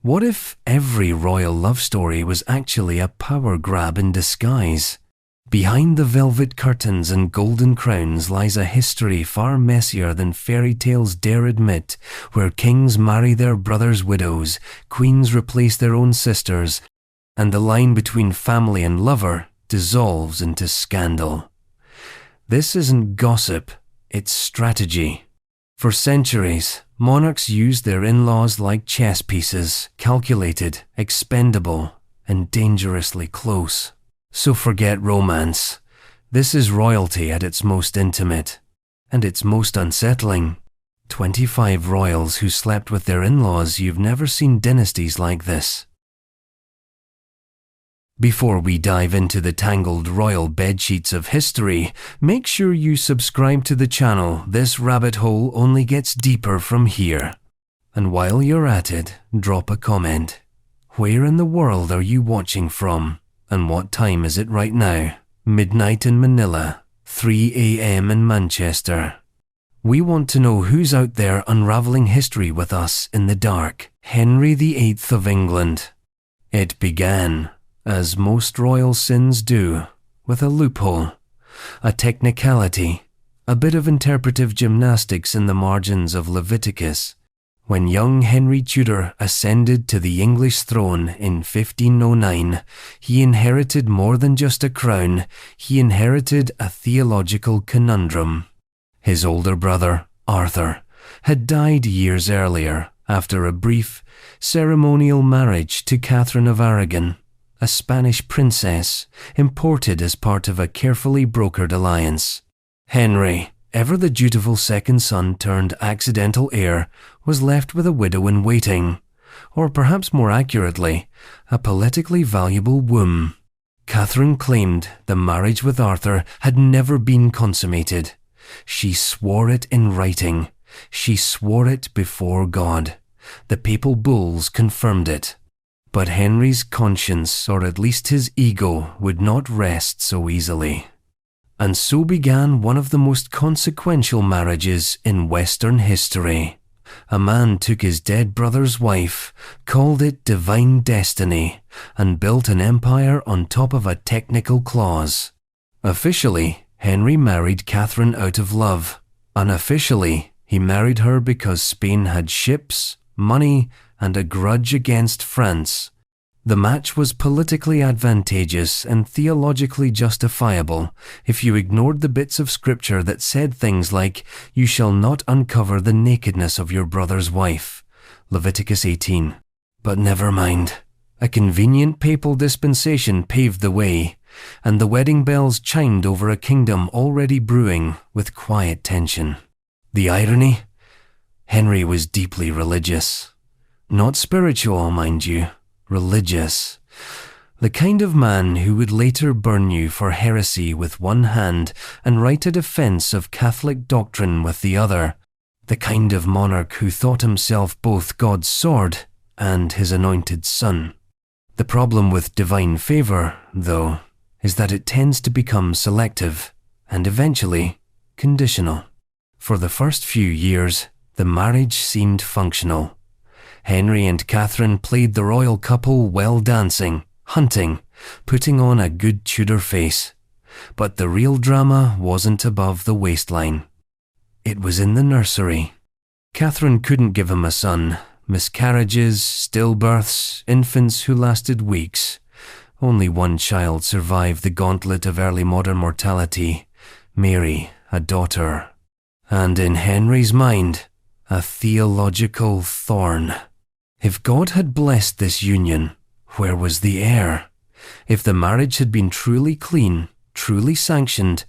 What if every royal love story was actually a power grab in disguise? Behind the velvet curtains and golden crowns lies a history far messier than fairy tales dare admit, where kings marry their brothers' widows, queens replace their own sisters, and the line between family and lover dissolves into scandal. This isn't gossip, it's strategy. For centuries, monarchs used their in-laws like chess pieces, calculated, expendable, and dangerously close. So forget romance. This is royalty at its most intimate, and its most unsettling. 25 royals who slept with their in-laws. You've never seen dynasties like this. Before we dive into the tangled royal bedsheets of history, make sure you subscribe to the channel. This rabbit hole only gets deeper from here. And while you're at it, drop a comment. Where in the world are you watching from? And what time is it right now? Midnight in Manila, 3 a.m. in Manchester. We want to know who's out there unraveling history with us in the dark. Henry VIII of England. It began, as most royal sins do, with a loophole, a technicality, a bit of interpretive gymnastics in the margins of Leviticus. When young Henry Tudor ascended to the English throne in 1509, he inherited more than just a crown, he inherited a theological conundrum. His older brother, Arthur, had died years earlier after a brief, ceremonial marriage to Catherine of Aragon, a Spanish princess imported as part of a carefully brokered alliance. Henry, ever the dutiful second son turned accidental heir, was left with a widow in waiting, or perhaps more accurately, a politically valuable womb. Catherine claimed the marriage with Arthur had never been consummated. She swore it in writing. She swore it before God. The papal bulls confirmed it. But Henry's conscience, or at least his ego, would not rest so easily. And so began one of the most consequential marriages in Western history. A man took his dead brother's wife, called it divine destiny, and built an empire on top of a technical clause. Officially, Henry married Catherine out of love. Unofficially, he married her because Spain had ships, money, and a grudge against France. The match was politically advantageous and theologically justifiable if you ignored the bits of scripture that said things like, "You shall not uncover the nakedness of your brother's wife," Leviticus 18. But never mind. A convenient papal dispensation paved the way, and the wedding bells chimed over a kingdom already brewing with quiet tension. The irony? Henry was deeply religious. Not spiritual, mind you. Religious. The kind of man who would later burn you for heresy with one hand and write a defense of Catholic doctrine with the other. The kind of monarch who thought himself both God's sword and his anointed son. The problem with divine favor, though, is that it tends to become selective and eventually conditional. For the first few years, the marriage seemed functional. Henry and Catherine played the royal couple well dancing, hunting, putting on a good Tudor face. But the real drama wasn't above the waistline. It was in the nursery. Catherine couldn't give him a son. Miscarriages, stillbirths, infants who lasted weeks. Only one child survived the gauntlet of early modern mortality, Mary, a daughter. And in Henry's mind, a theological thorn. If God had blessed this union, where was the heir? If the marriage had been truly clean, truly sanctioned,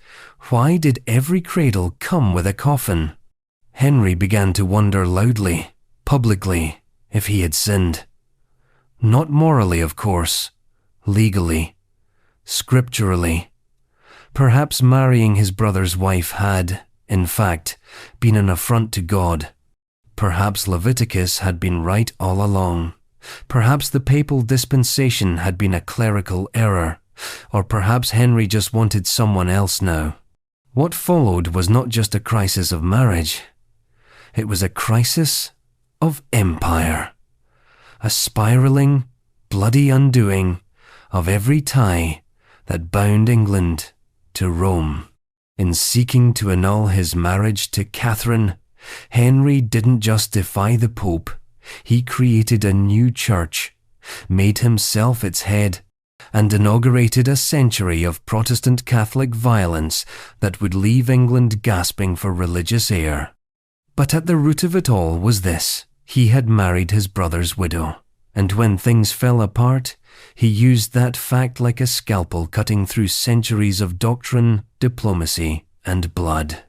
why did every cradle come with a coffin? Henry began to wonder loudly, publicly, if he had sinned. Not morally, of course. Legally. Scripturally. Perhaps marrying his brother's wife had, in fact, been an affront to God. Perhaps Leviticus had been right all along. Perhaps the papal dispensation had been a clerical error. Or perhaps Henry just wanted someone else now. What followed was not just a crisis of marriage. It was a crisis of empire. a spiraling, bloody undoing of every tie that bound England to Rome. In seeking to annul his marriage to Catherine, Henry didn't just defy the Pope, he created a new church, made himself its head, and inaugurated a century of Protestant Catholic violence that would leave England gasping for religious air. But at the root of it all was this: he had married his brother's widow, and when things fell apart, he used that fact like a scalpel cutting through centuries of doctrine, diplomacy, and blood.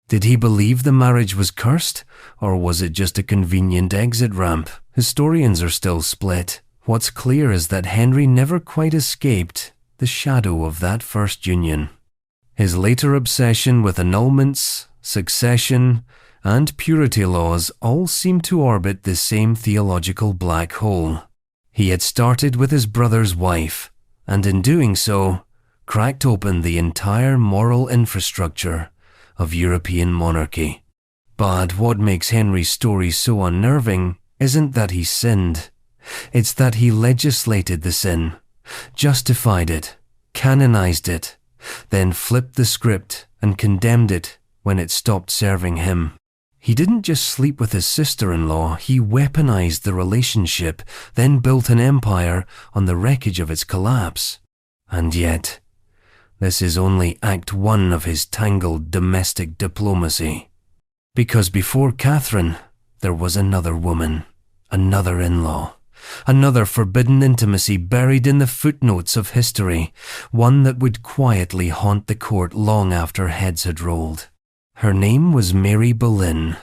Did he believe the marriage was cursed, or was it just a convenient exit ramp? Historians are still split. What's clear is that Henry never quite escaped the shadow of that first union. His later obsession with annulments, succession, and purity laws all seem to orbit the same theological black hole. He had started with his brother's wife, and in doing so, cracked open the entire moral infrastructure of European monarchy. But what makes Henry's story so unnerving isn't that he sinned. It's that he legislated the sin, justified it, canonized it, then flipped the script and condemned it when it stopped serving him. He didn't just sleep with his sister-in-law, he weaponized the relationship, then built an empire on the wreckage of its collapse. And yet, this is only Act 1 of his tangled domestic diplomacy. Because before Catherine, there was another woman, another in-law, another forbidden intimacy buried in the footnotes of history, one that would quietly haunt the court long after heads had rolled. Her name was Mary Boleyn,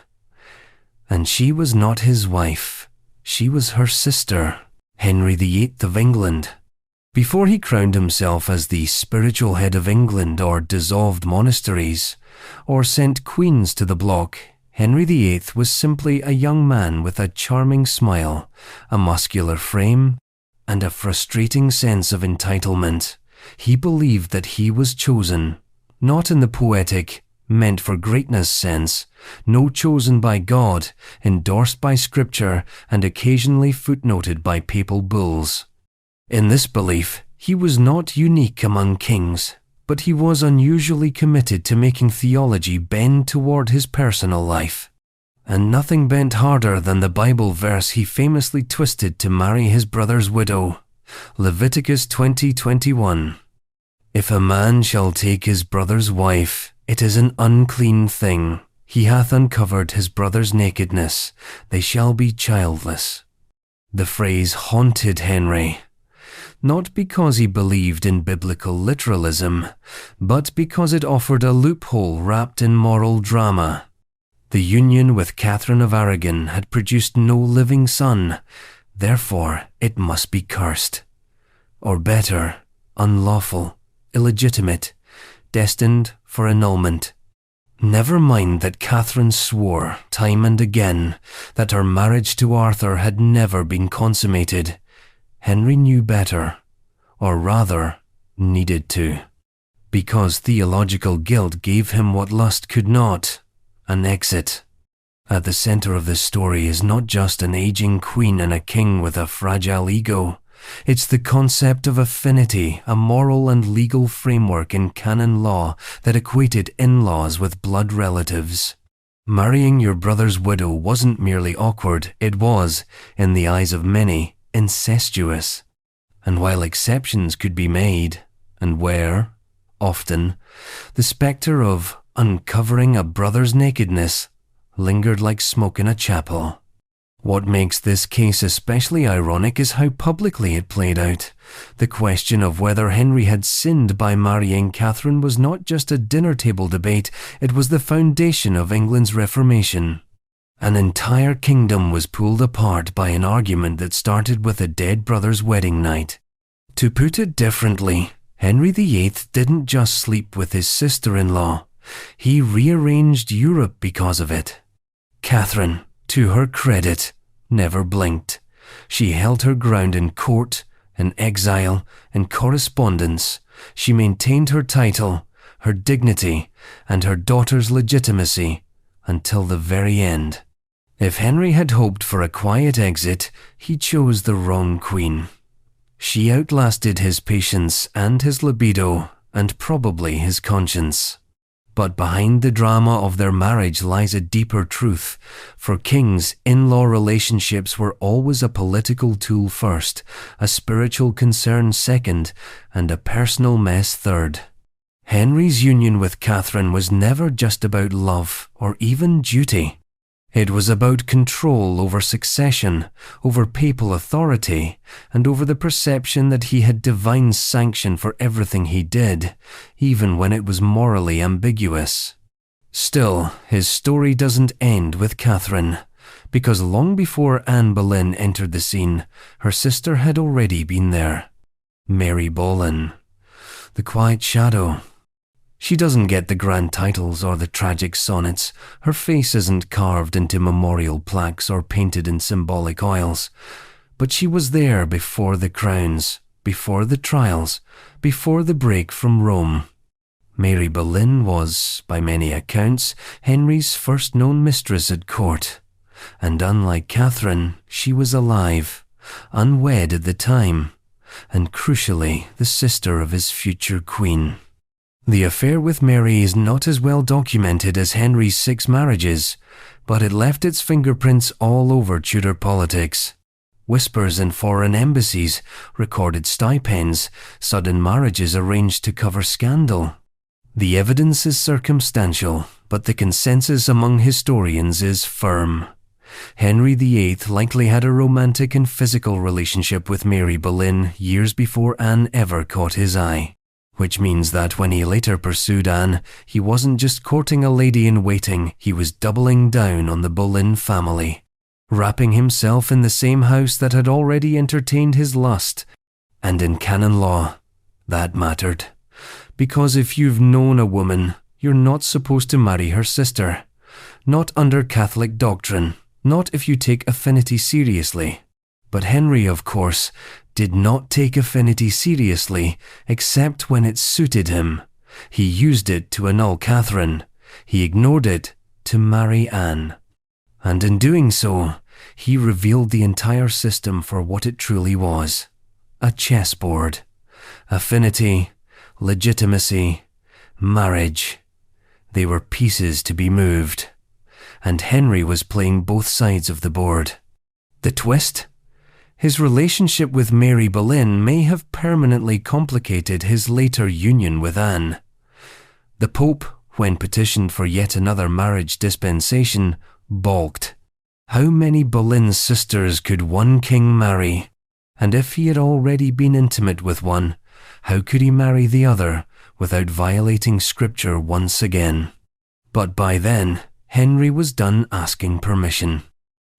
and she was not his wife. She was her sister, Henry VIII of England. Before he crowned himself as the spiritual head of England or dissolved monasteries, or sent queens to the block, Henry VIII was simply a young man with a charming smile, a muscular frame, and a frustrating sense of entitlement. He believed that he was chosen, not in the poetic, meant for greatness sense, no, chosen by God, endorsed by scripture, and occasionally footnoted by papal bulls. In this belief, he was not unique among kings, but he was unusually committed to making theology bend toward his personal life. And nothing bent harder than the Bible verse he famously twisted to marry his brother's widow, Leviticus 20:21. If a man shall take his brother's wife, it is an unclean thing. He hath uncovered his brother's nakedness. They shall be childless. The phrase haunted Henry, not because he believed in biblical literalism, but because it offered a loophole wrapped in moral drama. The union with Catherine of Aragon had produced no living son, therefore it must be cursed. Or better, unlawful, illegitimate, destined for annulment. Never mind that Catherine swore, time and again, that her marriage to Arthur had never been consummated. Henry knew better, or rather, needed to. Because theological guilt gave him what lust could not, an exit. At the center of this story is not just an aging queen and a king with a fragile ego. It's the concept of affinity, a moral and legal framework in canon law that equated in-laws with blood relatives. Marrying your brother's widow wasn't merely awkward, it was, in the eyes of many, incestuous. And while exceptions could be made, and were, often, the specter of uncovering a brother's nakedness lingered like smoke in a chapel. What makes this case especially ironic is how publicly it played out. The question of whether Henry had sinned by marrying Catherine was not just a dinner table debate, it was the foundation of England's Reformation. An entire kingdom was pulled apart by an argument that started with a dead brother's wedding night. To put it differently, Henry VIII didn't just sleep with his sister-in-law, he rearranged Europe because of it. Catherine, to her credit, never blinked. She held her ground in court, in exile, in correspondence. She maintained her title, her dignity, and her daughter's legitimacy until the very end. If Henry had hoped for a quiet exit, he chose the wrong queen. She outlasted his patience and his libido, and probably his conscience. But behind the drama of their marriage lies a deeper truth. For kings, in-law relationships were always a political tool first, a spiritual concern second, and a personal mess third. Henry's union with Catherine was never just about love or even duty. It was about control over succession, over papal authority, and over the perception that he had divine sanction for everything he did, even when it was morally ambiguous. Still, his story doesn't end with Catherine, because long before Anne Boleyn entered the scene, her sister had already been there. Mary Boleyn, the quiet shadow. She doesn't get the grand titles or the tragic sonnets. Her face isn't carved into memorial plaques or painted in symbolic oils. But she was there before the crowns, before the trials, before the break from Rome. Mary Boleyn was, by many accounts, Henry's first known mistress at court. And unlike Catherine, she was alive, unwed at the time, and crucially, the sister of his future queen. The affair with Mary is not as well documented as Henry's 6 marriages, but it left its fingerprints all over Tudor politics. Whispers in foreign embassies, recorded stipends, sudden marriages arranged to cover scandal. The evidence is circumstantial, but the consensus among historians is firm. Henry VIII likely had a romantic and physical relationship with Mary Boleyn years before Anne ever caught his eye. Which means that when he later pursued Anne, he wasn't just courting a lady-in-waiting, he was doubling down on the Boleyn family, wrapping himself in the same house that had already entertained his lust. And in canon law, that mattered. Because if you've known a woman, you're not supposed to marry her sister. Not under Catholic doctrine, not if you take affinity seriously. But Henry, of course, did not take affinity seriously, except when it suited him. He used it to annul Catherine. He ignored it to marry Anne. And in doing so, he revealed the entire system for what it truly was. A chessboard. Affinity, legitimacy, marriage. They were pieces to be moved. And Henry was playing both sides of the board. The twist? His relationship with Mary Boleyn may have permanently complicated his later union with Anne. The Pope, when petitioned for yet another marriage dispensation, balked. How many Boleyn sisters could one king marry? And if he had already been intimate with one, how could he marry the other without violating scripture once again? But by then, Henry was done asking permission.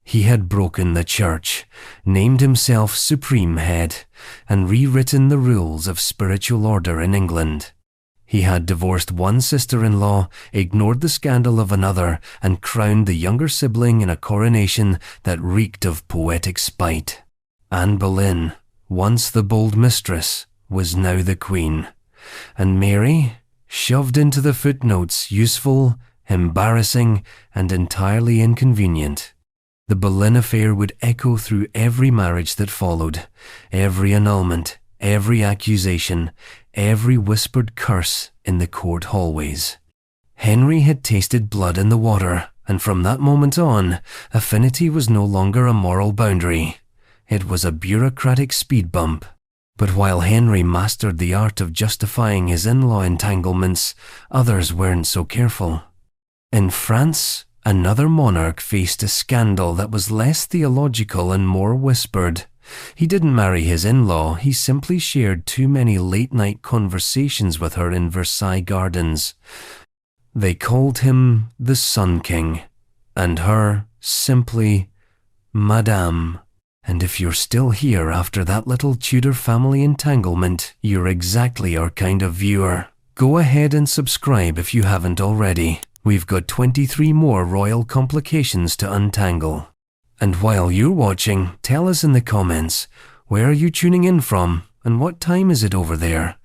He had broken the church, named himself supreme head, and rewritten the rules of spiritual order in England. He had divorced one sister-in-law, ignored the scandal of another, and crowned the younger sibling in a coronation that reeked of poetic spite. Anne Boleyn, once the bold mistress, was now the queen. And Mary, shoved into the footnotes, useful, embarrassing, and entirely inconvenient. The Boleyn affair would echo through every marriage that followed, every annulment, every accusation, every whispered curse in the court hallways. Henry had tasted blood in the water, and from that moment on, affinity was no longer a moral boundary. It was a bureaucratic speed bump. But while Henry mastered the art of justifying his in-law entanglements, others weren't so careful. In France, another monarch faced a scandal that was less theological and more whispered. He didn't marry his in-law, he simply shared too many late-night conversations with her in Versailles Gardens. They called him the Sun King, and her simply Madame. And if you're still here after that little Tudor family entanglement, you're exactly our kind of viewer. Go ahead and subscribe if you haven't already. We've got 23 more royal complications to untangle. And while you're watching, tell us in the comments, where are you tuning in from and what time is it over there?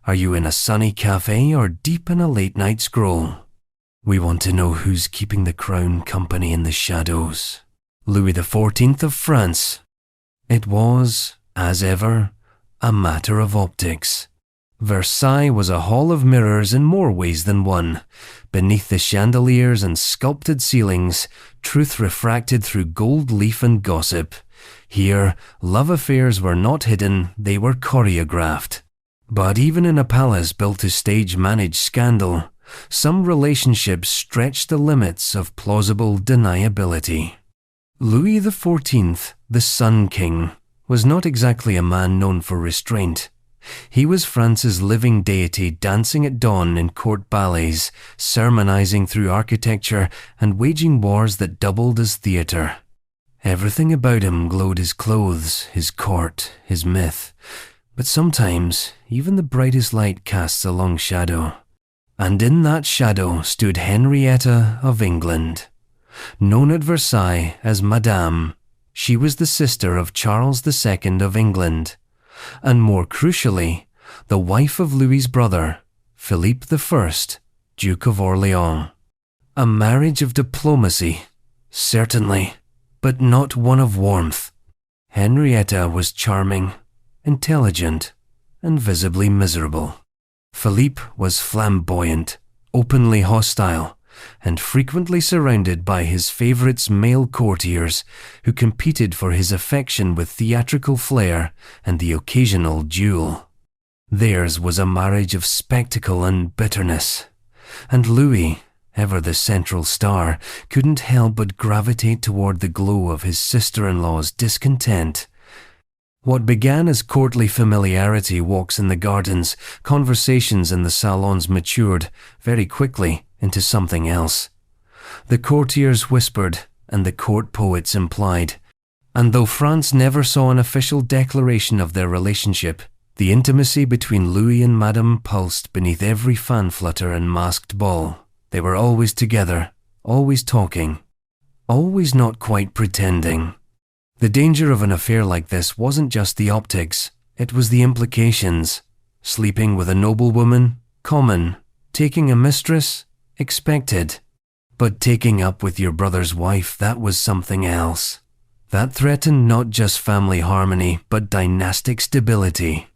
Are you in a sunny cafe or deep in a late night scroll? We want to know who's keeping the crown company in the shadows. Louis XIV of France. It was, as ever, a matter of optics. Versailles was a hall of mirrors in more ways than one. Beneath the chandeliers and sculpted ceilings, truth refracted through gold leaf and gossip. Here, love affairs were not hidden, they were choreographed. But even in a palace built to stage managed scandal, some relationships stretched the limits of plausible deniability. Louis XIV, the Sun King, was not exactly a man known for restraint. He was France's living deity, dancing at dawn in court ballets, sermonizing through architecture, and waging wars that doubled as theatre. Everything about him glowed: his clothes, his court, his myth. But sometimes, even the brightest light casts a long shadow. And in that shadow stood Henrietta of England. Known at Versailles as Madame, she was the sister of Charles II of England, and more crucially, the wife of Louis's brother, Philippe I, Duke of Orleans. A marriage of diplomacy, certainly, but not one of warmth. Henrietta was charming, intelligent, and visibly miserable. Philippe was flamboyant, openly hostile, and frequently surrounded by his favourites' male courtiers who competed for his affection with theatrical flair and the occasional duel. Theirs was a marriage of spectacle and bitterness, and Louis, ever the central star, couldn't help but gravitate toward the glow of his sister-in-law's discontent. What began as courtly familiarity, walks in the gardens, conversations in the salons matured very quickly into something else. The courtiers whispered and the court poets implied, and though France never saw an official declaration of their relationship, the intimacy between Louis and Madame pulsed beneath every fan flutter and masked ball. They were always together, always talking, always not quite pretending. The danger of an affair like this wasn't just the optics, it was the implications. Sleeping with a noblewoman, common. Taking a mistress, expected. But taking up with your brother's wife, that was something else. That threatened not just family harmony, but dynastic stability.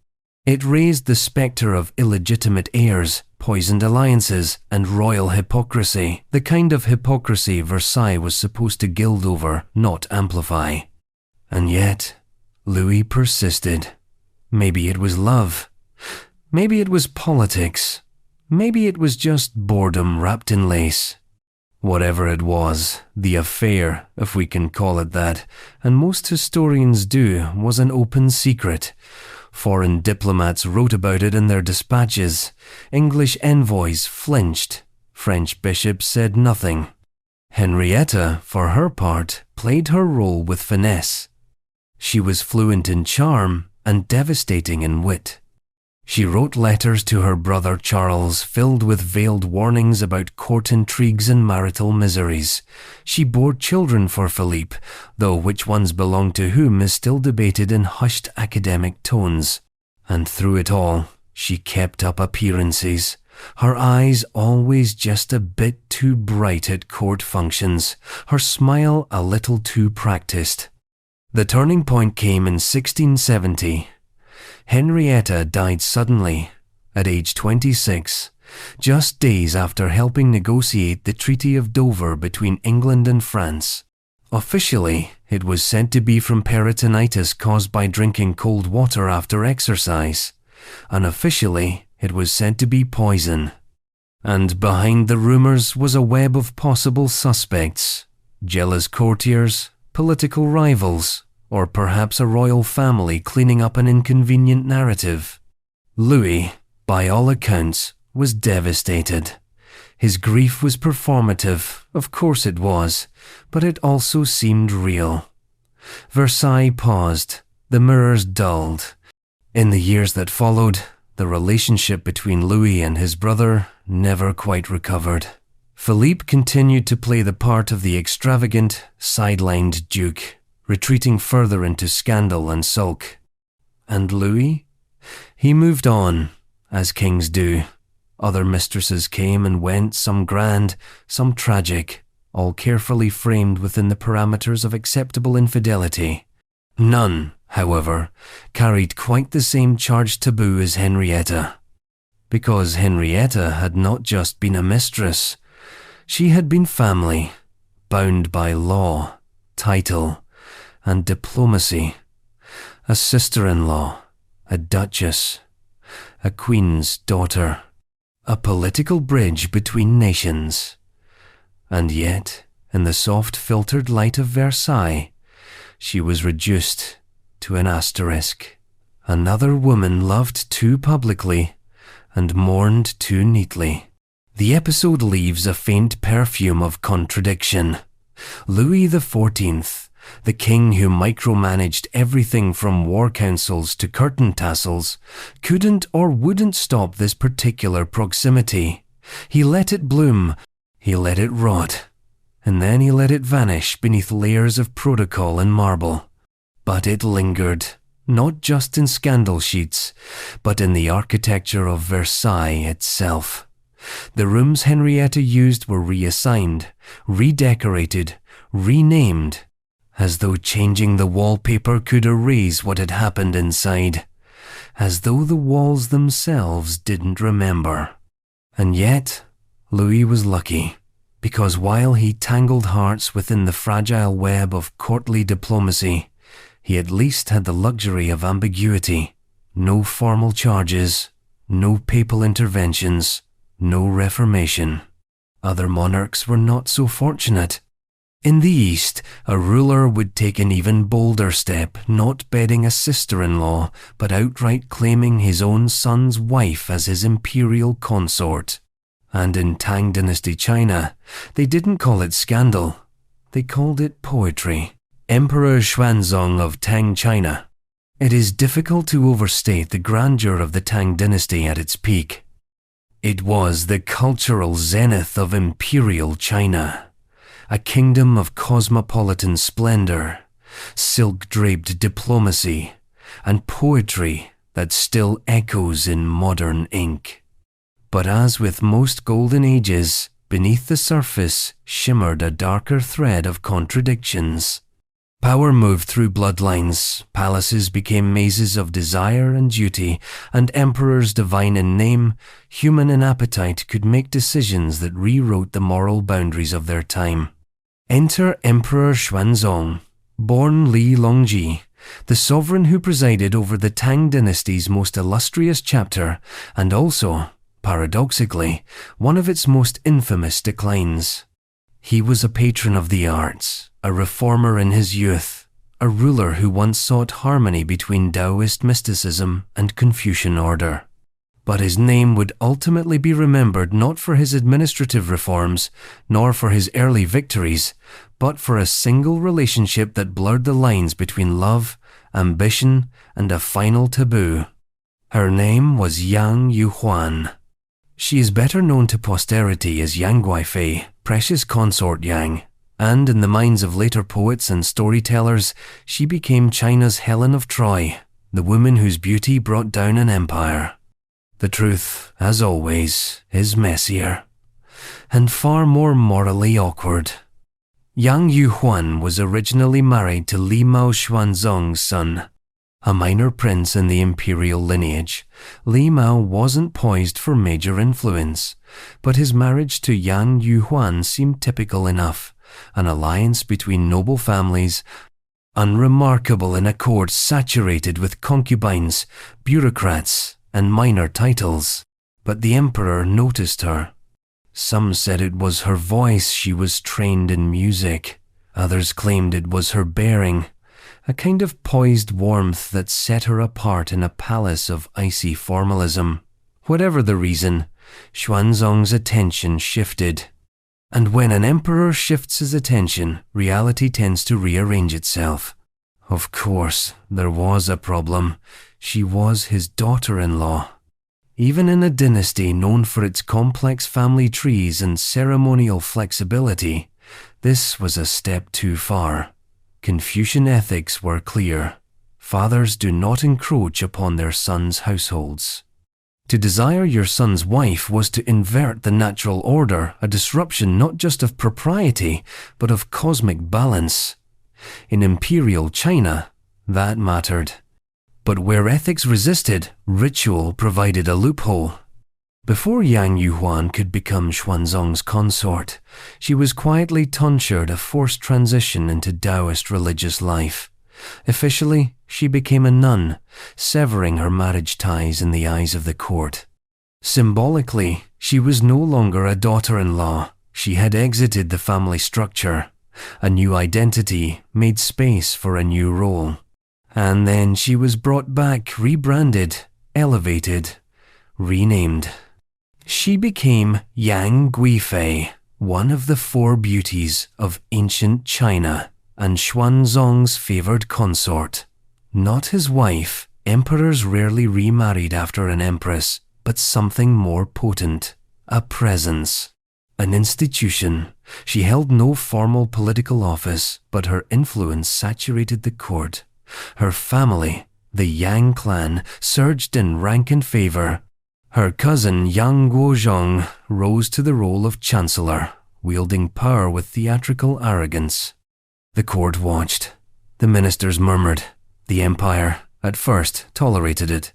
It raised the spectre of illegitimate heirs, poisoned alliances, and royal hypocrisy, the kind of hypocrisy Versailles was supposed to gild over, not amplify. And yet, Louis persisted. Maybe it was love. Maybe it was politics. Maybe it was just boredom wrapped in lace. Whatever it was, the affair, if we can call it that, and most historians do, was an open secret. Foreign diplomats wrote about it in their dispatches. English envoys flinched. French bishops said nothing. Henrietta, for her part, played her role with finesse. She was fluent in charm and devastating in wit. She wrote letters to her brother Charles filled with veiled warnings about court intrigues and marital miseries. She bore children for Philippe, though which ones belonged to whom is still debated in hushed academic tones. And through it all, she kept up appearances. Her eyes always just a bit too bright at court functions, her smile a little too practiced. The turning point came in 1670. Henrietta died suddenly, at age 26, just days after helping negotiate the Treaty of Dover between England and France. Officially, it was said to be from peritonitis caused by drinking cold water after exercise. Unofficially, it was said to be poison. And behind the rumours was a web of possible suspects: jealous courtiers, political rivals, or perhaps a royal family cleaning up an inconvenient narrative. Louis, by all accounts, was devastated. His grief was performative, of course it was, but it also seemed real. Versailles paused, the mirrors dulled. In the years that followed, the relationship between Louis and his brother never quite recovered. Philippe continued to play the part of the extravagant, sidelined duke, retreating further into scandal and sulk. And Louis? He moved on, as kings do. Other mistresses came and went, some grand, some tragic, all carefully framed within the parameters of acceptable infidelity. None, however, carried quite the same charged taboo as Henrietta. Because Henrietta had not just been a mistress, she had been family, bound by law, title, and diplomacy. A sister-in-law, a duchess, a queen's daughter, a political bridge between nations. And yet, in the soft filtered light of Versailles, she was reduced to an asterisk. Another woman loved too publicly and mourned too neatly. The episode leaves a faint perfume of contradiction. Louis XIV, the king who micromanaged everything from war councils to curtain tassels, couldn't or wouldn't stop this particular proximity. He let it bloom, he let it rot, and then he let it vanish beneath layers of protocol and marble. But it lingered, not just in scandal sheets, but in the architecture of Versailles itself. The rooms Henrietta used were reassigned, redecorated, renamed, as though changing the wallpaper could erase what had happened inside, as though the walls themselves didn't remember. And yet, Louis was lucky, because while he tangled hearts within the fragile web of courtly diplomacy, he at least had the luxury of ambiguity. No formal charges, no papal interventions, no reformation. Other monarchs were not so fortunate. In the East, a ruler would take an even bolder step, not bedding a sister-in-law, but outright claiming his own son's wife as his imperial consort. And in Tang Dynasty China, they didn't call it scandal, they called it poetry. Emperor Xuanzong of Tang China. It is difficult to overstate the grandeur of the Tang Dynasty at its peak. It was the cultural zenith of imperial China, a kingdom of cosmopolitan splendor, silk-draped diplomacy, and poetry that still echoes in modern ink. But as with most golden ages, beneath the surface shimmered a darker thread of contradictions. Power moved through bloodlines, palaces became mazes of desire and duty, and emperors divine in name, human in appetite, could make decisions that rewrote the moral boundaries of their time. Enter Emperor Xuanzong, born Li Longji, the sovereign who presided over the Tang dynasty's most illustrious chapter, and also, paradoxically, one of its most infamous declines. He was a patron of the arts, a reformer in his youth, a ruler who once sought harmony between Taoist mysticism and Confucian order. But his name would ultimately be remembered not for his administrative reforms, nor for his early victories, but for a single relationship that blurred the lines between love, ambition, and a final taboo. Her name was Yang Yuhuan. She is better known to posterity as Yang Guifei, precious consort Yang, and in the minds of later poets and storytellers, she became China's Helen of Troy, the woman whose beauty brought down an empire. The truth, as always, is messier, and far more morally awkward. Yang Yuhuan was originally married to Li Mao Xuanzong's son, a minor prince in the imperial lineage. Li Mao wasn't poised for major influence, but his marriage to Yang Yuhuan seemed typical enough, an alliance between noble families, unremarkable in a court saturated with concubines, bureaucrats, and minor titles. But the emperor noticed her. Some said it was her voice, she was trained in music. Others claimed it was her bearing, a kind of poised warmth that set her apart in a palace of icy formalism. Whatever the reason, Xuanzong's attention shifted. And when an emperor shifts his attention, reality tends to rearrange itself. Of course, there was a problem. She was his daughter-in-law. Even in a dynasty known for its complex family trees and ceremonial flexibility, this was a step too far. Confucian ethics were clear. Fathers do not encroach upon their sons' households. To desire your son's wife was to invert the natural order, a disruption not just of propriety, but of cosmic balance. In imperial China, that mattered. But where ethics resisted, ritual provided a loophole. Before Yang Yuhuan could become Xuanzong's consort, she was quietly tonsured a forced transition into Taoist religious life. Officially, she became a nun, severing her marriage ties in the eyes of the court. Symbolically, she was no longer a daughter-in-law. She had exited the family structure. A new identity made space for a new role. And then she was brought back, rebranded, elevated, renamed. She became Yang Guifei, one of the four beauties of ancient China, and Xuanzong's favored consort. Not his wife, emperors rarely remarried after an empress, but something more potent, a presence, an institution. She held no formal political office, but her influence saturated the court. Her family, the Yang clan, surged in rank and favor. Her cousin Yang Guozhong rose to the role of chancellor, wielding power with theatrical arrogance. The court watched. The ministers murmured. The empire, at first, tolerated it.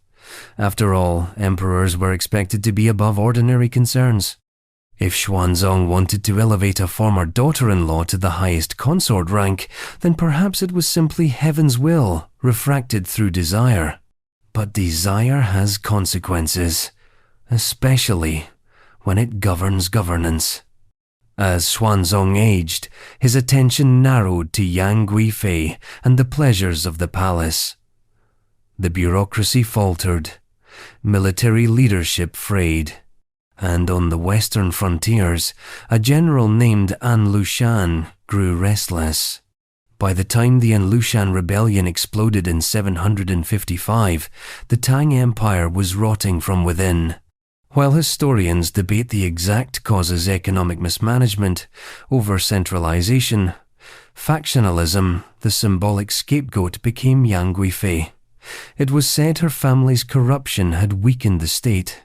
After all, emperors were expected to be above ordinary concerns. If Xuanzong wanted to elevate a former daughter-in-law to the highest consort rank, then perhaps it was simply heaven's will, refracted through desire. But desire has consequences, especially when it governs governance. As Xuanzong aged, his attention narrowed to Yang Guifei and the pleasures of the palace. The bureaucracy faltered, military leadership frayed, and on the western frontiers, a general named An Lushan grew restless. By the time the An Lushan rebellion exploded in 755, the Tang Empire was rotting from within. While historians debate the exact causes, economic mismanagement, over-centralization, factionalism, the symbolic scapegoat, became Yang Guifei. It was said her family's corruption had weakened the state,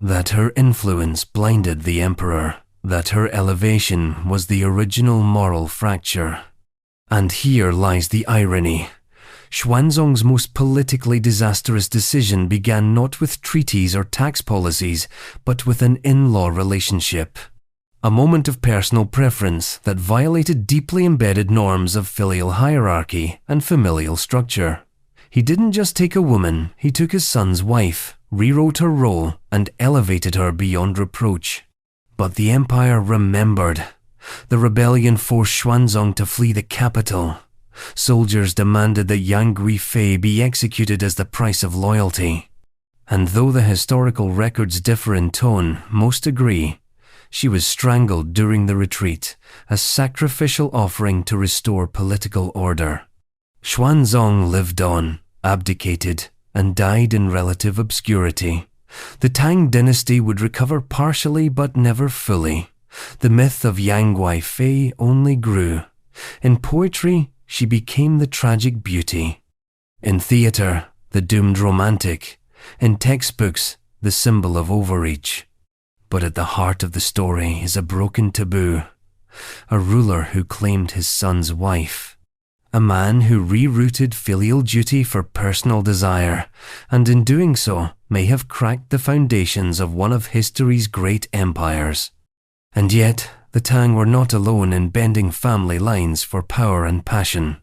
that her influence blinded the emperor, that her elevation was the original moral fracture. And here lies the irony. Xuanzong's most politically disastrous decision began not with treaties or tax policies, but with an in-law relationship. A moment of personal preference that violated deeply embedded norms of filial hierarchy and familial structure. He didn't just take a woman, he took his son's wife, rewrote her role, and elevated her beyond reproach. But the empire remembered. The rebellion forced Xuanzong to flee the capital. Soldiers demanded that Yang Guifei be executed as the price of loyalty. And though the historical records differ in tone, most agree. She was strangled during the retreat, a sacrificial offering to restore political order. Xuanzong lived on, abdicated, and died in relative obscurity. The Tang dynasty would recover partially but never fully. The myth of Yang Guifei only grew. In poetry, she became the tragic beauty. In theatre, the doomed romantic. In textbooks, the symbol of overreach. But at the heart of the story is a broken taboo. A ruler who claimed his son's wife. A man who rerouted filial duty for personal desire, and in doing so may have cracked the foundations of one of history's great empires. And yet, the Tang were not alone in bending family lines for power and passion.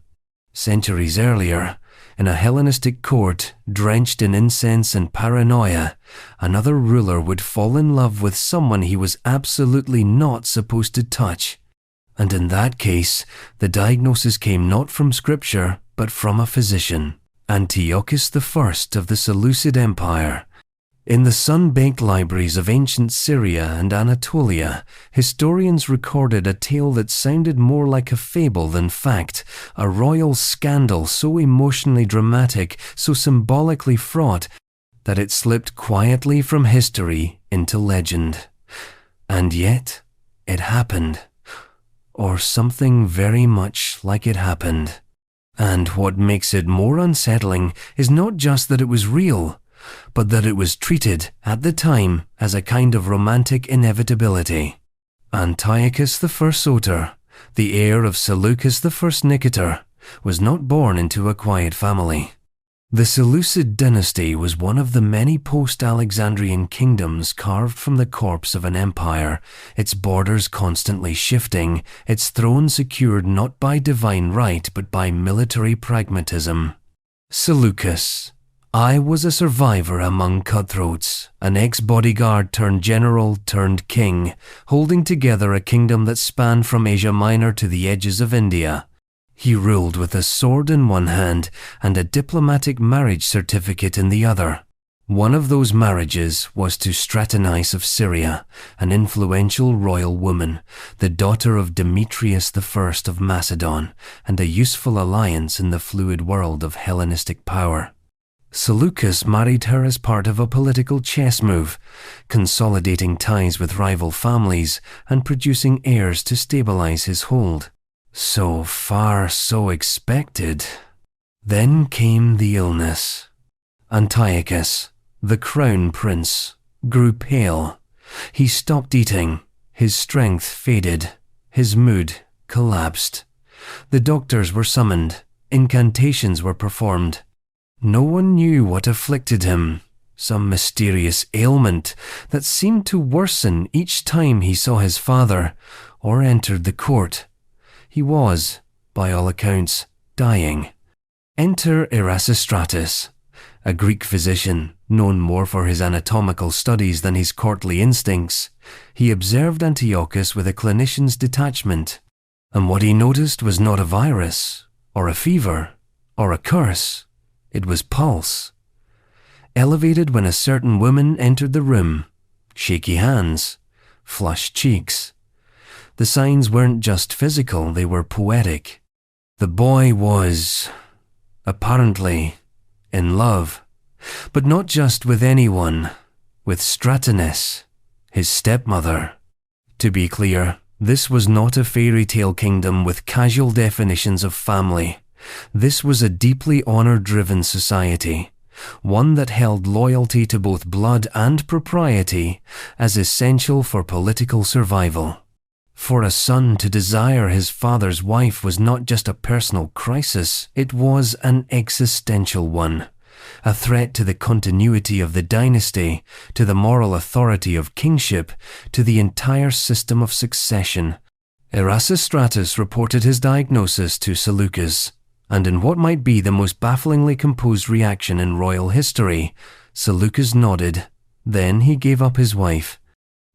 Centuries earlier, in a Hellenistic court drenched in incense and paranoia, another ruler would fall in love with someone he was absolutely not supposed to touch. And in that case, the diagnosis came not from scripture, but from a physician, Antiochus I of the Seleucid Empire. In the sun-baked libraries of ancient Syria and Anatolia, historians recorded a tale that sounded more like a fable than fact, a royal scandal so emotionally dramatic, so symbolically fraught, that it slipped quietly from history into legend. And yet, it happened. Or something very much like it happened. And what makes it more unsettling is not just that it was real, but that it was treated, at the time, as a kind of romantic inevitability. Antiochus the First Soter, the heir of Seleucus the First Nicator, was not born into a quiet family. The Seleucid dynasty was one of the many post-Alexandrian kingdoms carved from the corpse of an empire, its borders constantly shifting, its throne secured not by divine right but by military pragmatism. Seleucus. I was a survivor among cutthroats, an ex-bodyguard turned general turned king, holding together a kingdom that spanned from Asia Minor to the edges of India. He ruled with a sword in one hand and a diplomatic marriage certificate in the other. One of those marriages was to Stratonice of Syria, an influential royal woman, the daughter of Demetrius I of Macedon, and a useful alliance in the fluid world of Hellenistic power. Seleucus married her as part of a political chess move, consolidating ties with rival families and producing heirs to stabilize his hold. So far, so expected. Then came the illness. Antiochus, the crown prince, grew pale. He stopped eating. His strength faded. His mood collapsed. The doctors were summoned. Incantations were performed. No one knew what afflicted him. Some mysterious ailment that seemed to worsen each time he saw his father or entered the court. He was, by all accounts, dying. Enter Erasistratus, a Greek physician, known more for his anatomical studies than his courtly instincts. He observed Antiochus with a clinician's detachment, and what he noticed was not a virus, or a fever, or a curse. It was pulse. Elevated when a certain woman entered the room, shaky hands, flushed cheeks. The signs weren't just physical, they were poetic. The boy was, apparently, in love, but not just with anyone, with Stratonice, his stepmother. To be clear, this was not a fairy tale kingdom with casual definitions of family. This was a deeply honor-driven society, one that held loyalty to both blood and propriety as essential for political survival. For a son to desire his father's wife was not just a personal crisis, it was an existential one, a threat to the continuity of the dynasty, to the moral authority of kingship, to the entire system of succession. Erasistratus reported his diagnosis to Seleucus, and in what might be the most bafflingly composed reaction in royal history, Seleucus nodded. Then he gave up his wife.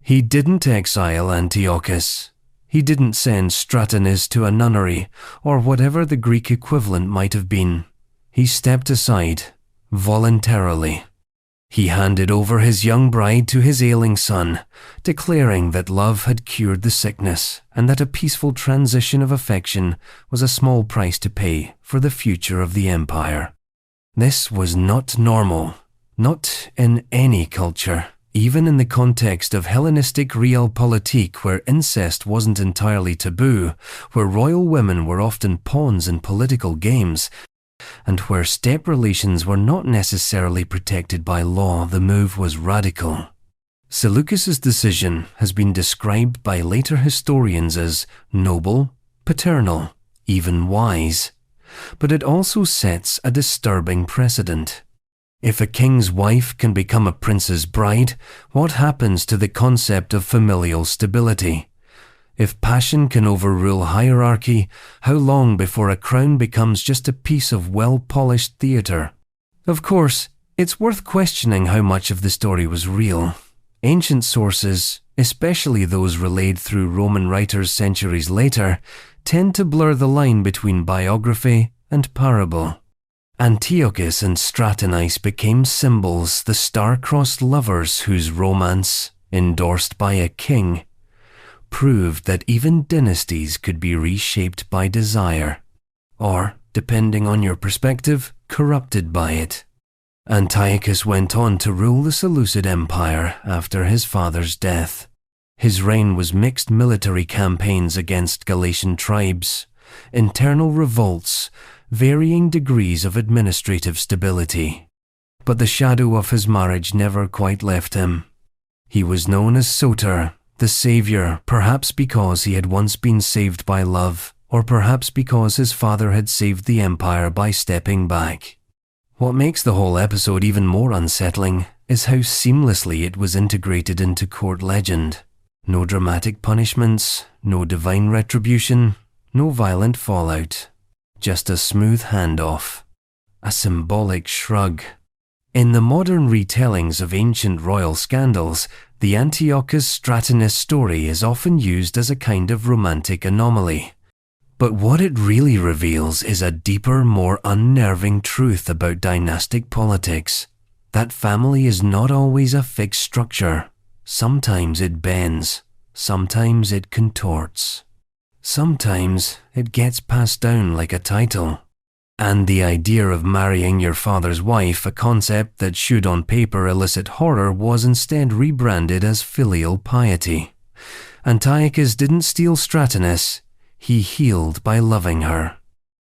He didn't exile Antiochus. He didn't send Stratonice to a nunnery, or whatever the Greek equivalent might have been. He stepped aside, voluntarily. He handed over his young bride to his ailing son, declaring that love had cured the sickness, and that a peaceful transition of affection was a small price to pay for the future of the empire. This was not normal, not in any culture. Even in the context of Hellenistic realpolitik, where incest wasn't entirely taboo, where royal women were often pawns in political games, and where step relations were not necessarily protected by law, the move was radical. Seleucus's decision has been described by later historians as noble, paternal, even wise, but it also sets a disturbing precedent. If a king's wife can become a prince's bride, what happens to the concept of familial stability? If passion can overrule hierarchy, how long before a crown becomes just a piece of well-polished theatre? Of course, it's worth questioning how much of the story was real. Ancient sources, especially those relayed through Roman writers centuries later, tend to blur the line between biography and parable. Antiochus and Stratonice became symbols, the star-crossed lovers whose romance, endorsed by a king, proved that even dynasties could be reshaped by desire, or, depending on your perspective, corrupted by it. Antiochus went on to rule the Seleucid Empire after his father's death. His reign was mixed military campaigns against Galatian tribes, internal revolts, varying degrees of administrative stability. but the shadow of his marriage never quite left him. He was known as Soter, the savior, perhaps because he had once been saved by love, or perhaps because his father had saved the empire by stepping back. What makes the whole episode even more unsettling is how seamlessly it was integrated into court legend. No dramatic punishments, no divine retribution, no violent fallout. Just a smooth handoff. A symbolic shrug. In the modern retellings of ancient royal scandals, the Antiochus Stratonice story is often used as a kind of romantic anomaly. But what it really reveals is a deeper, more unnerving truth about dynastic politics. That family is not always a fixed structure. Sometimes it bends. Sometimes it contorts. Sometimes it gets passed down like a title. And the idea of marrying your father's wife, a concept that should on paper elicit horror, was instead rebranded as filial piety. Antiochus didn't steal Stratonice. He healed by loving her.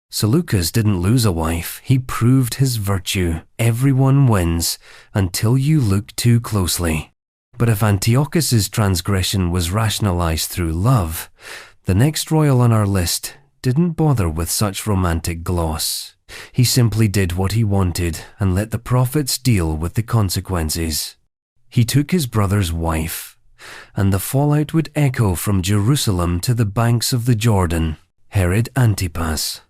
Seleucus didn't lose a wife, he proved his virtue. Everyone wins until you look too closely. But if Antiochus's transgression was rationalized through love, the next royal on our list didn't bother with such romantic gloss. He simply did what he wanted and let the prophets deal with the consequences. He took his brother's wife, and the fallout would echo from Jerusalem to the banks of the Jordan. Herod Antipas.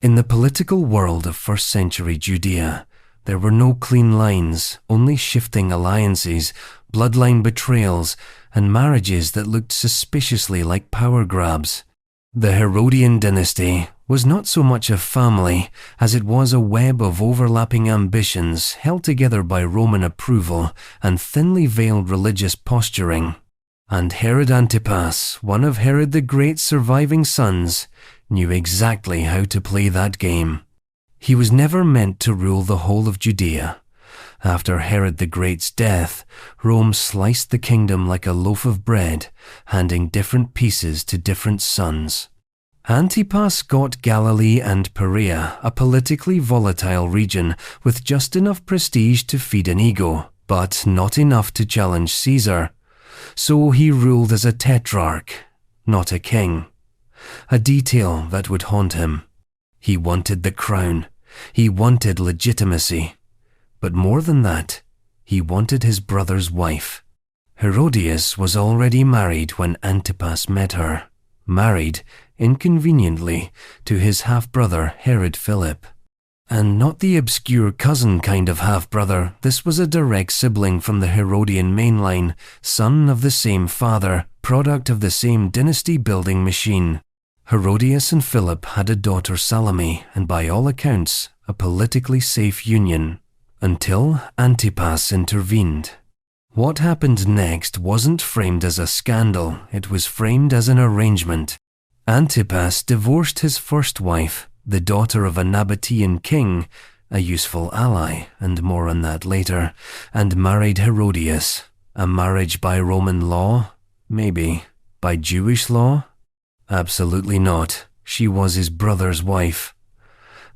In the political world of first century Judea, there were no clean lines, only shifting alliances, bloodline betrayals, and marriages that looked suspiciously like power grabs. The Herodian dynasty was not so much a family as it was a web of overlapping ambitions held together by Roman approval and thinly veiled religious posturing. And Herod Antipas, one of Herod the Great's surviving sons, knew exactly how to play that game. He was never meant to rule the whole of Judea. After Herod the Great's death, Rome sliced the kingdom like a loaf of bread, handing different pieces to different sons. Antipas got Galilee and Perea, a politically volatile region with just enough prestige to feed an ego, but not enough to challenge Caesar. So he ruled as a tetrarch, not a king. A detail that would haunt him. He wanted the crown. He wanted legitimacy. But more than that, he wanted his brother's wife. Herodias was already married when Antipas met her. Married, inconveniently, to his half-brother Herod Philip. And not the obscure cousin kind of half-brother. This was a direct sibling from the Herodian mainline, son of the same father, product of the same dynasty-building machine. Herodias and Philip had a daughter Salome, and by all accounts, a politically safe union. Until Antipas intervened. What happened next wasn't framed as a scandal, it was framed as an arrangement. Antipas divorced his first wife, the daughter of a Nabatean king, a useful ally, and more on that later, and married Herodias. A marriage by Roman law? Maybe. By Jewish law? Absolutely not. She was his brother's wife.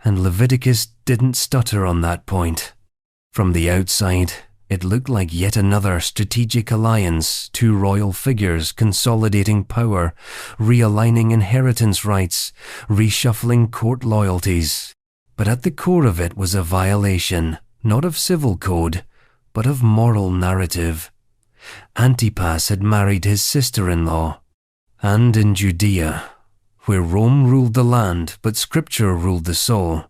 And Leviticus didn't stutter on that point. From the outside, it looked like yet another strategic alliance, two royal figures consolidating power, realigning inheritance rights, reshuffling court loyalties. But at the core of it was a violation, not of civil code, but of moral narrative. Antipas had married his sister-in-law. And in Judea, where Rome ruled the land but Scripture ruled the soul,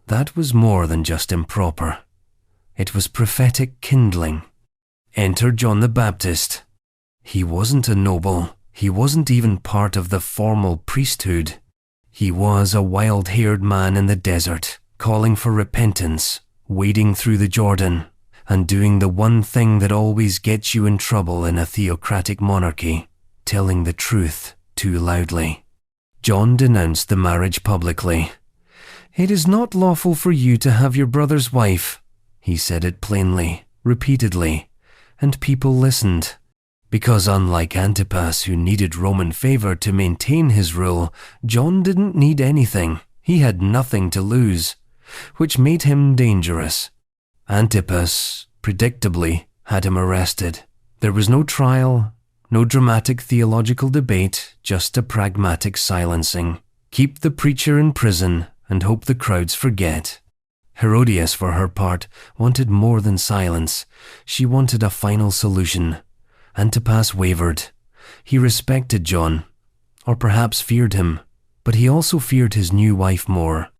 that was more than just improper. It was prophetic kindling. Enter John the Baptist. He wasn't a noble. He wasn't even part of the formal priesthood. He was a wild-haired man in the desert, calling for repentance, wading through the Jordan, and doing the one thing that always gets you in trouble in a theocratic monarchy, telling the truth too loudly. John denounced the marriage publicly. "It is not lawful for you to have your brother's wife." He said it plainly, repeatedly, and people listened. Because unlike Antipas, who needed Roman favor to maintain his rule, John didn't need anything. He had nothing to lose, which made him dangerous. Antipas, predictably, had him arrested. There was no trial, no dramatic theological debate, just a pragmatic silencing. Keep the preacher in prison and hope the crowds forget. Herodias, for her part, wanted more than silence. She wanted a final solution. Antipas wavered. He respected John, or perhaps feared him, but he also feared his new wife more.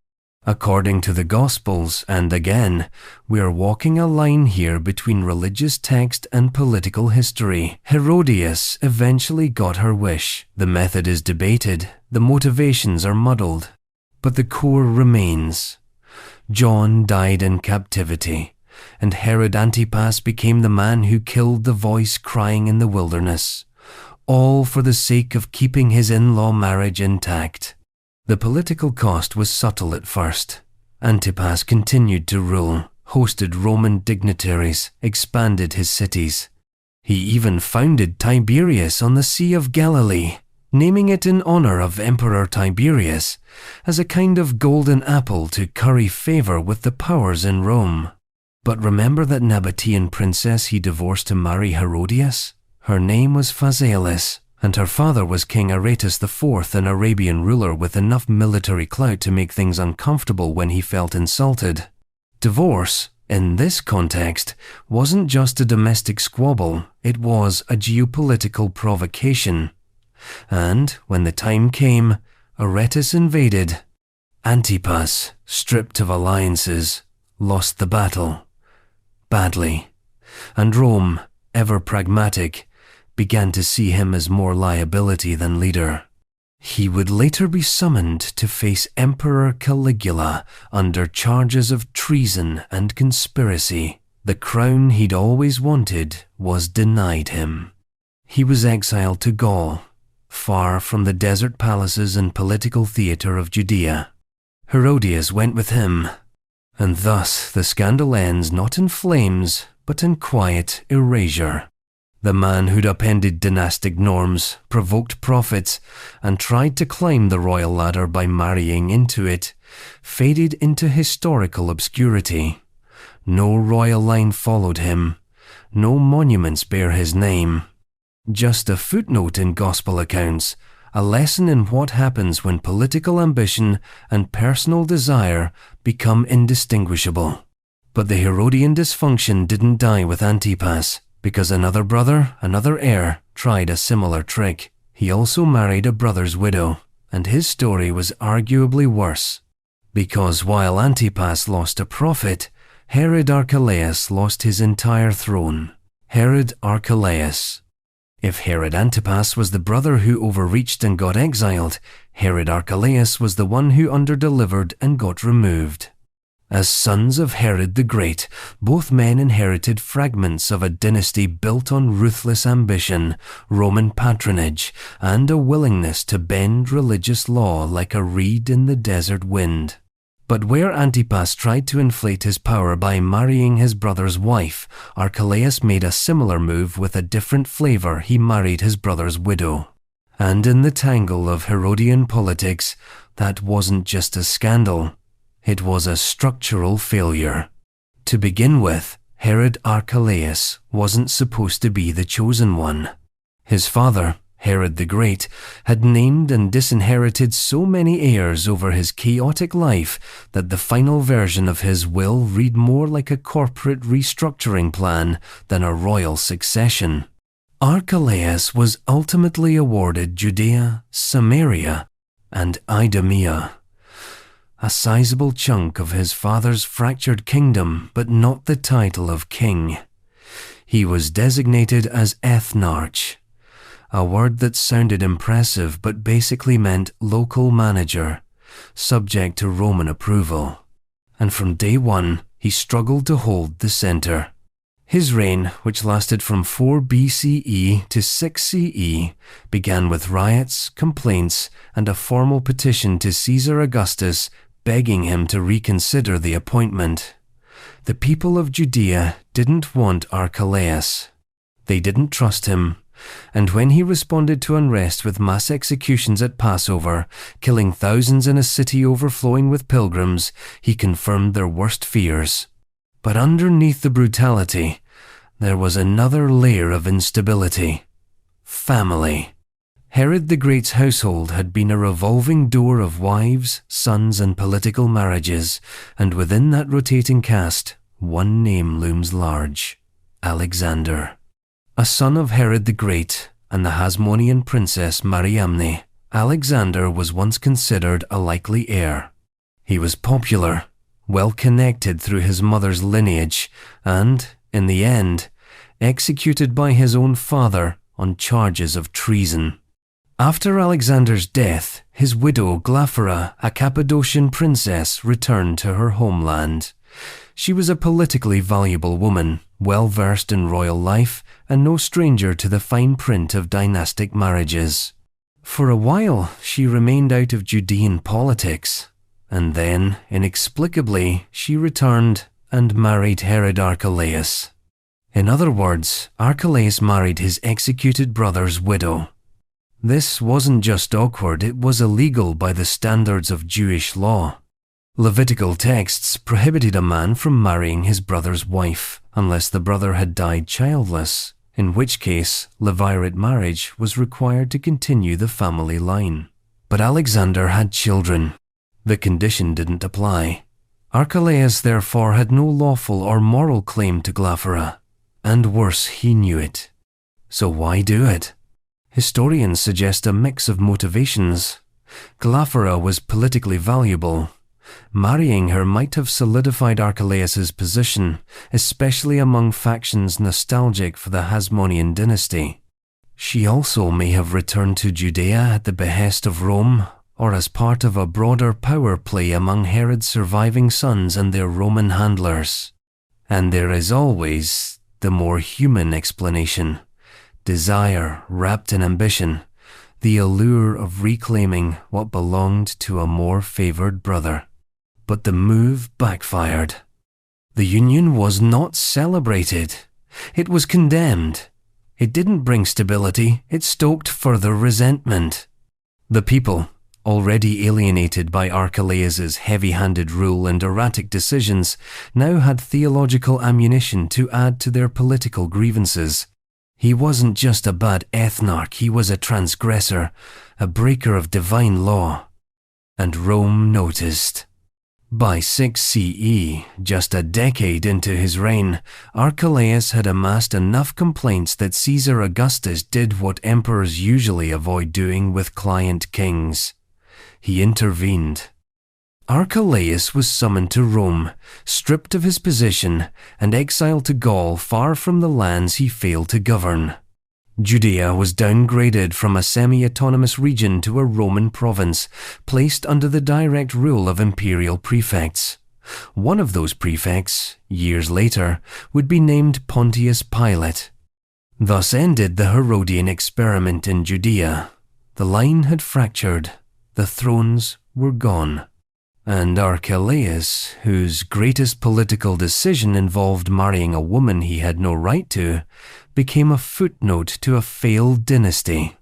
According to the Gospels, and again, we are walking a line here between religious text and political history. Herodias eventually got her wish. The method is debated, the motivations are muddled, but the core remains. John died in captivity, and Herod Antipas became the man who killed the voice crying in the wilderness, all for the sake of keeping his in-law marriage intact. The political cost was subtle at first. Antipas continued to rule, hosted Roman dignitaries, expanded his cities. He even founded Tiberias on the Sea of Galilee, naming it in honor of Emperor Tiberius, as a kind of golden apple to curry favor with the powers in Rome. But remember that Nabatean princess he divorced to marry Herodias? Her name was Phasaelis, and her father was King Aretas IV, an Arabian ruler with enough military clout to make things uncomfortable when he felt insulted. Divorce, in this context, wasn't just a domestic squabble, it was a geopolitical provocation. And, when the time came, Aretas invaded. Antipas, stripped of alliances, lost the battle. Badly. And Rome, ever pragmatic, began to see him as more liability than leader. He would later be summoned to face Emperor Caligula under charges of treason and conspiracy. The crown he'd always wanted was denied him. He was exiled to Gaul, far from the desert palaces and political theatre of Judea. Herodias went with him, and thus the scandal ends not in flames, but in quiet erasure. The man who'd upended dynastic norms, provoked prophets, and tried to climb the royal ladder by marrying into it, faded into historical obscurity. No royal line followed him. No monuments bear his name. Just a footnote in gospel accounts, a lesson in what happens when political ambition and personal desire become indistinguishable. But the Herodian dysfunction didn't die with Antipas, because another brother, another heir, tried a similar trick. He also married a brother's widow, and his story was arguably worse. Because while Antipas lost a prophet, Herod Archelaus lost his entire throne. Herod Archelaus. If Herod Antipas was the brother who overreached and got exiled, Herod Archelaus was the one who underdelivered and got removed. As sons of Herod the Great, both men inherited fragments of a dynasty built on ruthless ambition, Roman patronage, and a willingness to bend religious law like a reed in the desert wind. But where Antipas tried to inflate his power by marrying his brother's wife, Archelaus made a similar move with a different flavor. He married his brother's widow. And in the tangle of Herodian politics, that wasn't just a scandal. It was a structural failure. To begin with, Herod Archelaus wasn't supposed to be the chosen one. His father, Herod the Great, had named and disinherited so many heirs over his chaotic life that the final version of his will read more like a corporate restructuring plan than a royal succession. Archelaus was ultimately awarded Judea, Samaria, and Idumea. A sizable chunk of his father's fractured kingdom, but not the title of king. He was designated as ethnarch, a word that sounded impressive but basically meant local manager, subject to Roman approval. And from day one, he struggled to hold the center. His reign, which lasted from 4 BCE to 6 CE, began with riots, complaints, and a formal petition to Caesar Augustus begging him to reconsider the appointment. The people of Judea didn't want Archelaus. They didn't trust him, and when he responded to unrest with mass executions at Passover, killing thousands in a city overflowing with pilgrims, he confirmed their worst fears. But underneath the brutality, there was another layer of instability. Family. Herod the Great's household had been a revolving door of wives, sons, and political marriages, and within that rotating cast, one name looms large: Alexander. A son of Herod the Great and the Hasmonean princess Mariamne, Alexander was once considered a likely heir. He was popular, well connected through his mother's lineage, and, in the end, executed by his own father on charges of treason. After Alexander's death, his widow Glaphyra, a Cappadocian princess, returned to her homeland. She was a politically valuable woman, well versed in royal life, and no stranger to the fine print of dynastic marriages. For a while, she remained out of Judean politics, and then, inexplicably, she returned and married Herod Archelaus. In other words, Archelaus married his executed brother's widow. This wasn't just awkward, it was illegal by the standards of Jewish law. Levitical texts prohibited a man from marrying his brother's wife unless the brother had died childless, in which case levirate marriage was required to continue the family line. But Alexander had children. The condition didn't apply. Archelaus therefore had no lawful or moral claim to Glaphyra, and worse, he knew it. So why do it? Historians suggest a mix of motivations. Glaphyra was politically valuable. Marrying her might have solidified Archelaus's position, especially among factions nostalgic for the Hasmonean dynasty. She also may have returned to Judea at the behest of Rome, or as part of a broader power play among Herod's surviving sons and their Roman handlers. And there is always the more human explanation: desire wrapped in ambition, the allure of reclaiming what belonged to a more favored brother. But the move backfired. The union was not celebrated. It was condemned. It didn't bring stability, it stoked further resentment. The people, already alienated by Archelaus's heavy-handed rule and erratic decisions, now had theological ammunition to add to their political grievances. He wasn't just a bad ethnarch, he was a transgressor, a breaker of divine law. And Rome noticed. By 6 CE, just a decade into his reign, Archelaus had amassed enough complaints that Caesar Augustus did what emperors usually avoid doing with client kings. He intervened. Archelaus was summoned to Rome, stripped of his position, and exiled to Gaul, far from the lands he failed to govern. Judea was downgraded from a semi-autonomous region to a Roman province, placed under the direct rule of imperial prefects. One of those prefects, years later, would be named Pontius Pilate. Thus ended the Herodian experiment in Judea. The line had fractured. The thrones were gone. And Archelaus, whose greatest political decision involved marrying a woman he had no right to, became a footnote to a failed dynasty.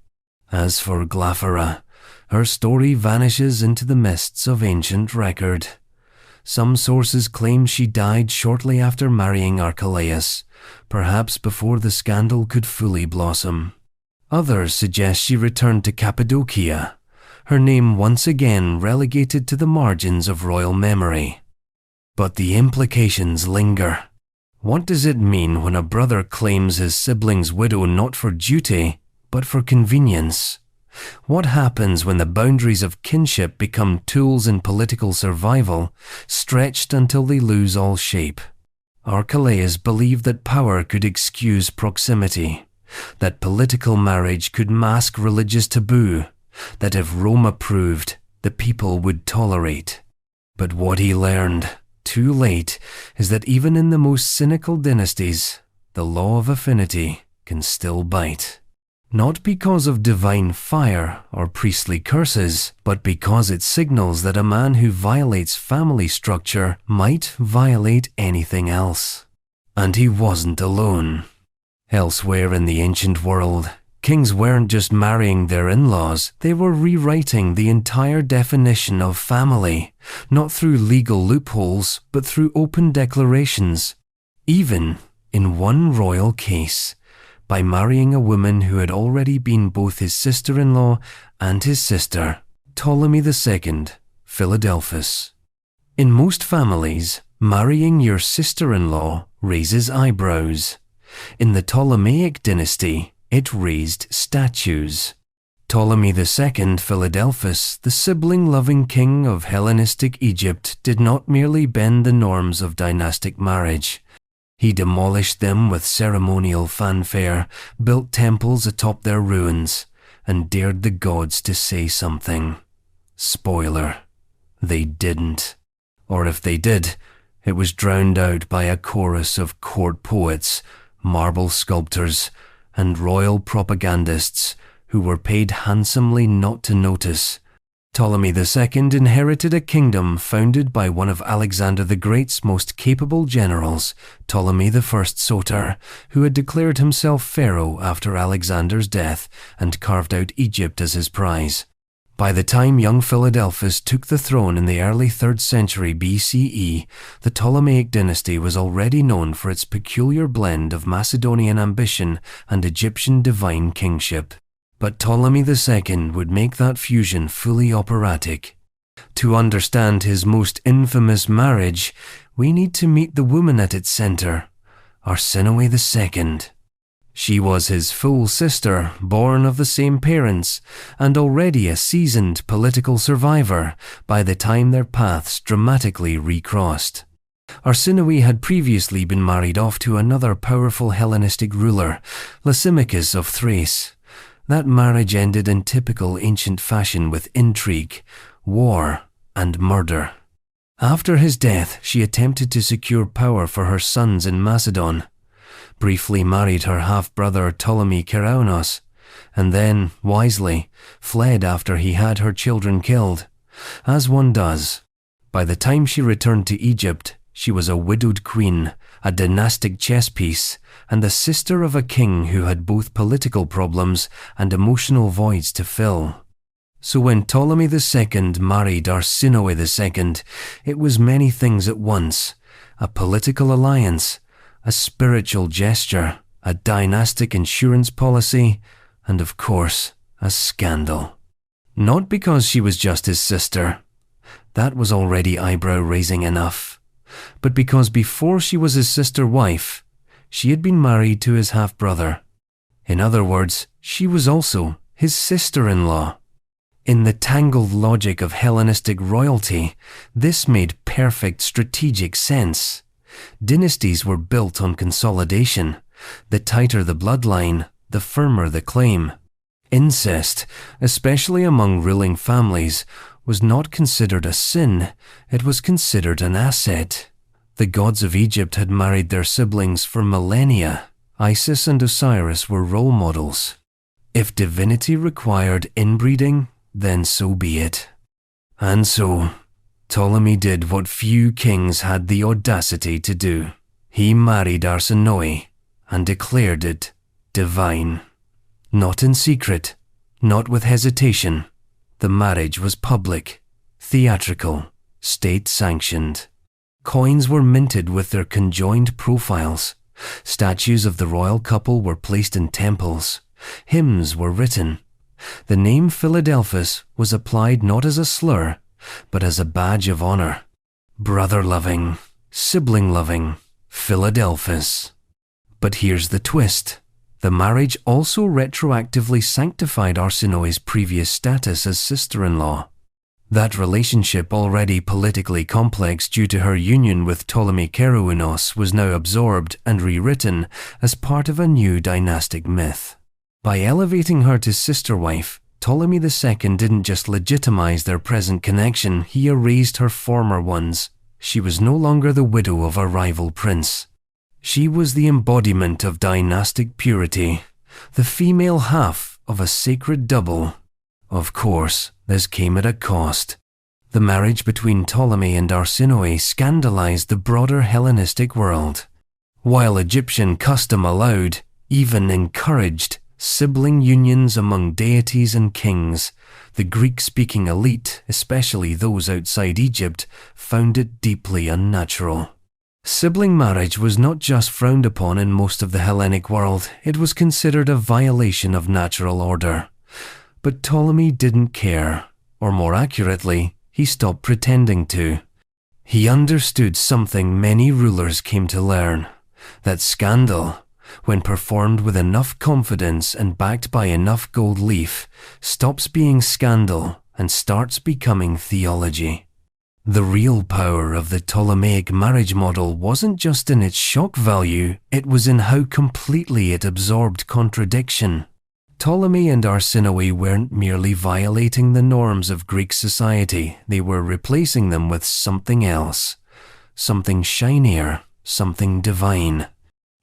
As for Glaphyra, her story vanishes into the mists of ancient record. Some sources claim she died shortly after marrying Archelaus, perhaps before the scandal could fully blossom. Others suggest she returned to Cappadocia, her name once again relegated to the margins of royal memory. But the implications linger. What does it mean when a brother claims his sibling's widow not for duty, but for convenience? What happens when the boundaries of kinship become tools in political survival, stretched until they lose all shape? Archelaus believed that power could excuse proximity, that political marriage could mask religious taboo, that if Rome approved, the people would tolerate. But what he learned, too late, is that even in the most cynical dynasties, the law of affinity can still bite. Not because of divine fire or priestly curses, but because it signals that a man who violates family structure might violate anything else. And he wasn't alone. Elsewhere in the ancient world, Kings weren't just marrying their in-laws, they were rewriting the entire definition of family, not through legal loopholes, but through open declarations. Even, in one royal case, by marrying a woman who had already been both his sister-in-law and his sister, Ptolemy II, Philadelphus. In most families, marrying your sister-in-law raises eyebrows. In the Ptolemaic dynasty, it raised statues. Ptolemy II, Philadelphus, the sibling-loving king of Hellenistic Egypt, did not merely bend the norms of dynastic marriage. He demolished them with ceremonial fanfare, built temples atop their ruins, and dared the gods to say something. Spoiler: they didn't. Or if they did, it was drowned out by a chorus of court poets, marble sculptors, and royal propagandists who were paid handsomely not to notice. Ptolemy II inherited a kingdom founded by one of Alexander the Great's most capable generals, Ptolemy I Soter, who had declared himself pharaoh after Alexander's death and carved out Egypt as his prize. By the time young Philadelphus took the throne in the early 3rd century BCE, the Ptolemaic dynasty was already known for its peculiar blend of Macedonian ambition and Egyptian divine kingship. But Ptolemy II would make that fusion fully operatic. To understand his most infamous marriage, we need to meet the woman at its center, Arsinoe II. She was his full sister, born of the same parents, and already a seasoned political survivor by the time their paths dramatically recrossed. Arsinoe had previously been married off to another powerful Hellenistic ruler, Lysimachus of Thrace. That marriage ended in typical ancient fashion with intrigue, war, and murder. After his death, she attempted to secure power for her sons in Macedon, briefly married her half-brother Ptolemy Keraunos, and then, wisely, fled after he had her children killed, as one does. By the time she returned to Egypt, she was a widowed queen, a dynastic chess piece, and the sister of a king who had both political problems and emotional voids to fill. So when Ptolemy II married Arsinoe II, it was many things at once: a political alliance, a spiritual gesture, a dynastic insurance policy, and of course, a scandal. Not because she was just his sister. That was already eyebrow-raising enough. But because before she was his sister-wife, she had been married to his half-brother. In other words, she was also his sister-in-law. In the tangled logic of Hellenistic royalty, this made perfect strategic sense. Dynasties were built on consolidation. The tighter the bloodline, the firmer the claim. Incest, especially among ruling families, was not considered a sin, it was considered an asset. The gods of Egypt had married their siblings for millennia. Isis and Osiris were role models. If divinity required inbreeding, then so be it. And so, Ptolemy did what few kings had the audacity to do. He married Arsinoe and declared it divine. Not in secret, not with hesitation. The marriage was public, theatrical, state-sanctioned. Coins were minted with their conjoined profiles. Statues of the royal couple were placed in temples. Hymns were written. The name Philadelphus was applied not as a slur, but as a badge of honor. Brother-loving, sibling-loving, Philadelphus. But here's the twist. The marriage also retroactively sanctified Arsinoe's previous status as sister-in-law. That relationship, already politically complex due to her union with Ptolemy Keraunos, was now absorbed and rewritten as part of a new dynastic myth. By elevating her to sister-wife, Ptolemy II didn't just legitimize their present connection, he erased her former ones. She was no longer the widow of a rival prince. She was the embodiment of dynastic purity, the female half of a sacred double. Of course, this came at a cost. The marriage between Ptolemy and Arsinoe scandalized the broader Hellenistic world. While Egyptian custom allowed, even encouraged, sibling unions among deities and kings. The Greek-speaking elite, especially those outside Egypt, found it deeply unnatural. Sibling marriage was not just frowned upon in most of the Hellenic world, it was considered a violation of natural order. But Ptolemy didn't care, or more accurately, he stopped pretending to. He understood something many rulers came to learn, that scandal, when performed with enough confidence and backed by enough gold leaf, stops being scandal and starts becoming theology. The real power of the Ptolemaic marriage model wasn't just in its shock value, it was in how completely it absorbed contradiction. Ptolemy and Arsinoe weren't merely violating the norms of Greek society, they were replacing them with something else, something shinier, something divine.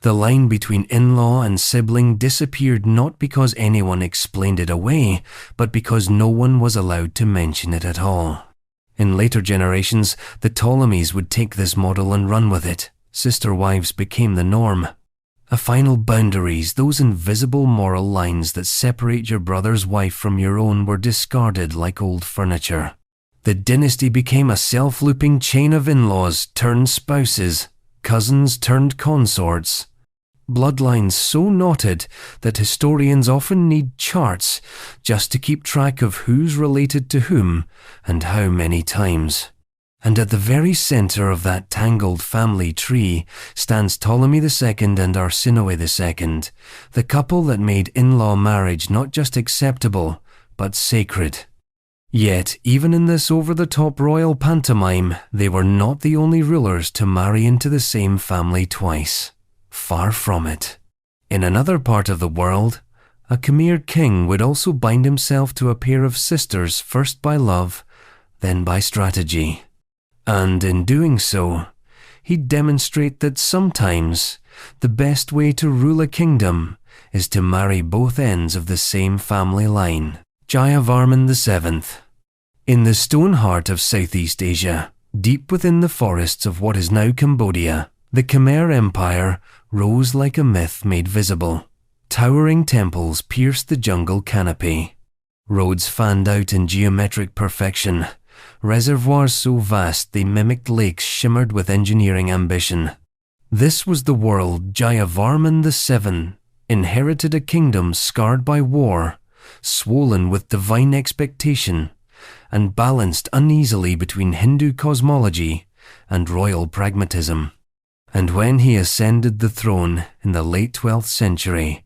The line between in-law and sibling disappeared not because anyone explained it away, but because no one was allowed to mention it at all. In later generations, the Ptolemies would take this model and run with it. Sister wives became the norm. A final boundaries, those invisible moral lines that separate your brother's wife from your own, were discarded like old furniture. The dynasty became a self-looping chain of in-laws turned spouses, cousins turned consorts. Bloodlines so knotted that historians often need charts just to keep track of who's related to whom and how many times. And at the very center of that tangled family tree stands Ptolemy II and Arsinoe II, the couple that made in-law marriage not just acceptable, but sacred. Yet, even in this over-the-top royal pantomime, they were not the only rulers to marry into the same family twice. Far from it. In another part of the world, a Khmer king would also bind himself to a pair of sisters, first by love, then by strategy. And in doing so, he'd demonstrate that sometimes the best way to rule a kingdom is to marry both ends of the same family line. Jayavarman VII. In the stone heart of Southeast Asia, deep within the forests of what is now Cambodia, the Khmer Empire rose like a myth made visible. Towering temples pierced the jungle canopy. Roads fanned out in geometric perfection. Reservoirs so vast they mimicked lakes shimmered with engineering ambition. This was the world Jayavarman VII inherited, a kingdom scarred by war, swollen with divine expectation, and balanced uneasily between Hindu cosmology and royal pragmatism. And when he ascended the throne in the late 12th century,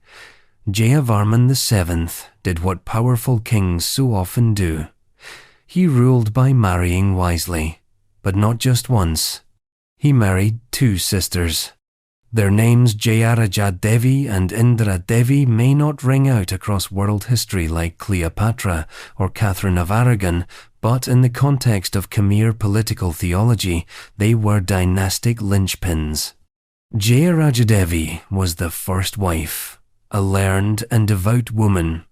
Jayavarman VII did what powerful kings so often do. He ruled by marrying wisely, but not just once. He married two sisters. Their names, Jayaraja Devi and Indra Devi, may not ring out across world history like Cleopatra or Catherine of Aragon, but in the context of Khmer political theology, they were dynastic linchpins. Jayaraja Devi was the first wife, a learned and devout woman,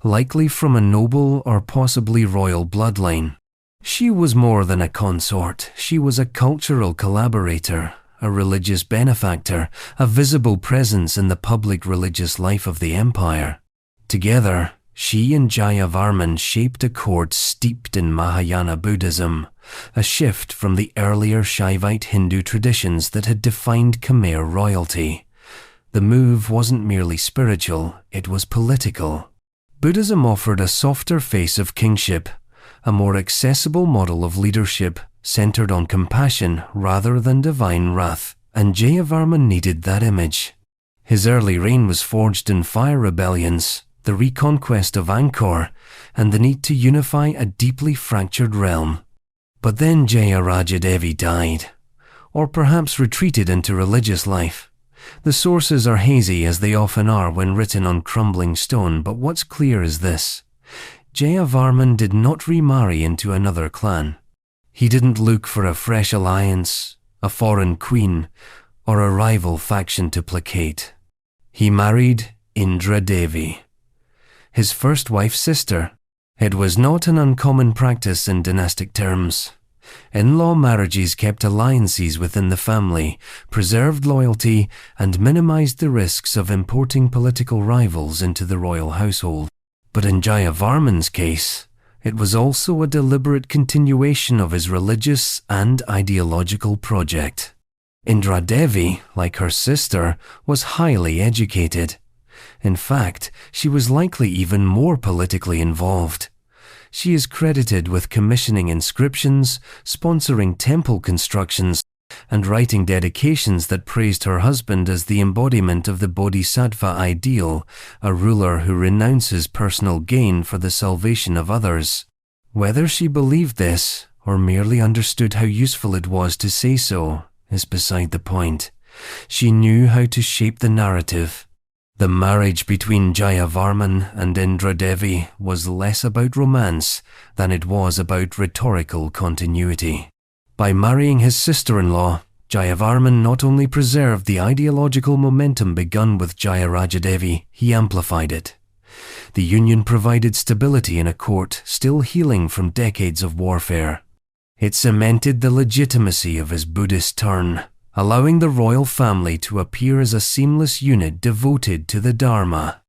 likely from a noble or possibly royal bloodline. She was more than a consort, she was a cultural collaborator, a religious benefactor, a visible presence in the public religious life of the empire. Together, she and Jayavarman shaped a court steeped in Mahayana Buddhism, a shift from the earlier Shaivite Hindu traditions that had defined Khmer royalty. The move wasn't merely spiritual, it was political. Buddhism offered a softer face of kingship, a more accessible model of leadership centered on compassion rather than divine wrath, and Jayavarman needed that image. His early reign was forged in fire rebellions, the reconquest of Angkor, and the need to unify a deeply fractured realm. But then Jayaraja Devi died, or perhaps retreated into religious life. The sources are hazy, as they often are when written on crumbling stone, but what's clear is this: Jayavarman did not remarry into another clan. He didn't look for a fresh alliance, a foreign queen, or a rival faction to placate. He married Indra Devi, his first wife's sister. It was not an uncommon practice in dynastic terms. In-law marriages kept alliances within the family, preserved loyalty, and minimized the risks of importing political rivals into the royal household. But in Jayavarman's case, it was also a deliberate continuation of his religious and ideological project. Indra Devi, like her sister, was highly educated. In fact, she was likely even more politically involved. She is credited with commissioning inscriptions, sponsoring temple constructions, and writing dedications that praised her husband as the embodiment of the bodhisattva ideal, a ruler who renounces personal gain for the salvation of others. Whether she believed this, or merely understood how useful it was to say so, is beside the point. She knew how to shape the narrative. The marriage between Jayavarman and Indra Devi was less about romance than it was about rhetorical continuity. By marrying his sister-in-law, Jayavarman not only preserved the ideological momentum begun with Jayarajadevi, he amplified it. The union provided stability in a court still healing from decades of warfare. It cemented the legitimacy of his Buddhist turn, allowing the royal family to appear as a seamless unit devoted to the Dharma.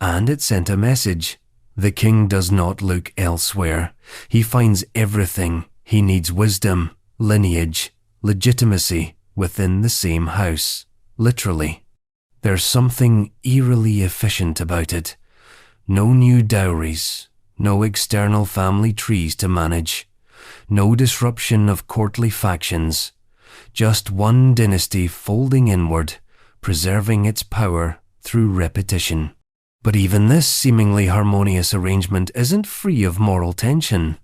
And it sent a message. The king does not look elsewhere. He finds everything. He needs wisdom, lineage, legitimacy within the same house. Literally. There's something eerily efficient about it. No new dowries, no external family trees to manage, no disruption of courtly factions. Just one dynasty folding inward, preserving its power through repetition. But even this seemingly harmonious arrangement isn't free of moral tension.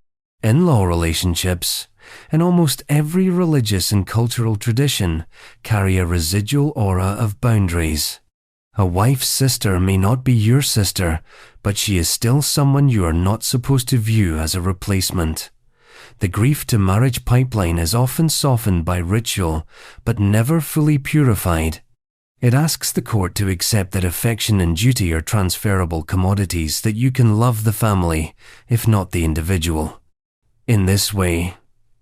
In-law relationships, in almost every religious and cultural tradition, carry a residual aura of boundaries. A wife's sister may not be your sister, but she is still someone you are not supposed to view as a replacement. The grief-to-marriage pipeline is often softened by ritual, but never fully purified. It asks the court to accept that affection and duty are transferable commodities, that you can love the family, if not the individual. In this way,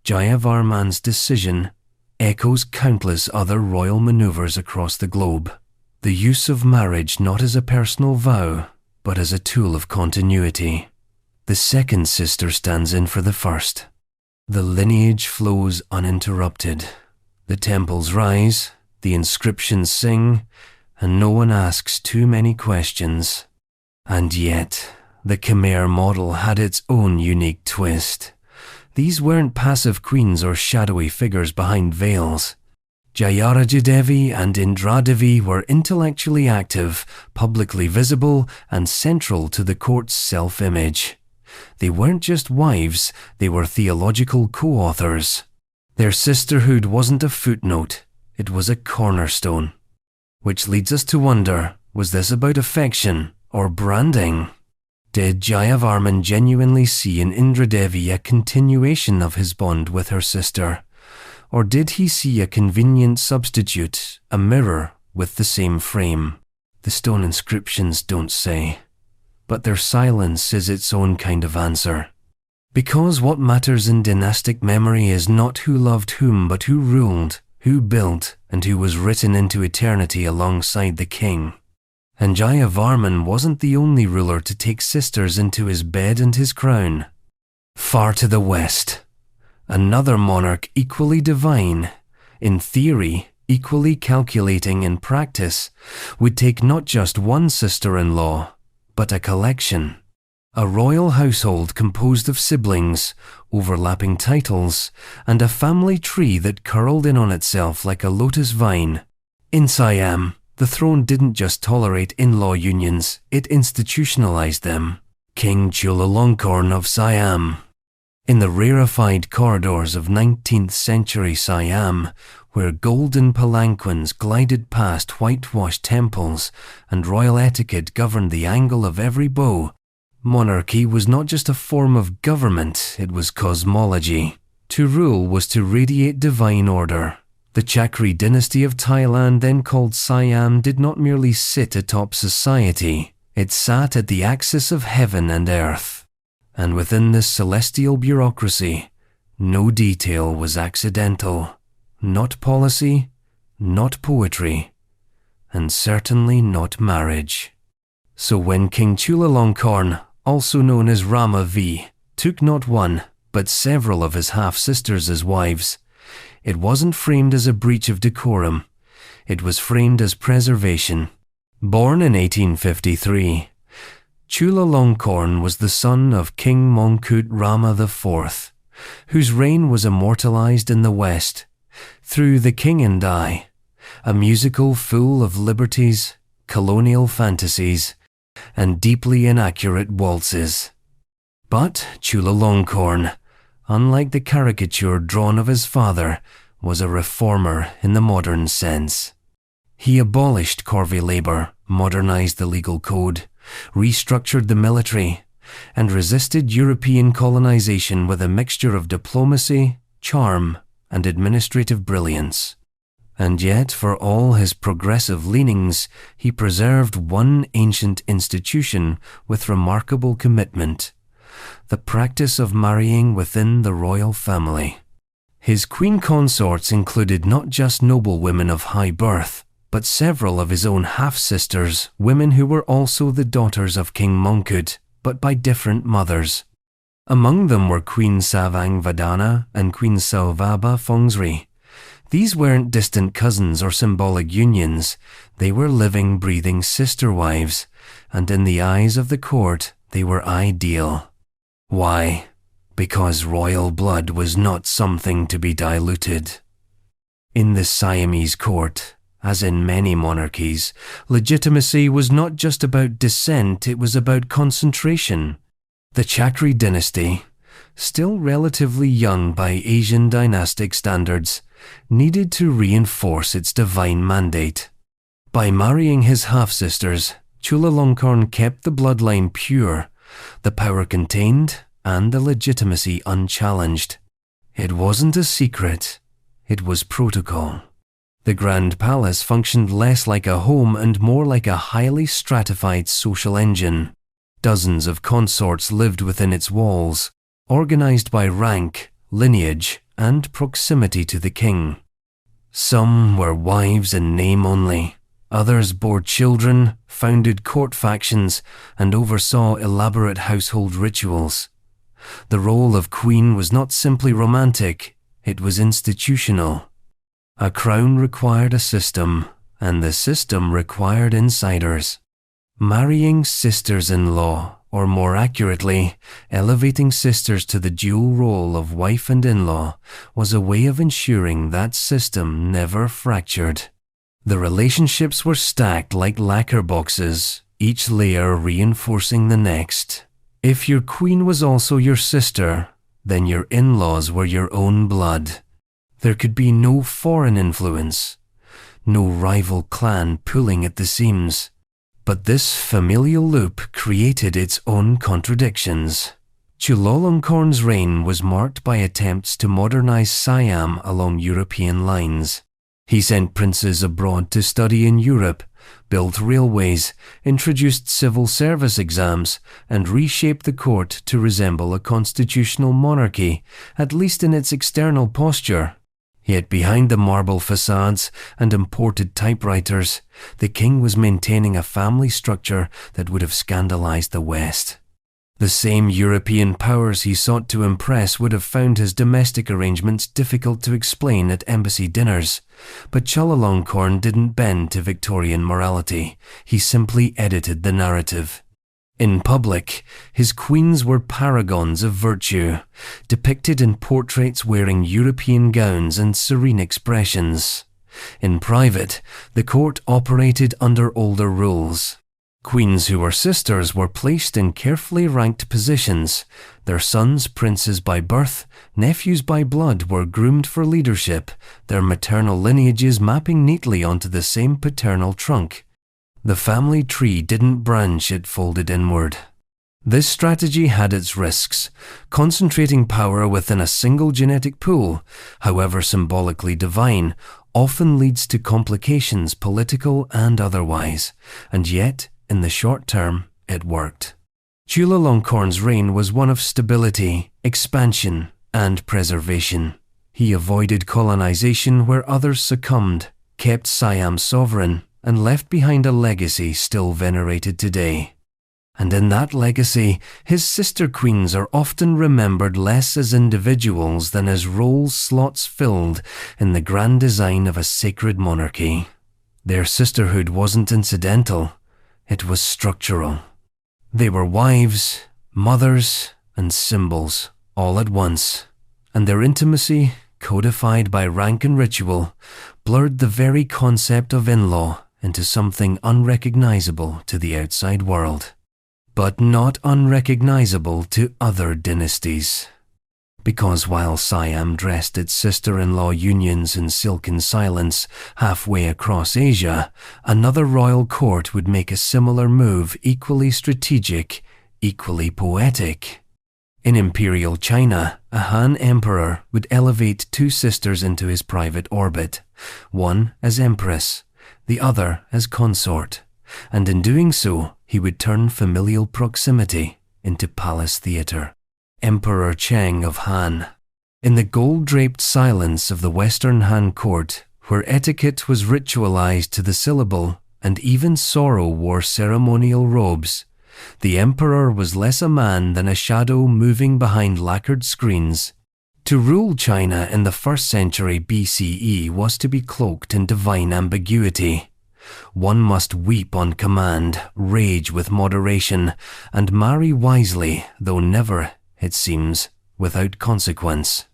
Jayavarman's decision echoes countless other royal maneuvers across the globe. The use of marriage not as a personal vow, but as a tool of continuity. The second sister stands in for the first. The lineage flows uninterrupted. The temples rise, the inscriptions sing, and no one asks too many questions. And yet, the Khmer model had its own unique twist. These weren't passive queens or shadowy figures behind veils. Jayarajadevi and Indradevi were intellectually active, publicly visible, and central to the court's self-image. They weren't just wives, they were theological co-authors. Their sisterhood wasn't a footnote, it was a cornerstone. Which leads us to wonder, was this about affection or branding? Did Jayavarman genuinely see in Indradevi a continuation of his bond with her sister? Or did he see a convenient substitute, a mirror with the same frame? The stone inscriptions don't say. But their silence is its own kind of answer. Because what matters in dynastic memory is not who loved whom, but who ruled, who built, and who was written into eternity alongside the king. And Jayavarman wasn't the only ruler to take sisters into his bed and his crown. Far to the west, another monarch equally divine, in theory equally calculating in practice, would take not just one sister-in-law, but a collection. A royal household composed of siblings, overlapping titles, and a family tree that curled in on itself like a lotus vine. In Siam, the throne didn't just tolerate in-law unions, it institutionalized them. King Chulalongkorn of Siam. In the rarefied corridors of 19th century Siam, where golden palanquins glided past whitewashed temples and royal etiquette governed the angle of every bow, monarchy was not just a form of government, it was cosmology. To rule was to radiate divine order. The Chakri dynasty of Thailand, then called Siam, did not merely sit atop society, it sat at the axis of heaven and earth. And within this celestial bureaucracy, No detail was accidental, not policy, not poetry, and certainly not marriage. So when King Chulalongkorn, also known as Rama V, took not one, but several of his half-sisters as wives, it wasn't framed as a breach of decorum, it was framed as preservation. Born in 1853, Chulalongkorn was the son of King Mongkut Rama IV, whose reign was immortalized in the West through The King and I, a musical full of liberties, colonial fantasies, and deeply inaccurate waltzes. But Chulalongkorn, unlike the caricature drawn of his father, was a reformer in the modern sense. He abolished corvée labor, modernized the legal code, restructured the military, and resisted European colonization with a mixture of diplomacy, charm, and administrative brilliance. And yet, for all his progressive leanings, he preserved one ancient institution with remarkable commitment: the practice of marrying within the royal family. His queen consorts included not just noblewomen of high birth, but several of his own half-sisters, women who were also the daughters of King Mongkut, but by different mothers. Among them were Queen Savang Vadana and Queen Sauvaba Fongsri. These weren't distant cousins or symbolic unions, they were living, breathing sister wives, and in the eyes of the court, they were ideal. Why? Because royal blood was not something to be diluted. In the Siamese court, as in many monarchies, legitimacy was not just about descent, it was about concentration. The Chakri dynasty, still relatively young by Asian dynastic standards, needed to reinforce its divine mandate. By marrying his half-sisters, Chulalongkorn kept the bloodline pure, the power contained, and the legitimacy unchallenged. It wasn't a secret, it was protocol. The Grand Palace functioned less like a home and more like a highly stratified social engine. Dozens of consorts lived within its walls, organized by rank, lineage, and proximity to the king. Some were wives in name only, others bore children, founded court factions, and oversaw elaborate household rituals. The role of queen was not simply romantic, it was institutional. A crown required a system, and the system required insiders. Marrying sisters-in-law, or more accurately, elevating sisters to the dual role of wife and in-law, was a way of ensuring that system never fractured. The relationships were stacked like lacquer boxes, each layer reinforcing the next. If your queen was also your sister, then your in-laws were your own blood. There could be no foreign influence, no rival clan pulling at the seams. But this familial loop created its own contradictions. Chulalongkorn's reign was marked by attempts to modernize Siam along European lines. He sent princes abroad to study in Europe, built railways, introduced civil service exams, and reshaped the court to resemble a constitutional monarchy, at least in its external posture. Yet behind the marble facades and imported typewriters, the king was maintaining a family structure that would have scandalized the West. The same European powers he sought to impress would have found his domestic arrangements difficult to explain at embassy dinners, but Chulalongkorn didn't bend to Victorian morality, he simply edited the narrative. In public, his queens were paragons of virtue, depicted in portraits wearing European gowns and serene expressions. In private, the court operated under older rules. Queens who were sisters were placed in carefully ranked positions. Their sons, princes by birth, nephews by blood, were groomed for leadership, their maternal lineages mapping neatly onto the same paternal trunk. The family tree didn't branch, it folded inward. This strategy had its risks. Concentrating power within a single genetic pool, however symbolically divine, often leads to complications, political and otherwise, and yet, in the short term, it worked. Chulalongkorn's reign was one of stability, expansion, and preservation. He avoided colonization where others succumbed, kept Siam sovereign, and left behind a legacy still venerated today. And in that legacy, his sister queens are often remembered less as individuals than as role slots filled in the grand design of a sacred monarchy. Their sisterhood wasn't incidental, it was structural. They were wives, mothers, and symbols, all at once, and their intimacy, codified by rank and ritual, blurred the very concept of in-law into something unrecognizable to the outside world, but not unrecognizable to other dynasties. Because while Siam dressed its sister-in-law unions in silken silence halfway across Asia, another royal court would make a similar move, equally strategic, equally poetic. In imperial China, a Han emperor would elevate two sisters into his private orbit, one as empress, the other as consort, and in doing so, he would turn familial proximity into palace theatre. Emperor Cheng of Han. In the gold-draped silence of the Western Han court, where etiquette was ritualized to the syllable and even sorrow wore ceremonial robes, the emperor was less a man than a shadow moving behind lacquered screens. To rule China in the 1st century BCE was to be cloaked in divine ambiguity. One must weep on command, rage with moderation, and marry wisely, though never, it seems, without consequence.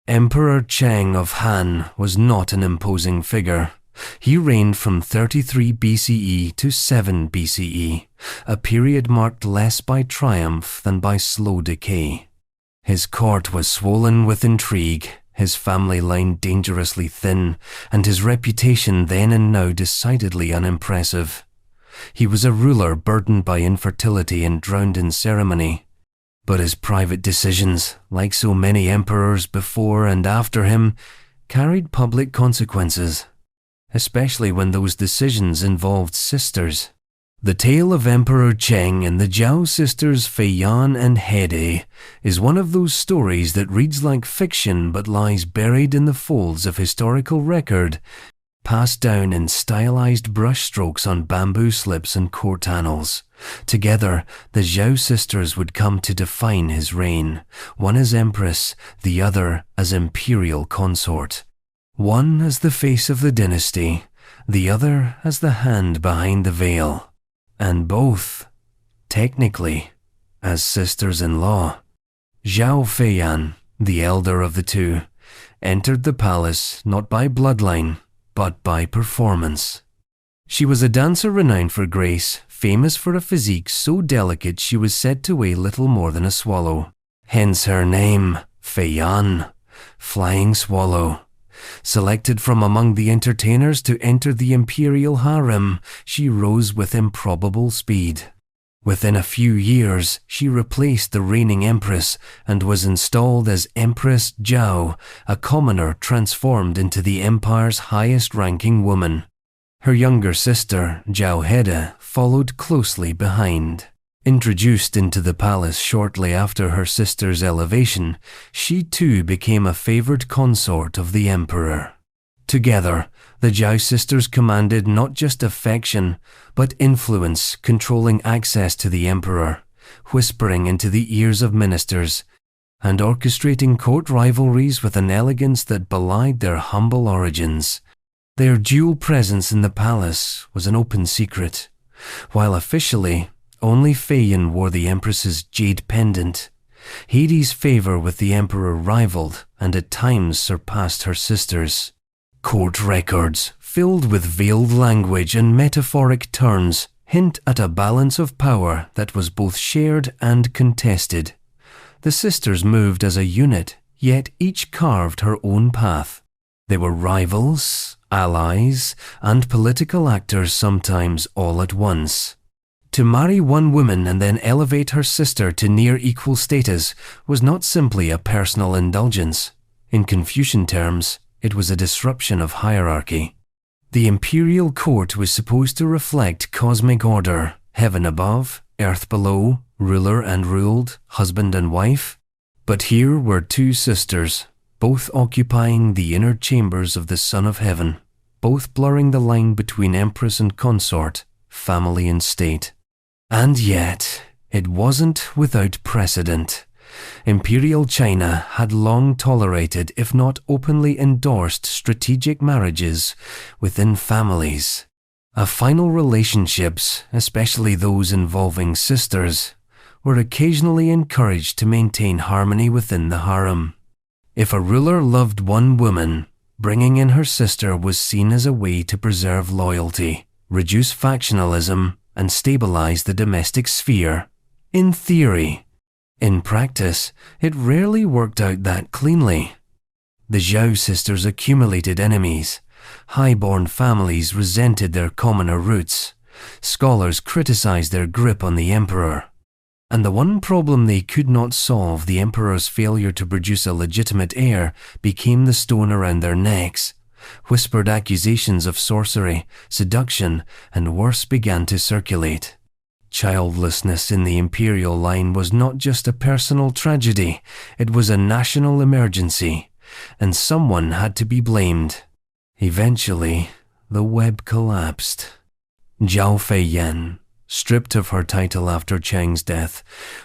Emperor Cheng of Han was not an imposing figure. He reigned from 33 BCE to 7 BCE, a period marked less by triumph than by slow decay. His court was swollen with intrigue, his family line dangerously thin, and his reputation then and now decidedly unimpressive. He was a ruler burdened by infertility and drowned in ceremony. But his private decisions, like so many emperors before and after him, carried public consequences, especially when those decisions involved sisters. The tale of Emperor Cheng and the Zhao sisters Feiyan and Hede is one of those stories that reads like fiction but lies buried in the folds of historical record, passed down in stylized brushstrokes on bamboo slips and court annals. Together, the Zhao sisters would come to define his reign, one as empress, the other as imperial consort. One as the face of the dynasty, the other as the hand behind the veil. And both, technically, as sisters-in-law. Zhao Feiyan, the elder of the two, entered the palace not by bloodline, but by performance. She was a dancer renowned for grace, famous for a physique so delicate she was said to weigh little more than a swallow. Hence her name, Feiyan, flying swallow. Selected from among the entertainers to enter the imperial harem, she rose with improbable speed. Within a few years, she replaced the reigning empress and was installed as Empress Zhao, a commoner transformed into the empire's highest-ranking woman. Her younger sister, Zhao Hede, followed closely behind. Introduced into the palace shortly after her sister's elevation, she too became a favored consort of the emperor. Together, the Zhao sisters commanded not just affection, but influence, controlling access to the emperor, whispering into the ears of ministers, and orchestrating court rivalries with an elegance that belied their humble origins. Their dual presence in the palace was an open secret, while officially, only Feiyan wore the empress's jade pendant. Hede's favor with the emperor rivaled and at times surpassed her sister's. Court records, filled with veiled language and metaphoric turns, hint at a balance of power that was both shared and contested. The sisters moved as a unit, yet each carved her own path. They were rivals, allies, and political actors sometimes all at once. To marry one woman and then elevate her sister to near equal status was not simply a personal indulgence. In Confucian terms, it was a disruption of hierarchy. The imperial court was supposed to reflect cosmic order, heaven above, earth below, ruler and ruled, husband and wife. But here were two sisters, both occupying the inner chambers of the Son of Heaven, both blurring the line between empress and consort, family and state. And yet, it wasn't without precedent. Imperial China had long tolerated, if not openly endorsed, strategic marriages within families. Affinal relationships, especially those involving sisters, were occasionally encouraged to maintain harmony within the harem. If a ruler loved one woman, bringing in her sister was seen as a way to preserve loyalty, reduce factionalism, and stabilize the domestic sphere. In theory. In practice, it rarely worked out that cleanly. The Zhao sisters accumulated enemies. High-born families resented their commoner roots. Scholars criticized their grip on the emperor. And the one problem they could not solve, the emperor's failure to produce a legitimate heir, became the stone around their necks. Whispered accusations of sorcery, seduction, and worse began to circulate. Childlessness in the imperial line was not just a personal tragedy, it was a national emergency, and someone had to be blamed. Eventually, the web collapsed. Zhao Feiyan, stripped of her title after Chang's death,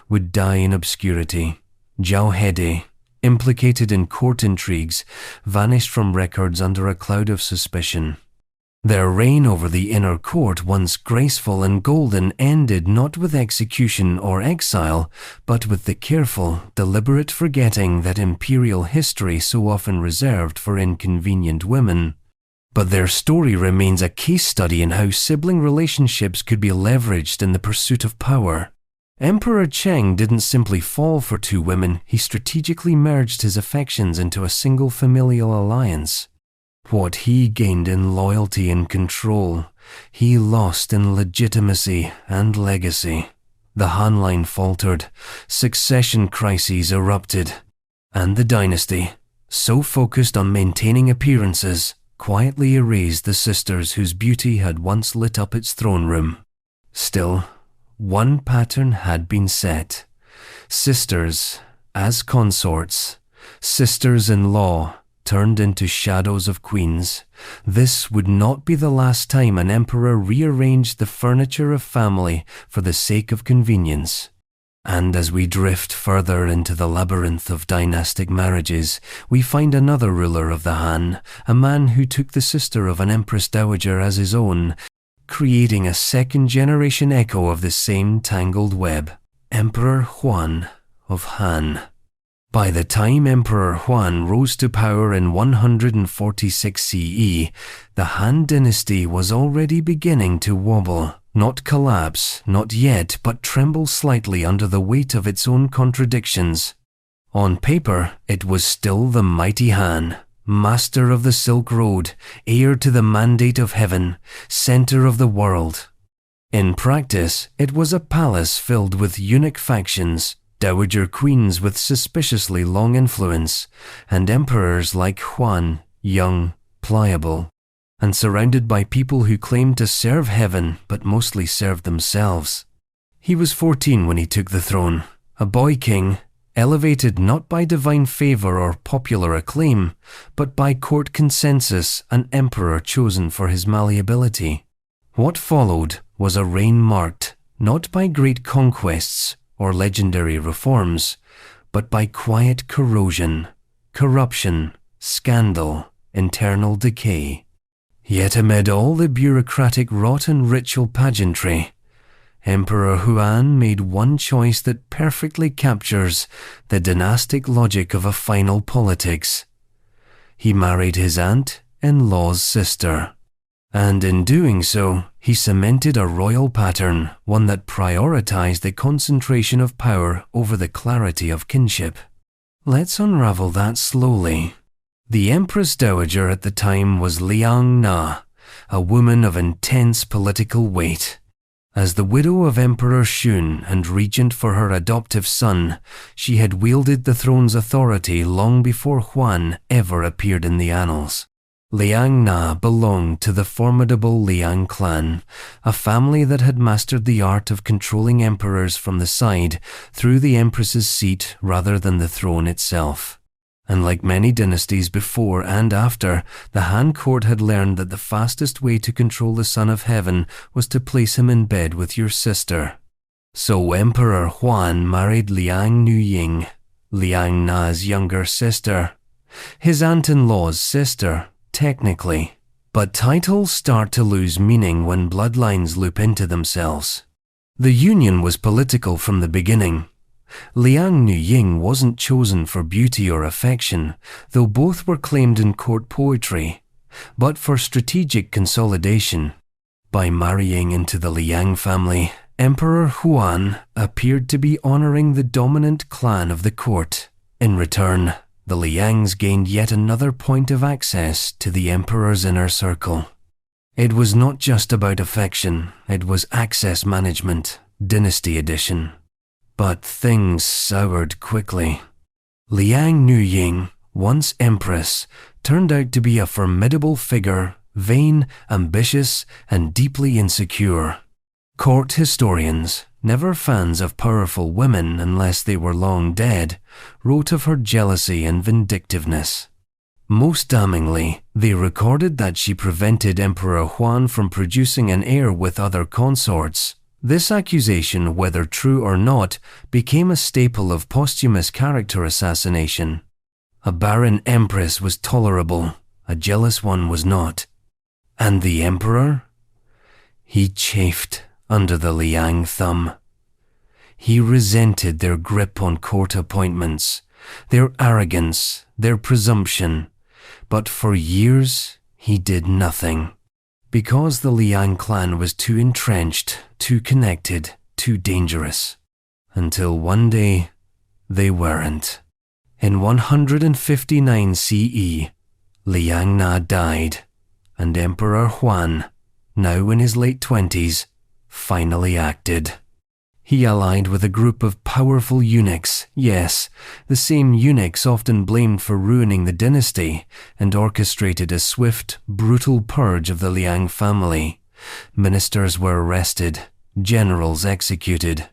would die in obscurity. Zhao Hede, implicated in court intrigues, vanished from records under a cloud of suspicion. Their reign over the inner court, once graceful and golden, ended not with execution or exile, but with the careful, deliberate forgetting that imperial history so often reserved for inconvenient women. But their story remains a case study in how sibling relationships could be leveraged in the pursuit of power. Emperor Cheng didn't simply fall for two women, he strategically merged his affections into a single familial alliance. What he gained in loyalty and control, he lost in legitimacy and legacy. The Han line faltered, succession crises erupted, and the dynasty, so focused on maintaining appearances, quietly erased the sisters whose beauty had once lit up its throne room. Still, one pattern had been set. Sisters as consorts, sisters-in-law, turned into shadows of queens. This would not be the last time an emperor rearranged the furniture of family for the sake of convenience. And as we drift further into the labyrinth of dynastic marriages, we find another ruler of the Han, a man who took the sister of an empress dowager as his own, creating a second-generation echo of the same tangled web. Emperor Huan of Han. By the time Emperor Huan rose to power in 146 CE, the Han dynasty was already beginning to wobble. Not collapse, not yet, but tremble slightly under the weight of its own contradictions. On paper, it was still the mighty Han, master of the Silk Road, heir to the mandate of heaven, center of the world. In practice, it was a palace filled with eunuch factions, dowager queens with suspiciously long influence, and emperors like Huan, young, pliable, and surrounded by people who claimed to serve heaven but mostly served themselves. He was 14 when he took the throne, a boy king, elevated not by divine favor or popular acclaim, but by court consensus, an emperor chosen for his malleability. What followed was a reign marked not by great conquests or legendary reforms, but by quiet corrosion, corruption, scandal, internal decay. Yet amid all the bureaucratic rot and ritual pageantry, Emperor Huan made one choice that perfectly captures the dynastic logic of a final politics. He married his aunt-in-law's sister, and in doing so, he cemented a royal pattern, one that prioritized the concentration of power over the clarity of kinship. Let's unravel that slowly. The Empress Dowager at the time was Liang Na, a woman of intense political weight. As the widow of Emperor Xun and regent for her adoptive son, she had wielded the throne's authority long before Huan ever appeared in the annals. Liang Na belonged to the formidable Liang clan, a family that had mastered the art of controlling emperors from the side through the empress's seat rather than the throne itself. And like many dynasties before and after, the Han court had learned that the fastest way to control the Son of Heaven was to place him in bed with your sister. So Emperor Huan married Liang Nuying, Liang Na's younger sister, his aunt-in-law's sister, technically. But titles start to lose meaning when bloodlines loop into themselves. The union was political from the beginning. Liang Nuying wasn't chosen for beauty or affection, though both were claimed in court poetry, but for strategic consolidation. By marrying into the Liang family, Emperor Huan appeared to be honoring the dominant clan of the court. In return, the Liangs gained yet another point of access to the emperor's inner circle. It was not just about affection, it was access management, dynasty edition. But things soured quickly. Liang Nuying, once empress, turned out to be a formidable figure, vain, ambitious, and deeply insecure. Court historians, never fans of powerful women unless they were long dead, wrote of her jealousy and vindictiveness. Most damningly, they recorded that she prevented Emperor Huan from producing an heir with other consorts. This accusation, whether true or not, became a staple of posthumous character assassination. A barren empress was tolerable, a jealous one was not. And the emperor? He chafed under the Liang thumb. He resented their grip on court appointments, their arrogance, their presumption, but for years he did nothing. Because the Liang clan was too entrenched, too connected, too dangerous. Until one day, they weren't. In 159 CE, Liang Na died, and Emperor Huan, now in his late 20s, finally acted. He allied with a group of powerful eunuchs, yes, the same eunuchs often blamed for ruining the dynasty, and orchestrated a swift, brutal purge of the Liang family. Ministers were arrested, generals executed.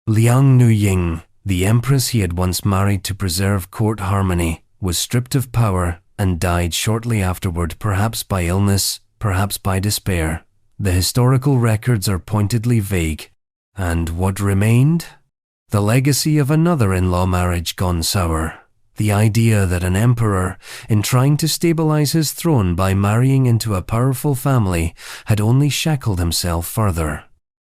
Liang Nuying, the empress he had once married to preserve court harmony, was stripped of power and died shortly afterward, perhaps by illness, perhaps by despair. The historical records are pointedly vague. And what remained? The legacy of another in-law marriage gone sour. The idea that an emperor, in trying to stabilize his throne by marrying into a powerful family, had only shackled himself further.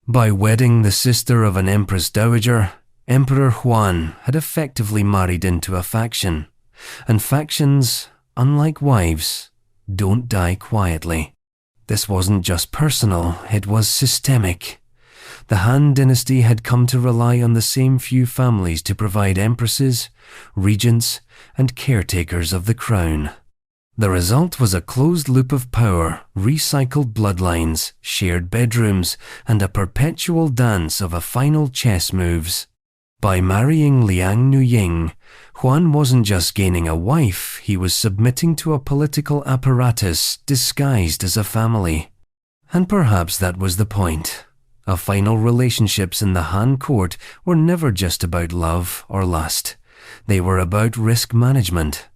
By wedding the sister of an empress dowager, Emperor Huan had effectively married into a faction. And factions, unlike wives, don't die quietly. This wasn't just personal, it was systemic. The Han dynasty had come to rely on the same few families to provide empresses, regents, and caretakers of the crown. The result was a closed loop of power, recycled bloodlines, shared bedrooms, and a perpetual dance of a final chess moves. By marrying Liang Nuying, Huan wasn't just gaining a wife, he was submitting to a political apparatus disguised as a family. And perhaps that was the point. Our final relationships in the Han court were never just about love or lust. They were about risk management.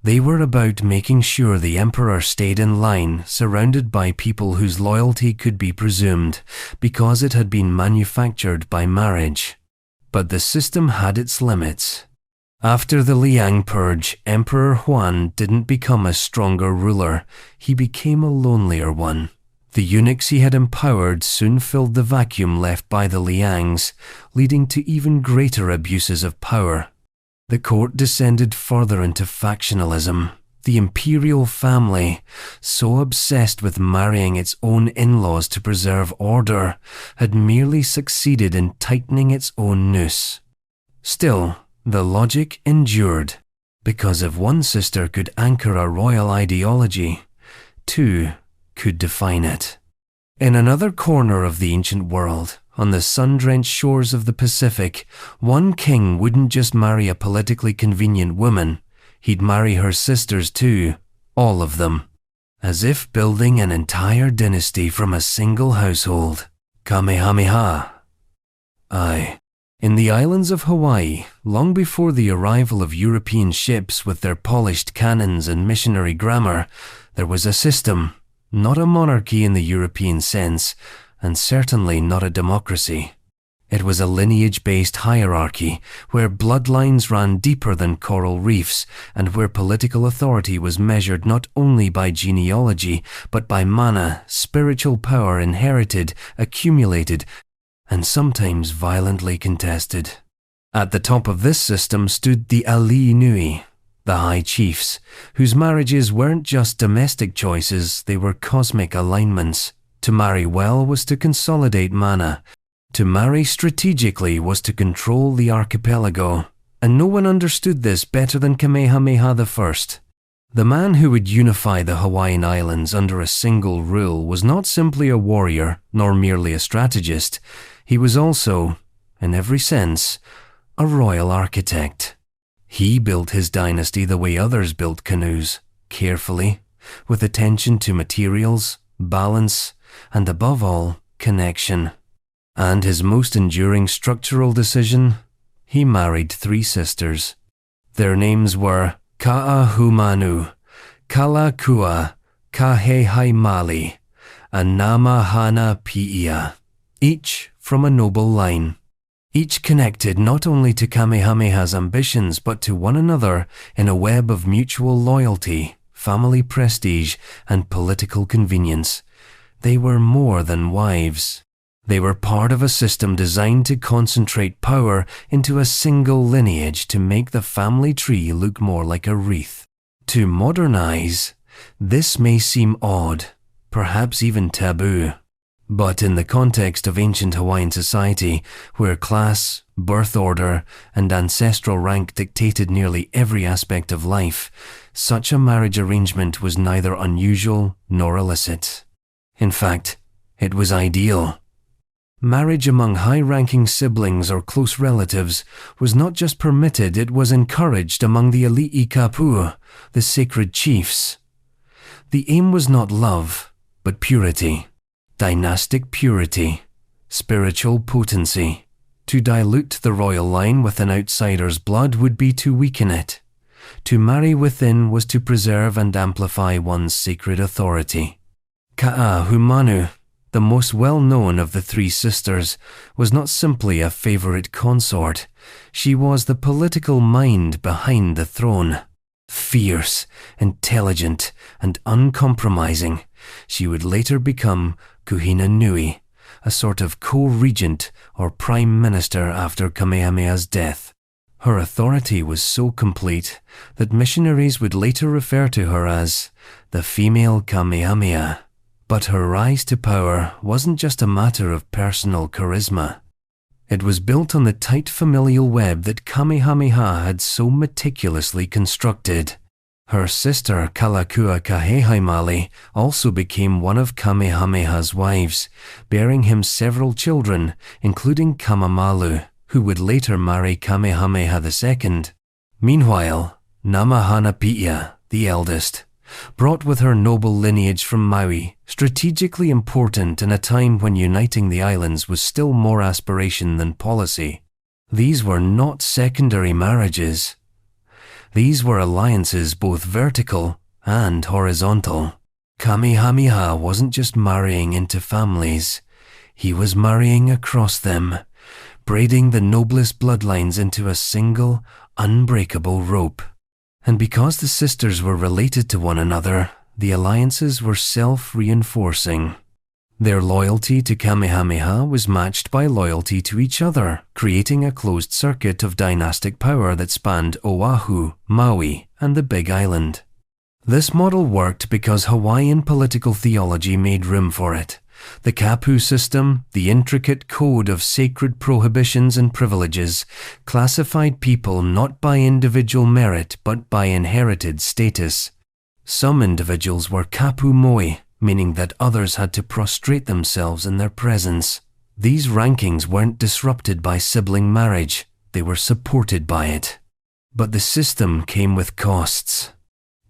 They were about making sure the emperor stayed in line, surrounded by people whose loyalty could be presumed, because it had been manufactured by marriage. But the system had its limits. After the Liang purge, Emperor Huan didn't become a stronger ruler, he became a lonelier one. The eunuchs he had empowered soon filled the vacuum left by the Liangs, leading to even greater abuses of power. The court descended further into factionalism. The imperial family, so obsessed with marrying its own in-laws to preserve order, had merely succeeded in tightening its own noose. Still, the logic endured, because if one sister could anchor a royal ideology, two could define it. In another corner of the ancient world, on the sun-drenched shores of the Pacific, one king wouldn't just marry a politically convenient woman, he'd marry her sisters too, all of them. as if building an entire dynasty from a single household. Kamehameha. Aye. In the islands of Hawaii, long before the arrival of European ships with their polished cannons and missionary grammar, there was a system, not a monarchy in the European sense, and certainly not a democracy. It was a lineage-based hierarchy where bloodlines ran deeper than coral reefs and where political authority was measured not only by genealogy but by mana, spiritual power inherited, accumulated, and sometimes violently contested. At the top of this system stood the Alii Nui, the high chiefs, whose marriages weren't just domestic choices, they were cosmic alignments. To marry well was to consolidate mana. To marry strategically was to control the archipelago, and no one understood this better than Kamehameha I. The man who would unify the Hawaiian Islands under a single rule was not simply a warrior, nor merely a strategist. He was also, in every sense, a royal architect. He built his dynasty the way others built canoes, carefully, with attention to materials, balance, and above all, connection. And his most enduring structural decision? He married 3 sisters. Their names were Ka'ahumanu, Kalakua, Kahehaimali, and Namahana Pi'ia, each from a noble line. Each connected not only to Kamehameha's ambitions but to one another in a web of mutual loyalty, family prestige, and political convenience. They were more than wives. They were part of a system designed to concentrate power into a single lineage to make the family tree look more like a wreath. To modernize, this may seem odd, perhaps even taboo. But in the context of ancient Hawaiian society, where class, birth order, and ancestral rank dictated nearly every aspect of life, such a marriage arrangement was neither unusual nor illicit. In fact, it was ideal. Marriage among high-ranking siblings or close relatives was not just permitted, it was encouraged among the Ali'i Kapu, the sacred chiefs. The aim was not love, but purity, dynastic purity, spiritual potency. To dilute the royal line with an outsider's blood would be to weaken it. To marry within was to preserve and amplify one's sacred authority. Ka'ahumanu, the most well-known of the 3 sisters, was not simply a favorite consort. She was the political mind behind the throne. Fierce, intelligent, and uncompromising, she would later become Kuhina Nui, a sort of co-regent or prime minister after Kamehameha's death. Her authority was so complete that missionaries would later refer to her as the female Kamehameha. But her rise to power wasn't just a matter of personal charisma. It was built on the tight familial web that Kamehameha had so meticulously constructed. Her sister Kalakua Kahehaimali also became one of Kamehameha's wives, bearing him several children, including Kamamalu, who would later marry Kamehameha II. Meanwhile, Namahana Pi'ia, the eldest, brought with her noble lineage from Maui, strategically important in a time when uniting the islands was still more aspiration than policy. These were not secondary marriages. These were alliances both vertical and horizontal. Kamehameha wasn't just marrying into families. He was marrying across them, braiding the noblest bloodlines into a single, unbreakable rope. And because the sisters were related to one another, the alliances were self-reinforcing. Their loyalty to Kamehameha was matched by loyalty to each other, creating a closed circuit of dynastic power that spanned Oahu, Maui, and the Big Island. This model worked because Hawaiian political theology made room for it. The kapu system, the intricate code of sacred prohibitions and privileges, classified people not by individual merit but by inherited status. Some individuals were kapu moi, meaning that others had to prostrate themselves in their presence. These rankings weren't disrupted by sibling marriage, they were supported by it. But the system came with costs.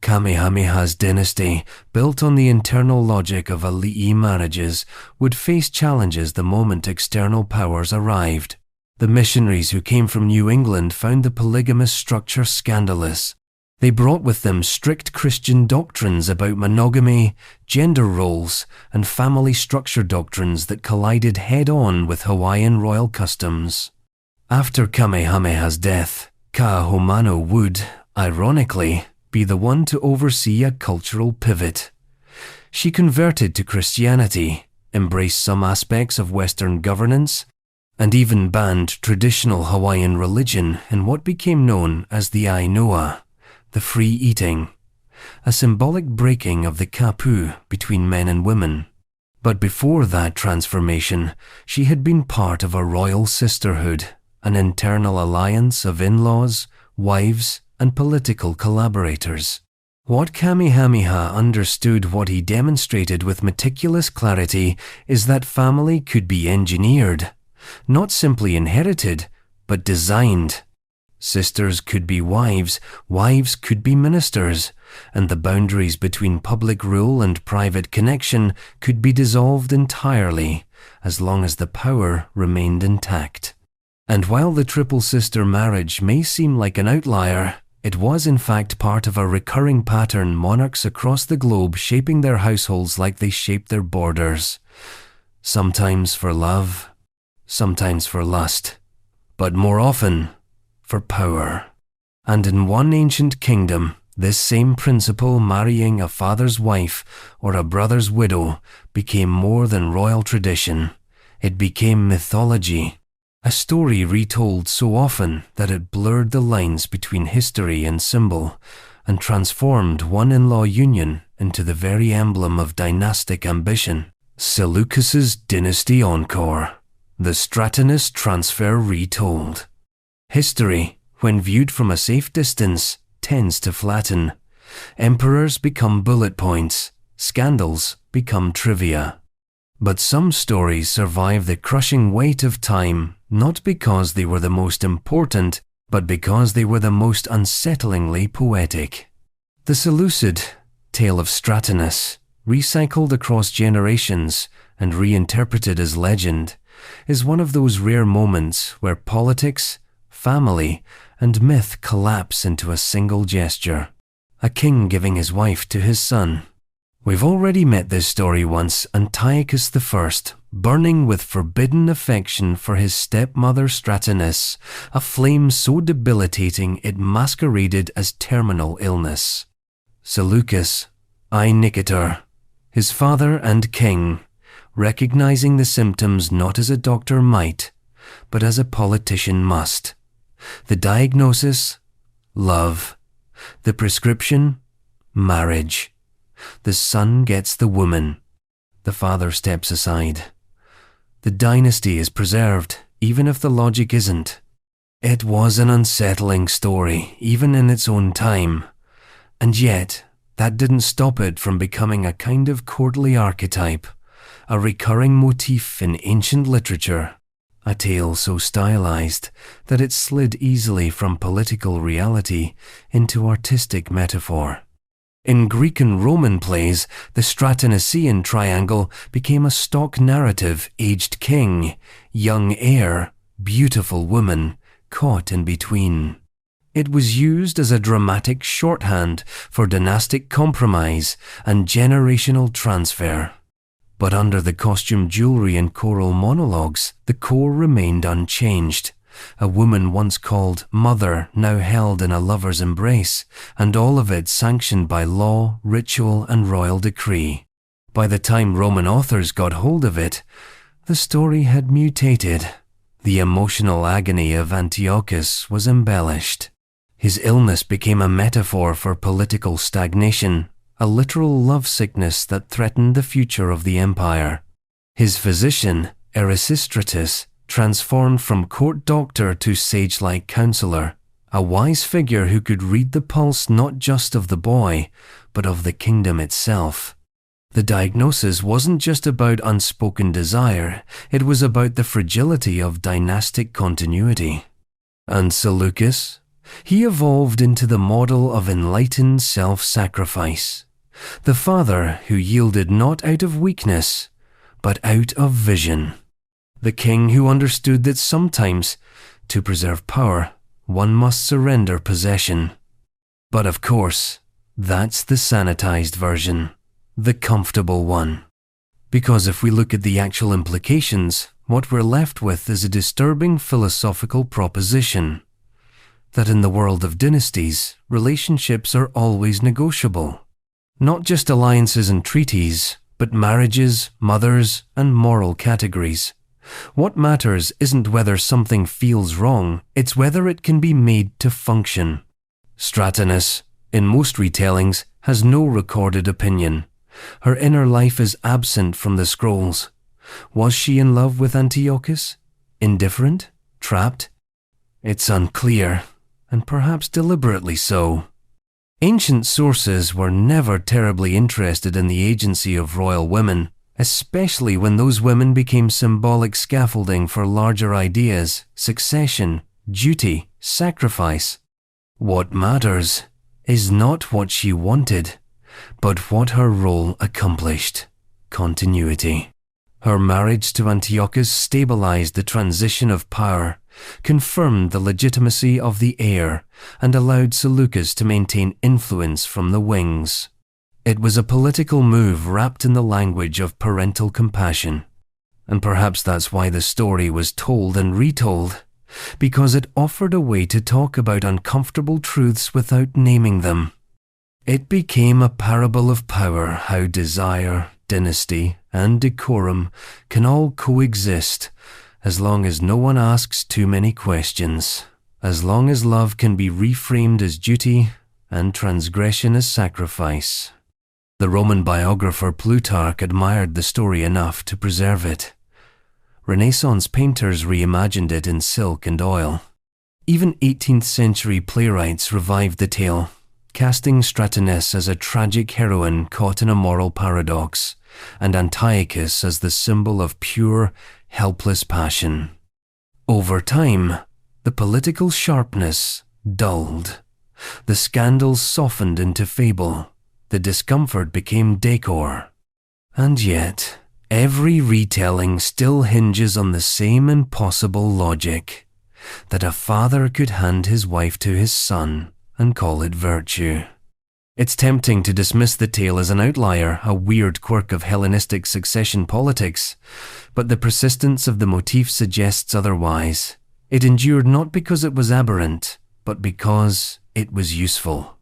Kamehameha's dynasty, built on the internal logic of alii marriages, would face challenges the moment external powers arrived. The missionaries who came from New England found the polygamous structure scandalous. They brought with them strict Christian doctrines about monogamy, gender roles, and family structure doctrines that collided head-on with Hawaiian royal customs. After Kamehameha's death, Kaahumanu would, ironically, be the one to oversee a cultural pivot. She converted to Christianity, embraced some aspects of Western governance, and even banned traditional Hawaiian religion in what became known as the Ainoa, the free eating, a symbolic breaking of the kapu between men and women. But before that transformation, she had been part of a royal sisterhood, an internal alliance of in-laws, wives, and political collaborators. What Kamehameha understood, what he demonstrated with meticulous clarity, is that family could be engineered, not simply inherited, but designed. Sisters could be wives, wives could be ministers, and the boundaries between public rule and private connection could be dissolved entirely, as long as the power remained intact. And while the triple sister marriage may seem like an outlier, it was in fact part of a recurring pattern, monarchs across the globe shaping their households like they shaped their borders. Sometimes for love, sometimes for lust, but more often for power. And in one ancient kingdom, this same principle, marrying a father's wife or a brother's widow, became more than royal tradition. It became mythology. A story retold so often that it blurred the lines between history and symbol, and transformed one in-law union into the very emblem of dynastic ambition. Seleucus's dynasty encore. The Stratonice transfer retold. History, when viewed from a safe distance, tends to flatten. Emperors become bullet points. Scandals become trivia. But some stories survive the crushing weight of time, not because they were the most important, but because they were the most unsettlingly poetic. The Seleucid tale of Stratonice, recycled across generations and reinterpreted as legend, is one of those rare moments where politics, family, and myth collapse into a single gesture. A king giving his wife to his son. We've already met this story once, Antiochus I, burning with forbidden affection for his stepmother Stratonice, a flame so debilitating it masqueraded as terminal illness. Seleucus, I Nicator, his father and king, recognizing the symptoms not as a doctor might, but as a politician must. The diagnosis, love. The prescription, marriage. The son gets the woman. The father steps aside. The dynasty is preserved, even if the logic isn't. It was an unsettling story, even in its own time. And yet, that didn't stop it from becoming a kind of courtly archetype, a recurring motif in ancient literature. A tale so stylized that it slid easily from political reality into artistic metaphor. In Greek and Roman plays, the Stratonicean triangle became a stock narrative: aged king, young heir, beautiful woman, caught in between. It was used as a dramatic shorthand for dynastic compromise and generational transfer. But under the costume jewelry and choral monologues, the core remained unchanged. A woman once called mother, now held in a lover's embrace, and all of it sanctioned by law, ritual, and royal decree. By the time Roman authors got hold of it, the story had mutated. The emotional agony of Antiochus was embellished. His illness became a metaphor for political stagnation, a literal lovesickness that threatened the future of the empire. His physician, Erasistratus, transformed from court doctor to sage-like counselor, a wise figure who could read the pulse not just of the boy, but of the kingdom itself. The diagnosis wasn't just about unspoken desire, it was about the fragility of dynastic continuity. And Seleucus? He evolved into the model of enlightened self-sacrifice, the father who yielded not out of weakness, but out of vision, the king who understood that sometimes, to preserve power, one must surrender possession. But of course, that's the sanitized version, the comfortable one. Because if we look at the actual implications, what we're left with is a disturbing philosophical proposition that in the world of dynasties, relationships are always negotiable. Not just alliances and treaties, but marriages, mothers, and moral categories. What matters isn't whether something feels wrong, it's whether it can be made to function. Stratonice, in most retellings, has no recorded opinion. Her inner life is absent from the scrolls. Was she in love with Antiochus? Indifferent? Trapped? It's unclear, and perhaps deliberately so. Ancient sources were never terribly interested in the agency of royal women, especially when those women became symbolic scaffolding for larger ideas, succession, duty, sacrifice. What matters is not what she wanted, but what her role accomplished. Continuity. Her marriage to Antiochus stabilized the transition of power, confirmed the legitimacy of the heir, and allowed Seleucus to maintain influence from the wings. It was a political move wrapped in the language of parental compassion. And perhaps that's why the story was told and retold, because it offered a way to talk about uncomfortable truths without naming them. It became a parable of power, how desire, dynasty, and decorum can all coexist, as long as no one asks too many questions, as long as love can be reframed as duty and transgression as sacrifice. The Roman biographer Plutarch admired the story enough to preserve it. Renaissance painters reimagined it in silk and oil. Even 18th century playwrights revived the tale, casting Stratonice as a tragic heroine caught in a moral paradox, and Antiochus as the symbol of pure, helpless passion. Over time, the political sharpness dulled. The scandals softened into fable. The discomfort became decor. And yet, every retelling still hinges on the same impossible logic, that a father could hand his wife to his son and call it virtue. It's tempting to dismiss the tale as an outlier, a weird quirk of Hellenistic succession politics, but the persistence of the motif suggests otherwise. It endured not because it was aberrant, but because it was useful.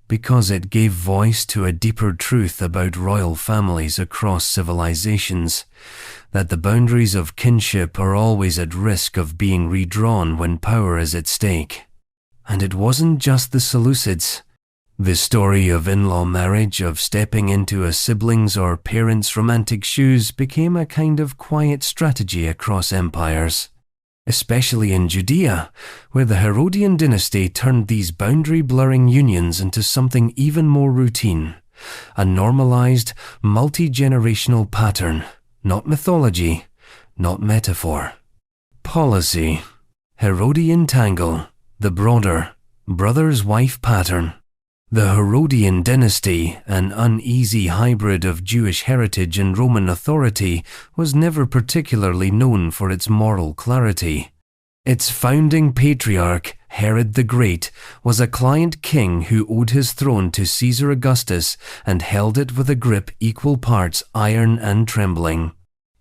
Because it gave voice to a deeper truth about royal families across civilizations, that the boundaries of kinship are always at risk of being redrawn when power is at stake. And it wasn't just the Seleucids. The story of in-law marriage, of stepping into a sibling's or parent's romantic shoes, became a kind of quiet strategy across empires. Especially in Judea, where the Herodian dynasty turned these boundary-blurring unions into something even more routine, a normalized, multi-generational pattern, not mythology, not metaphor. Policy. Herodian tangle, the broader brother's-wife pattern. The Herodian dynasty, an uneasy hybrid of Jewish heritage and Roman authority, was never particularly known for its moral clarity. Its founding patriarch, Herod the Great, was a client king who owed his throne to Caesar Augustus and held it with a grip equal parts iron and trembling.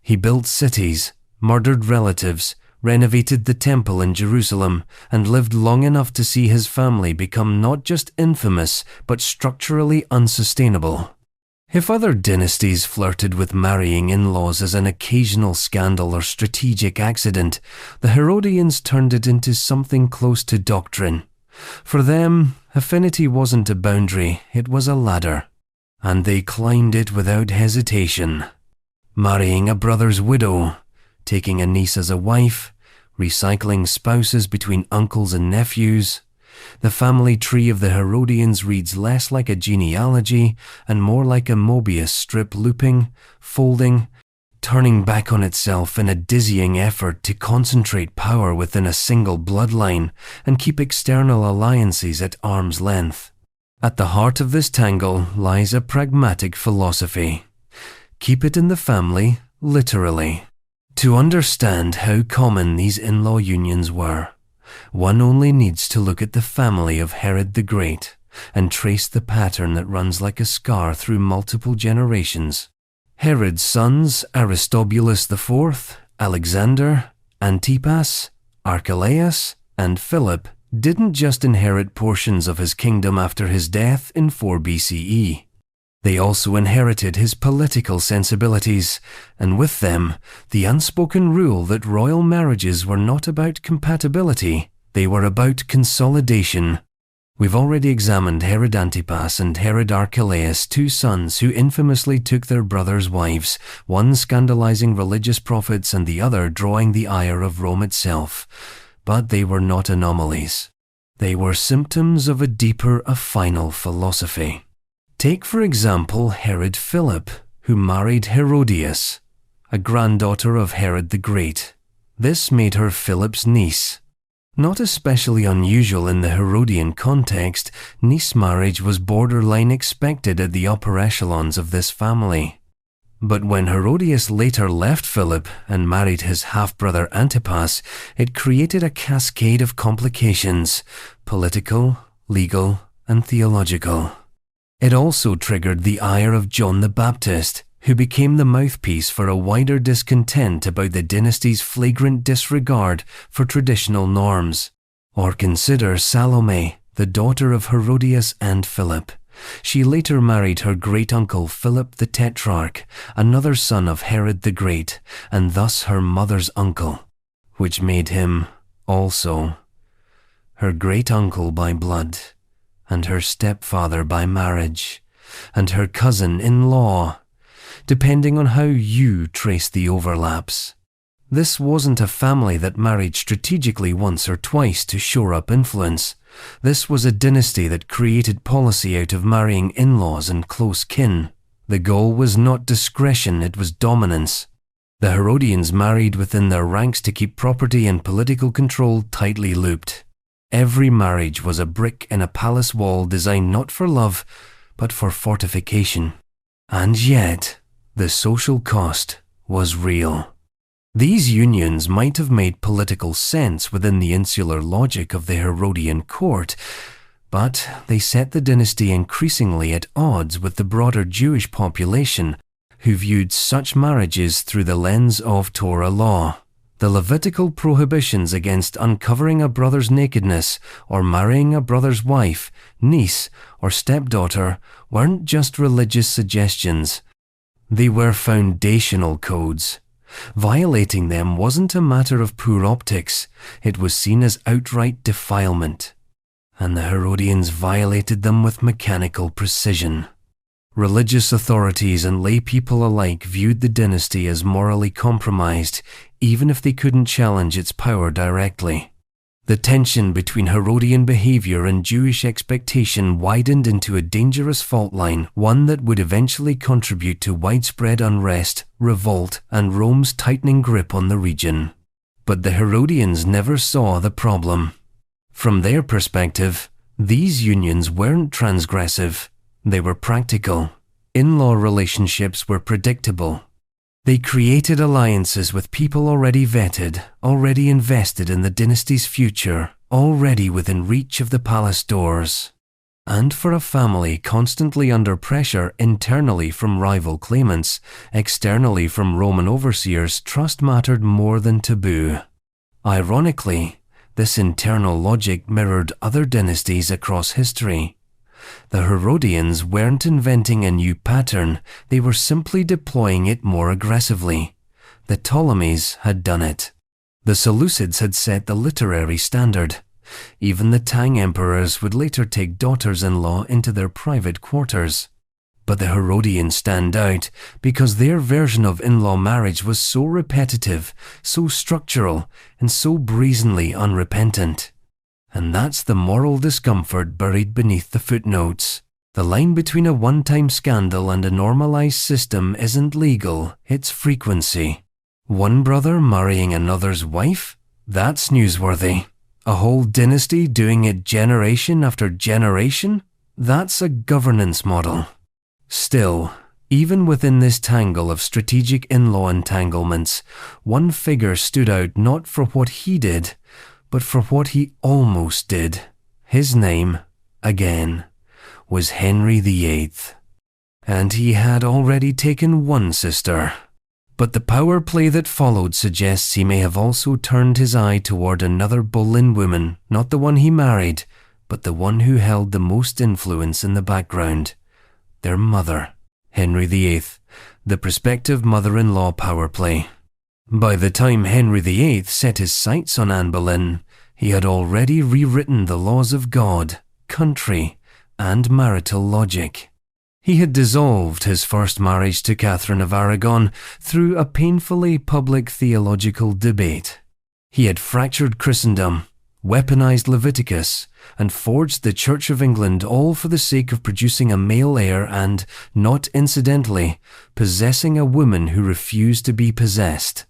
He built cities, murdered relatives, renovated the temple in Jerusalem, and lived long enough to see his family become not just infamous, but structurally unsustainable. If other dynasties flirted with marrying in-laws as an occasional scandal or strategic accident, the Herodians turned it into something close to doctrine. For them, affinity wasn't a boundary, it was a ladder, and they climbed it without hesitation. Marrying a brother's widow, taking a niece as a wife, recycling spouses between uncles and nephews. The family tree of the Herodians reads less like a genealogy and more like a Mobius strip looping, folding, turning back on itself in a dizzying effort to concentrate power within a single bloodline and keep external alliances at arm's length. At the heart of this tangle lies a pragmatic philosophy. Keep it in the family, literally. To understand how common these in-law unions were, one only needs to look at the family of Herod the Great and trace the pattern that runs like a scar through multiple generations. Herod's sons, Aristobulus IV, Alexander, Antipas, Archelaus, and Philip, didn't just inherit portions of his kingdom after his death in 4 BCE. They also inherited his political sensibilities, and with them, the unspoken rule that royal marriages were not about compatibility, they were about consolidation. We've already examined Herod Antipas and Herod Archelaus, 2 sons who infamously took their brothers' wives, one scandalizing religious prophets and the other drawing the ire of Rome itself. But they were not anomalies. They were symptoms of a deeper, a final philosophy. Take, for example, Herod Philip, who married Herodias, a granddaughter of Herod the Great. This made her Philip's niece. Not especially unusual in the Herodian context, niece marriage was borderline expected at the upper echelons of this family. But when Herodias later left Philip and married his half-brother Antipas, it created a cascade of complications, political, legal, and theological. It also triggered the ire of John the Baptist, who became the mouthpiece for a wider discontent about the dynasty's flagrant disregard for traditional norms. Or consider Salome, the daughter of Herodias and Philip. She later married her great-uncle Philip the Tetrarch, another son of Herod the Great, and thus her mother's uncle, which made him, also, her great-uncle by blood, and her stepfather by marriage, and her cousin-in-law, depending on how you trace the overlaps. This wasn't a family that married strategically once or twice to shore up influence. This was a dynasty that created policy out of marrying in-laws and close kin. The goal was not discretion, it was dominance. The Herodians married within their ranks to keep property and political control tightly looped. Every marriage was a brick in a palace wall designed not for love, but for fortification. And yet, the social cost was real. These unions might have made political sense within the insular logic of the Herodian court, but they set the dynasty increasingly at odds with the broader Jewish population, who viewed such marriages through the lens of Torah law. The Levitical prohibitions against uncovering a brother's nakedness or marrying a brother's wife, niece, or stepdaughter weren't just religious suggestions. They were foundational codes. Violating them wasn't a matter of poor optics, it was seen as outright defilement. And the Herodians violated them with mechanical precision. Religious authorities and lay people alike viewed the dynasty as morally compromised, even if they couldn't challenge its power directly. The tension between Herodian behavior and Jewish expectation widened into a dangerous fault line, one that would eventually contribute to widespread unrest, revolt, and Rome's tightening grip on the region. But the Herodians never saw the problem. From their perspective, these unions weren't transgressive, they were practical. In-law relationships were predictable. They created alliances with people already vetted, already invested in the dynasty's future, already within reach of the palace doors. And for a family constantly under pressure internally from rival claimants, externally from Roman overseers, trust mattered more than taboo. Ironically, this internal logic mirrored other dynasties across history. The Herodians weren't inventing a new pattern, they were simply deploying it more aggressively. The Ptolemies had done it. The Seleucids had set the literary standard. Even the Tang emperors would later take daughters-in-law into their private quarters. But the Herodians stand out because their version of in-law marriage was so repetitive, so structural, and so brazenly unrepentant. And that's the moral discomfort buried beneath the footnotes. The line between a one-time scandal and a normalized system isn't legal, it's frequency. One brother marrying another's wife? That's newsworthy. A whole dynasty doing it generation after generation? That's a governance model. Still, even within this tangle of strategic in-law entanglements, one figure stood out not for what he did, but for what he almost did. His name, again, was Henry VIII. And he had already taken one sister. But the power play that followed suggests he may have also turned his eye toward another Boleyn woman, not the one he married, but the one who held the most influence in the background. Their mother, Henry VIII, the prospective mother-in-law power play. By the time Henry VIII set his sights on Anne Boleyn, he had already rewritten the laws of God, country, and marital logic. He had dissolved his first marriage to Catherine of Aragon through a painfully public theological debate. He had fractured Christendom, weaponized Leviticus, and forged the Church of England, all for the sake of producing a male heir and, not incidentally, possessing a woman who refused to be possessed.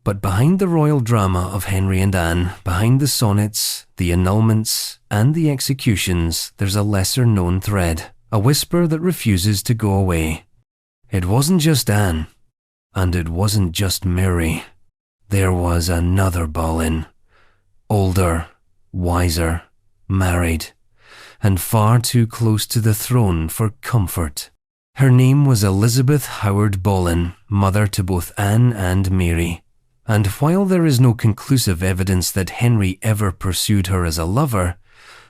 But behind the royal drama of Henry and Anne, behind the sonnets, the annulments, and the executions, there's a lesser-known thread, a whisper that refuses to go away. It wasn't just Anne, and it wasn't just Mary. There was another Boleyn, older, wiser, married, and far too close to the throne for comfort. Her name was Elizabeth Howard Boleyn, mother to both Anne and Mary. And while there is no conclusive evidence that Henry ever pursued her as a lover,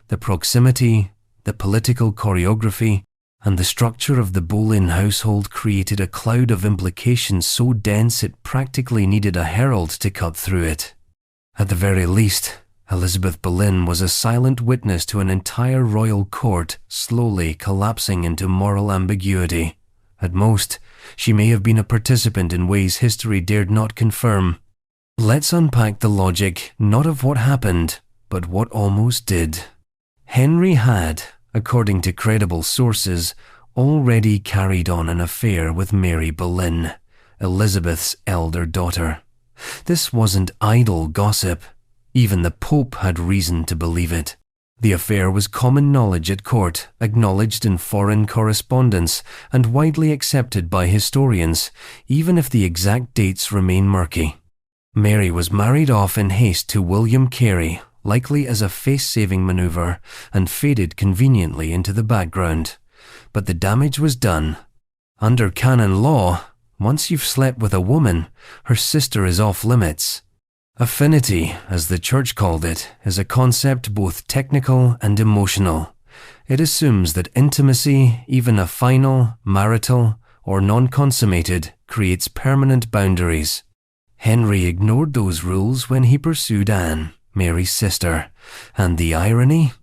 the proximity, the political choreography, and the structure of the Boleyn household created a cloud of implications so dense it practically needed a herald to cut through it. At the very least, Elizabeth Boleyn was a silent witness to an entire royal court slowly collapsing into moral ambiguity. At most, she may have been a participant in ways history dared not confirm. Let's unpack the logic, not of what happened, but what almost did. Henry had, according to credible sources, already carried on an affair with Mary Boleyn, Elizabeth's elder daughter. This wasn't idle gossip. Even the Pope had reason to believe it. The affair was common knowledge at court, acknowledged in foreign correspondence, and widely accepted by historians, even if the exact dates remain murky. Mary was married off in haste to William Carey, likely as a face-saving maneuver, and faded conveniently into the background. But the damage was done. Under canon law, once you've slept with a woman, her sister is off limits. Affinity, as the Church called it, is a concept both technical and emotional. It assumes that intimacy, even a final, marital, or non-consummated, creates permanent boundaries. Henry ignored those rules when he pursued Anne, Mary's sister, and the irony?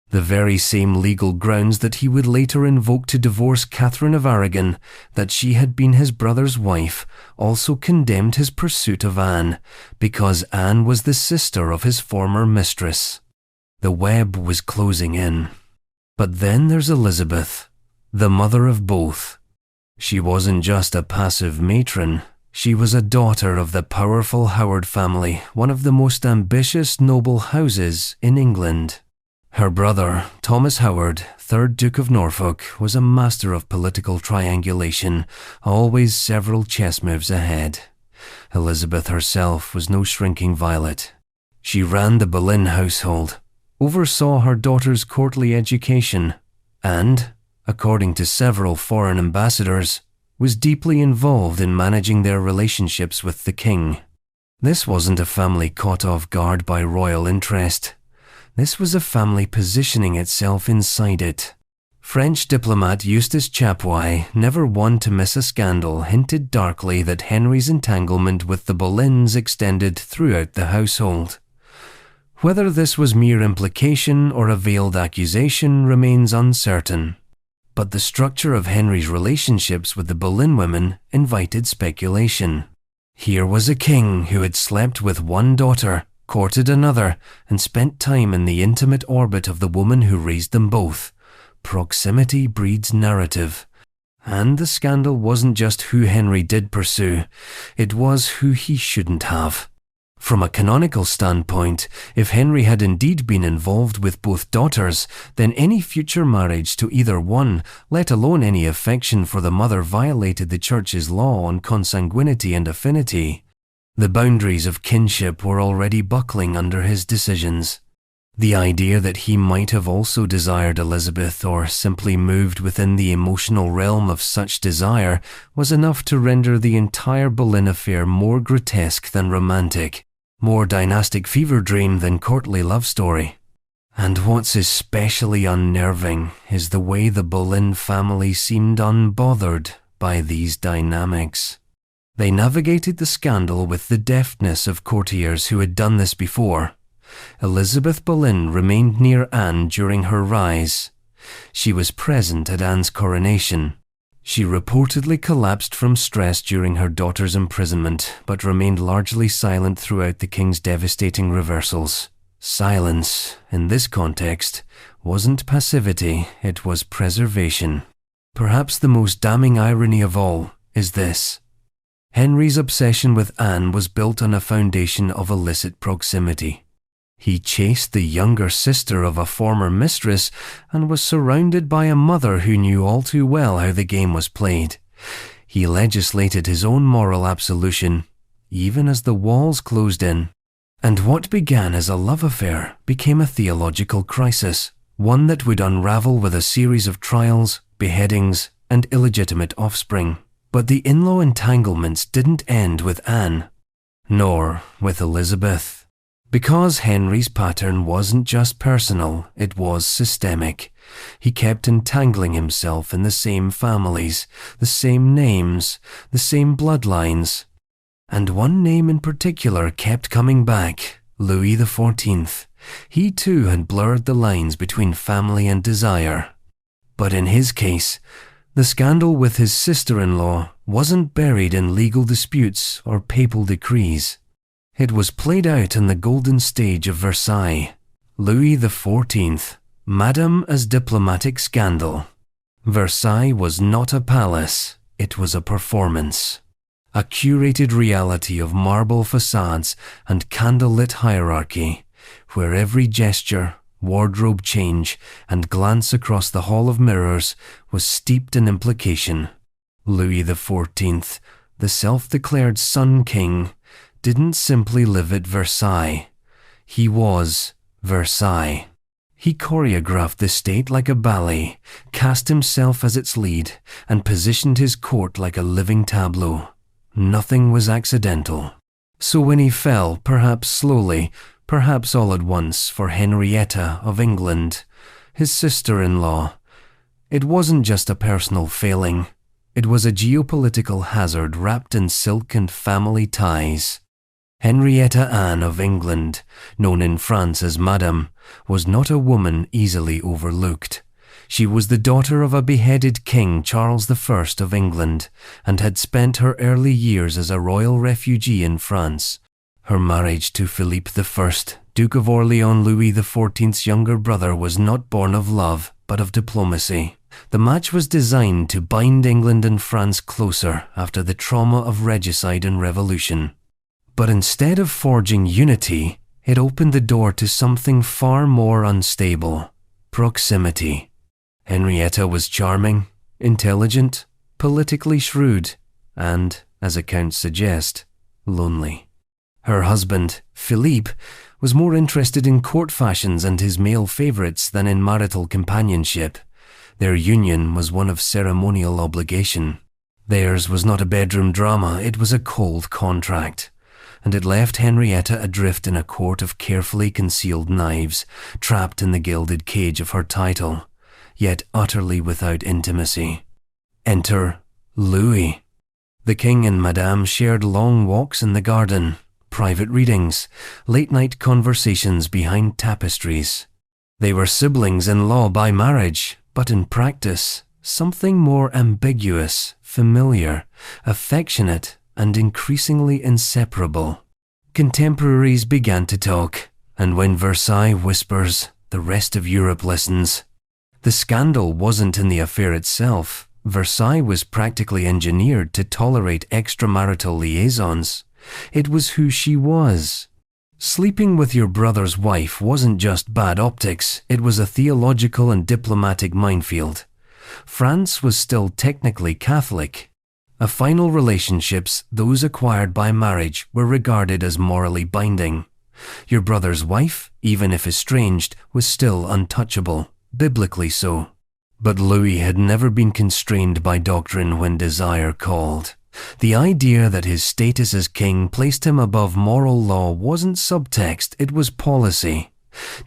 The very same legal grounds that he would later invoke to divorce Catherine of Aragon, that she had been his brother's wife, also condemned his pursuit of Anne, because Anne was the sister of his former mistress. The web was closing in. But then there's Elizabeth, the mother of both. She wasn't just a passive matron. She was a daughter of the powerful Howard family, one of the most ambitious noble houses in England. Her brother, Thomas Howard, 3rd Duke of Norfolk, was a master of political triangulation, always several chess moves ahead. Elizabeth herself was no shrinking violet. She ran the Boleyn household, oversaw her daughter's courtly education, and, according to several foreign ambassadors, was deeply involved in managing their relationships with the king. This wasn't a family caught off guard by royal interest. This was a family positioning itself inside it. French diplomat Eustace Chapuis, never one to miss a scandal, hinted darkly that Henry's entanglement with the Boleyns extended throughout the household. Whether this was mere implication or a veiled accusation remains uncertain. But the structure of Henry's relationships with the Boleyn women invited speculation. Here was a king who had slept with one daughter, courted another, and spent time in the intimate orbit of the woman who raised them both. Proximity breeds narrative. And the scandal wasn't just who Henry did pursue, it was who he shouldn't have. From a canonical standpoint, if Henry had indeed been involved with both daughters, then any future marriage to either one, let alone any affection for the mother, violated the Church's law on consanguinity and affinity. The boundaries of kinship were already buckling under his decisions. The idea that he might have also desired Elizabeth or simply moved within the emotional realm of such desire was enough to render the entire Boleyn affair more grotesque than romantic, more dynastic fever dream than courtly love story. And what's especially unnerving is the way the Boleyn family seemed unbothered by these dynamics. They navigated the scandal with the deftness of courtiers who had done this before. Elizabeth Boleyn remained near Anne during her rise. She was present at Anne's coronation. She reportedly collapsed from stress during her daughter's imprisonment, but remained largely silent throughout the king's devastating reversals. Silence, in this context, wasn't passivity, it was preservation. Perhaps the most damning irony of all is this. Henry's obsession with Anne was built on a foundation of illicit proximity. He chased the younger sister of a former mistress and was surrounded by a mother who knew all too well how the game was played. He legislated his own moral absolution, even as the walls closed in. And what began as a love affair became a theological crisis, one that would unravel with a series of trials, beheadings, and illegitimate offspring. But the in-law entanglements didn't end with Anne, nor with Elizabeth. Because Henry's pattern wasn't just personal, it was systemic. He kept entangling himself in the same families, the same names, the same bloodlines. And one name in particular kept coming back, Louis XIV. He too had blurred the lines between family and desire. But in his case, the scandal with his sister-in-law wasn't buried in legal disputes or papal decrees. It was played out in the golden stage of Versailles. Louis XIV, Madame as diplomatic scandal. Versailles was not a palace, it was a performance. A curated reality of marble facades and candle-lit hierarchy, where every gesture, wardrobe change, and glance across the hall of mirrors was steeped in implication. Louis XIV, the self-declared Sun King, didn't simply live at Versailles. He was Versailles. He choreographed the state like a ballet, cast himself as its lead, and positioned his court like a living tableau. Nothing was accidental. So when he fell, perhaps slowly, perhaps all at once, for Henrietta of England, his sister-in-law, it wasn't just a personal failing. It was a geopolitical hazard wrapped in silk and family ties. Henrietta Anne of England, known in France as Madame, was not a woman easily overlooked. She was the daughter of a beheaded King Charles I of England and had spent her early years as a royal refugee in France. Her marriage to Philippe I, Duke of Orleans, Louis XIV's younger brother, was not born of love, but of diplomacy. The match was designed to bind England and France closer after the trauma of regicide and revolution. But instead of forging unity, it opened the door to something far more unstable: proximity. Henrietta was charming, intelligent, politically shrewd, and, as accounts suggest, lonely. Her husband, Philippe, was more interested in court fashions and his male favourites than in marital companionship. Their union was one of ceremonial obligation. Theirs was not a bedroom drama, it was a cold contract. And it left Henrietta adrift in a court of carefully concealed knives, trapped in the gilded cage of her title, yet utterly without intimacy. Enter Louis. The king and Madame shared long walks in the garden, private readings, late-night conversations behind tapestries. They were siblings in law by marriage, but in practice, something more ambiguous, familiar, affectionate, and increasingly inseparable. Contemporaries began to talk, and when Versailles whispers, the rest of Europe listens. The scandal wasn't in the affair itself. Versailles was practically engineered to tolerate extramarital liaisons. It was who she was. Sleeping with your brother's wife wasn't just bad optics, it was a theological and diplomatic minefield. France was still technically Catholic. Affinal relationships, those acquired by marriage, were regarded as morally binding. Your brother's wife, even if estranged, was still untouchable, biblically so. But Louis had never been constrained by doctrine when desire called. The idea that his status as king placed him above moral law wasn't subtext, it was policy.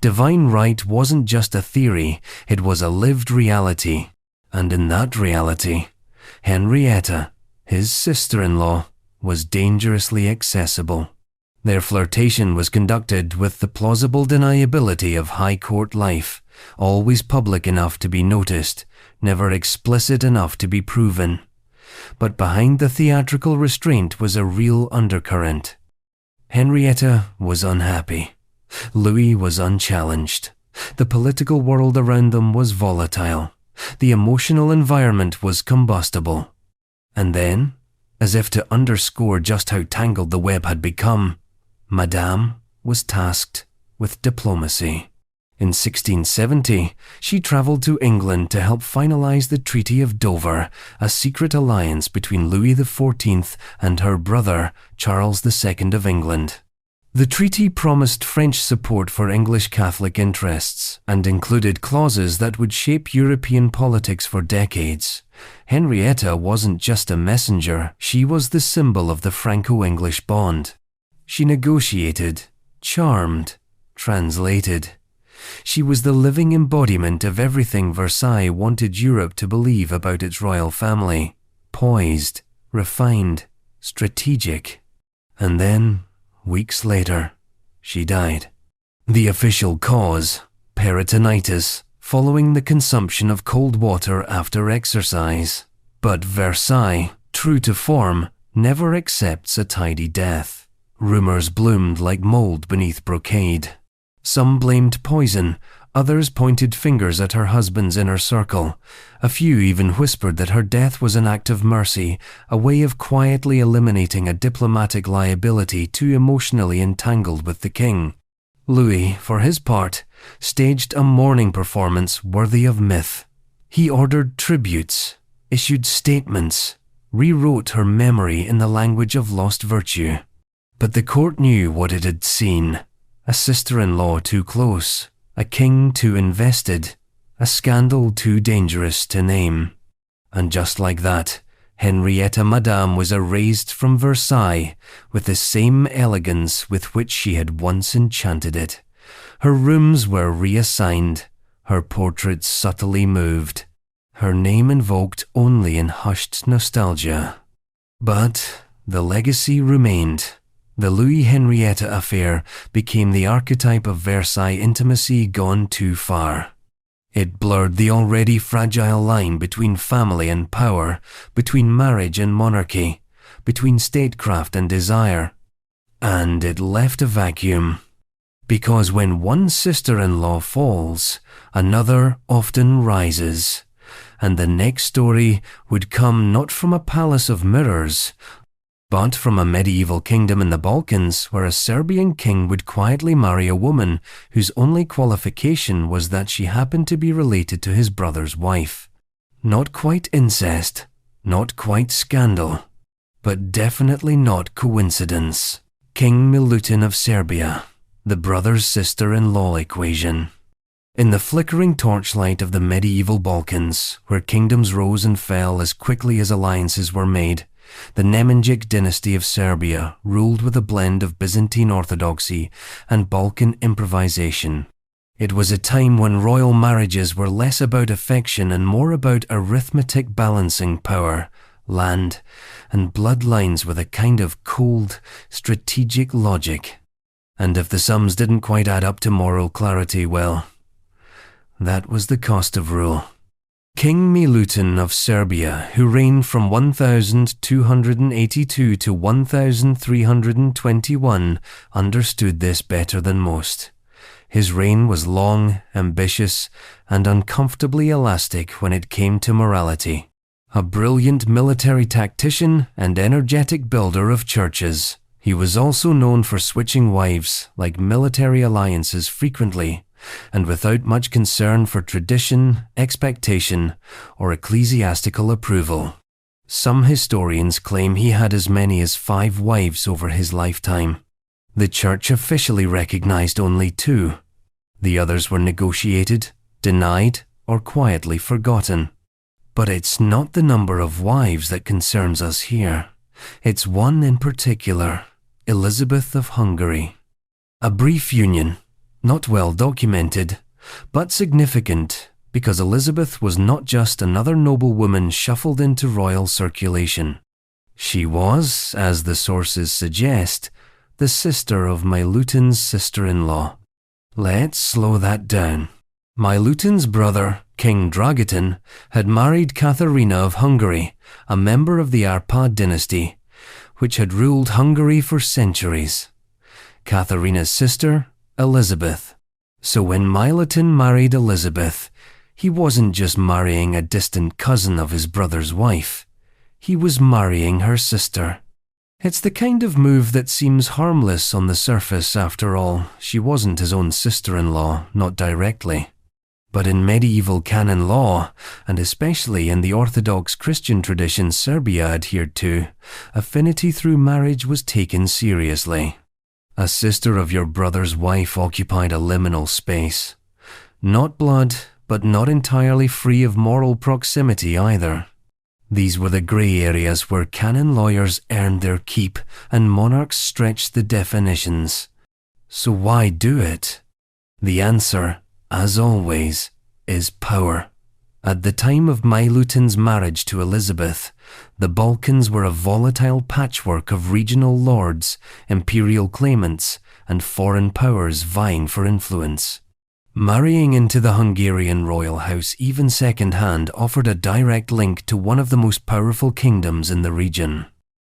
Divine right wasn't just a theory, it was a lived reality. And in that reality, Henrietta, his sister-in-law, was dangerously accessible. Their flirtation was conducted with the plausible deniability of high court life, always public enough to be noticed, never explicit enough to be proven. But behind the theatrical restraint was a real undercurrent. Henrietta was unhappy. Louis was unchallenged. The political world around them was volatile. The emotional environment was combustible. And then, as if to underscore just how tangled the web had become, Madame was tasked with diplomacy. In 1670, she travelled to England to help finalise the Treaty of Dover, a secret alliance between Louis XIV and her brother, Charles II of England. The treaty promised French support for English Catholic interests and included clauses that would shape European politics for decades. Henrietta wasn't just a messenger, she was the symbol of the Franco-English bond. She negotiated, charmed, translated. She was the living embodiment of everything Versailles wanted Europe to believe about its royal family. Poised, refined, strategic. And then, weeks later, she died. The official cause, peritonitis, following the consumption of cold water after exercise. But Versailles, true to form, never accepts a tidy death. Rumours bloomed like mould beneath brocade. Some blamed poison, others pointed fingers at her husband's inner circle. A few even whispered that her death was an act of mercy, a way of quietly eliminating a diplomatic liability too emotionally entangled with the king. Louis, for his part, staged a mourning performance worthy of myth. He ordered tributes, issued statements, rewrote her memory in the language of lost virtue. But the court knew what it had seen. A sister-in-law too close, a king too invested, a scandal too dangerous to name. And just like that, Henrietta Madame was erased from Versailles with the same elegance with which she had once enchanted it. Her rooms were reassigned, her portrait subtly moved, her name invoked only in hushed nostalgia. But the legacy remained. The Louis-Henrietta affair became the archetype of Versailles intimacy gone too far. It blurred the already fragile line between family and power, between marriage and monarchy, between statecraft and desire. And it left a vacuum. Because when one sister-in-law falls, another often rises. And the next story would come not from a palace of mirrors, but from a medieval kingdom in the Balkans where a Serbian king would quietly marry a woman whose only qualification was that she happened to be related to his brother's wife. Not quite incest, not quite scandal, but definitely not coincidence. King Milutin of Serbia, the brother's sister-in-law equation. In the flickering torchlight of the medieval Balkans, where kingdoms rose and fell as quickly as alliances were made, the Nemanjic dynasty of Serbia ruled with a blend of Byzantine orthodoxy and Balkan improvisation. It was a time when royal marriages were less about affection and more about arithmetic balancing power, land, and bloodlines with a kind of cold, strategic logic. And if the sums didn't quite add up to moral clarity, well, that was the cost of rule. King Milutin of Serbia, who reigned from 1282 to 1321, understood this better than most. His reign was long, ambitious, and uncomfortably elastic when it came to morality. A brilliant military tactician and energetic builder of churches, he was also known for switching wives like military alliances frequently, and without much concern for tradition, expectation, or ecclesiastical approval. Some historians claim he had as many as 5 wives over his lifetime. The church officially recognized only 2. The others were negotiated, denied, or quietly forgotten. But it's not the number of wives that concerns us here. It's one in particular, Elizabeth of Hungary. A brief union, not well documented, but significant because Elizabeth was not just another noblewoman shuffled into royal circulation. She was, as the sources suggest, the sister of Milutin's sister-in-law. Let's slow that down. Milutin's brother, King Dragutin, had married Katharina of Hungary, a member of the Arpad dynasty, which had ruled Hungary for centuries. Katharina's sister, Elizabeth. So when Milutin married Elizabeth, he wasn't just marrying a distant cousin of his brother's wife. He was marrying her sister. It's the kind of move that seems harmless on the surface. After all, she wasn't his own sister-in-law, not directly. But in medieval canon law, and especially in the Orthodox Christian tradition Serbia adhered to, affinity through marriage was taken seriously. A sister of your brother's wife occupied a liminal space. Not blood, but not entirely free of moral proximity either. These were the grey areas where canon lawyers earned their keep and monarchs stretched the definitions. So why do it? The answer, as always, is power. At the time of Milutin's marriage to Elizabeth, the Balkans were a volatile patchwork of regional lords, imperial claimants, and foreign powers vying for influence. Marrying into the Hungarian royal house even second-hand offered a direct link to one of the most powerful kingdoms in the region.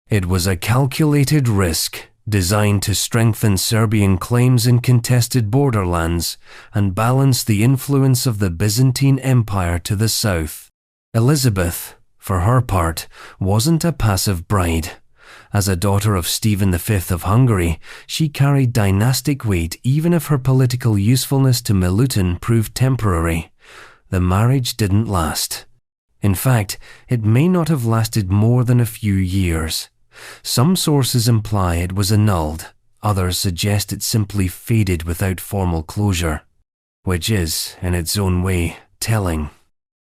It was a calculated risk designed to strengthen Serbian claims in contested borderlands and balance the influence of the Byzantine Empire to the south. Elizabeth, for her part, wasn't a passive bride. As a daughter of Stephen V of Hungary, she carried dynastic weight even if her political usefulness to Milutin proved temporary. The marriage didn't last. In fact, it may not have lasted more than a few years. Some sources imply it was annulled, others suggest it simply faded without formal closure, which is, in its own way, telling.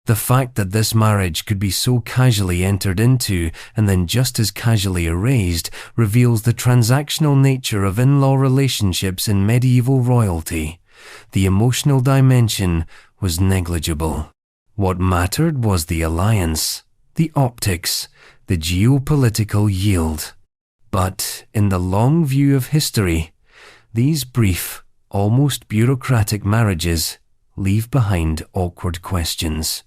The fact that this marriage could be so casually entered into and then just as casually erased reveals the transactional nature of in-law relationships in medieval royalty. The emotional dimension was negligible. What mattered was the alliance, the optics, the geopolitical yield. But in the long view of history, these brief, almost bureaucratic marriages leave behind awkward questions.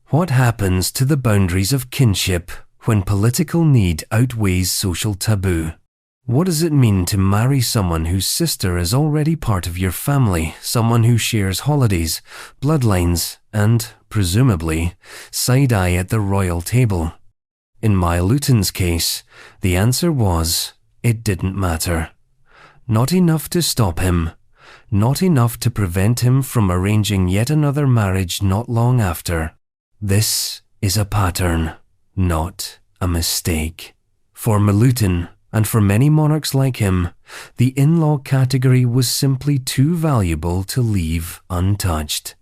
What happens to the boundaries of kinship when political need outweighs social taboo? What does it mean to marry someone whose sister is already part of your family, someone who shares holidays, bloodlines, and, presumably, side-eye at the royal table? In Milutin's case, the answer was, it didn't matter. Not enough to stop him, not enough to prevent him from arranging yet another marriage not long after. This is a pattern, not a mistake. For Milutin, and for many monarchs like him, the in-law category was simply too valuable to leave untouched.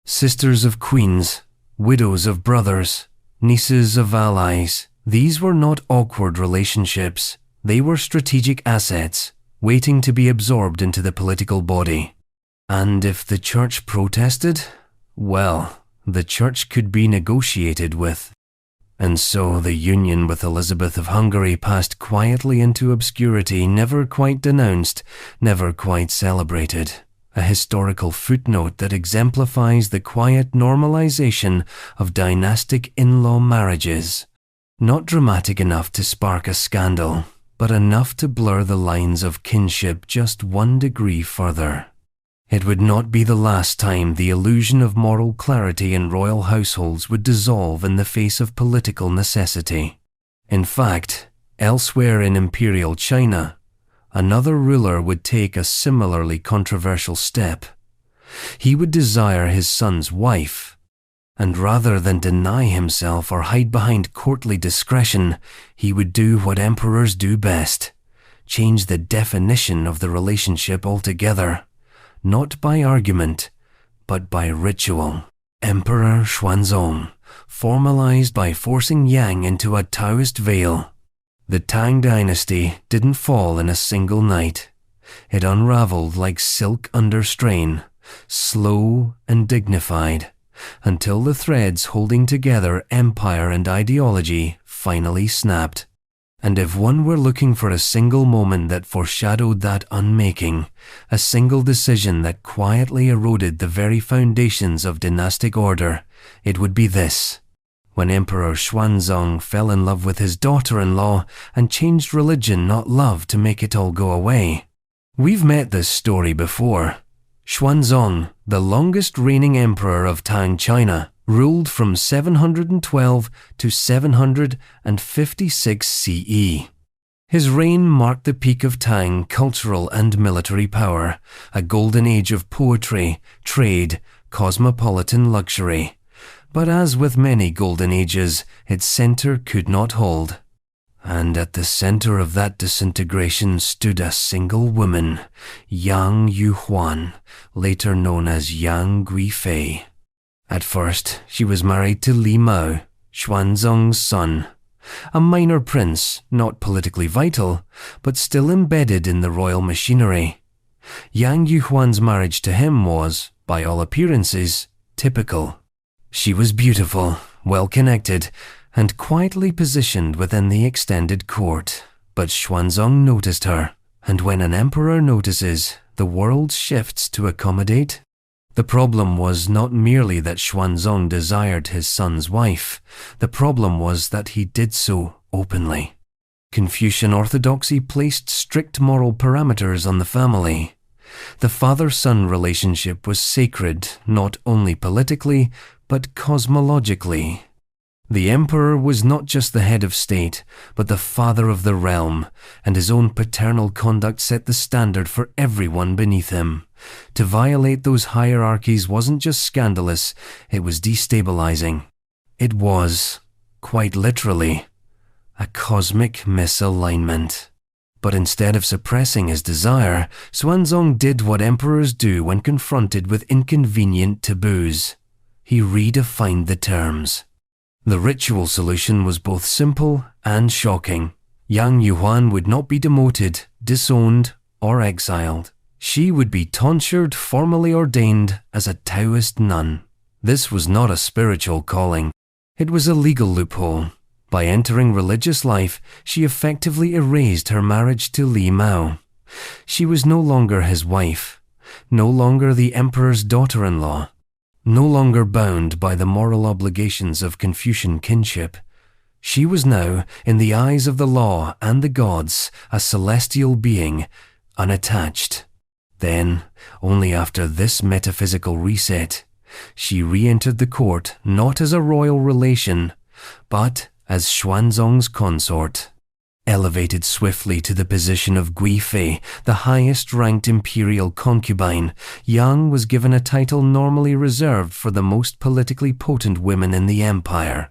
Sisters of queens, widows of brothers, nieces of allies, these were not awkward relationships. They were strategic assets, waiting to be absorbed into the political body. And if the church protested, well, the church could be negotiated with. And so the union with Elizabeth of Hungary passed quietly into obscurity, never quite denounced, never quite celebrated. A historical footnote that exemplifies the quiet normalization of dynastic in-law marriages. Not dramatic enough to spark a scandal, but enough to blur the lines of kinship just 1 degree further. It would not be the last time the illusion of moral clarity in royal households would dissolve in the face of political necessity. In fact, elsewhere in imperial China, another ruler would take a similarly controversial step. He would desire his son's wife, and rather than deny himself or hide behind courtly discretion, he would do what emperors do best: change the definition of the relationship altogether, not by argument, but by ritual. Emperor Xuanzong formalized by forcing Yang into a Taoist veil. The Tang dynasty didn't fall in a single night. It unraveled like silk under strain, slow and dignified, until the threads holding together empire and ideology finally snapped. And if one were looking for a single moment that foreshadowed that unmaking, a single decision that quietly eroded the very foundations of dynastic order, it would be this: when Emperor Xuanzong fell in love with his daughter-in-law and changed religion, not love, to make it all go away. We've met this story before. Xuanzong, the longest reigning emperor of Tang China, ruled from 712 to 756 CE. His reign marked the peak of Tang cultural and military power, a golden age of poetry, trade, cosmopolitan luxury. But as with many golden ages, its center could not hold. And at the center of that disintegration stood a single woman, Yang Huan, later known as Yang Guifei. At first, she was married to Li Mao, Xuanzong's son, a minor prince, not politically vital, but still embedded in the royal machinery. Yang Yuhuan's marriage to him was, by all appearances, typical. She was beautiful, well-connected, and quietly positioned within the extended court. But Xuanzong noticed her, and when an emperor notices, the world shifts to accommodate. The problem was not merely that Xuanzong desired his son's wife. The problem was that he did so openly. Confucian orthodoxy placed strict moral parameters on the family. The father-son relationship was sacred, not only politically, but cosmologically. The emperor was not just the head of state, but the father of the realm, and his own paternal conduct set the standard for everyone beneath him. To violate those hierarchies wasn't just scandalous, it was destabilizing. It was, quite literally, a cosmic misalignment. But instead of suppressing his desire, Xuanzong did what emperors do when confronted with inconvenient taboos. He redefined the terms. The ritual solution was both simple and shocking. Yang Yuhuan would not be demoted, disowned, or exiled. She would be tonsured, formally ordained as a Taoist nun. This was not a spiritual calling. It was a legal loophole. By entering religious life, she effectively erased her marriage to Li Mao. She was no longer his wife, no longer the emperor's daughter-in-law, no longer bound by the moral obligations of Confucian kinship. She was now, in the eyes of the law and the gods, a celestial being, unattached. Then, only after this metaphysical reset, she re-entered the court not as a royal relation, but as Xuanzong's consort. Elevated swiftly to the position of Guifei, the highest-ranked imperial concubine, Yang was given a title normally reserved for the most politically potent women in the empire.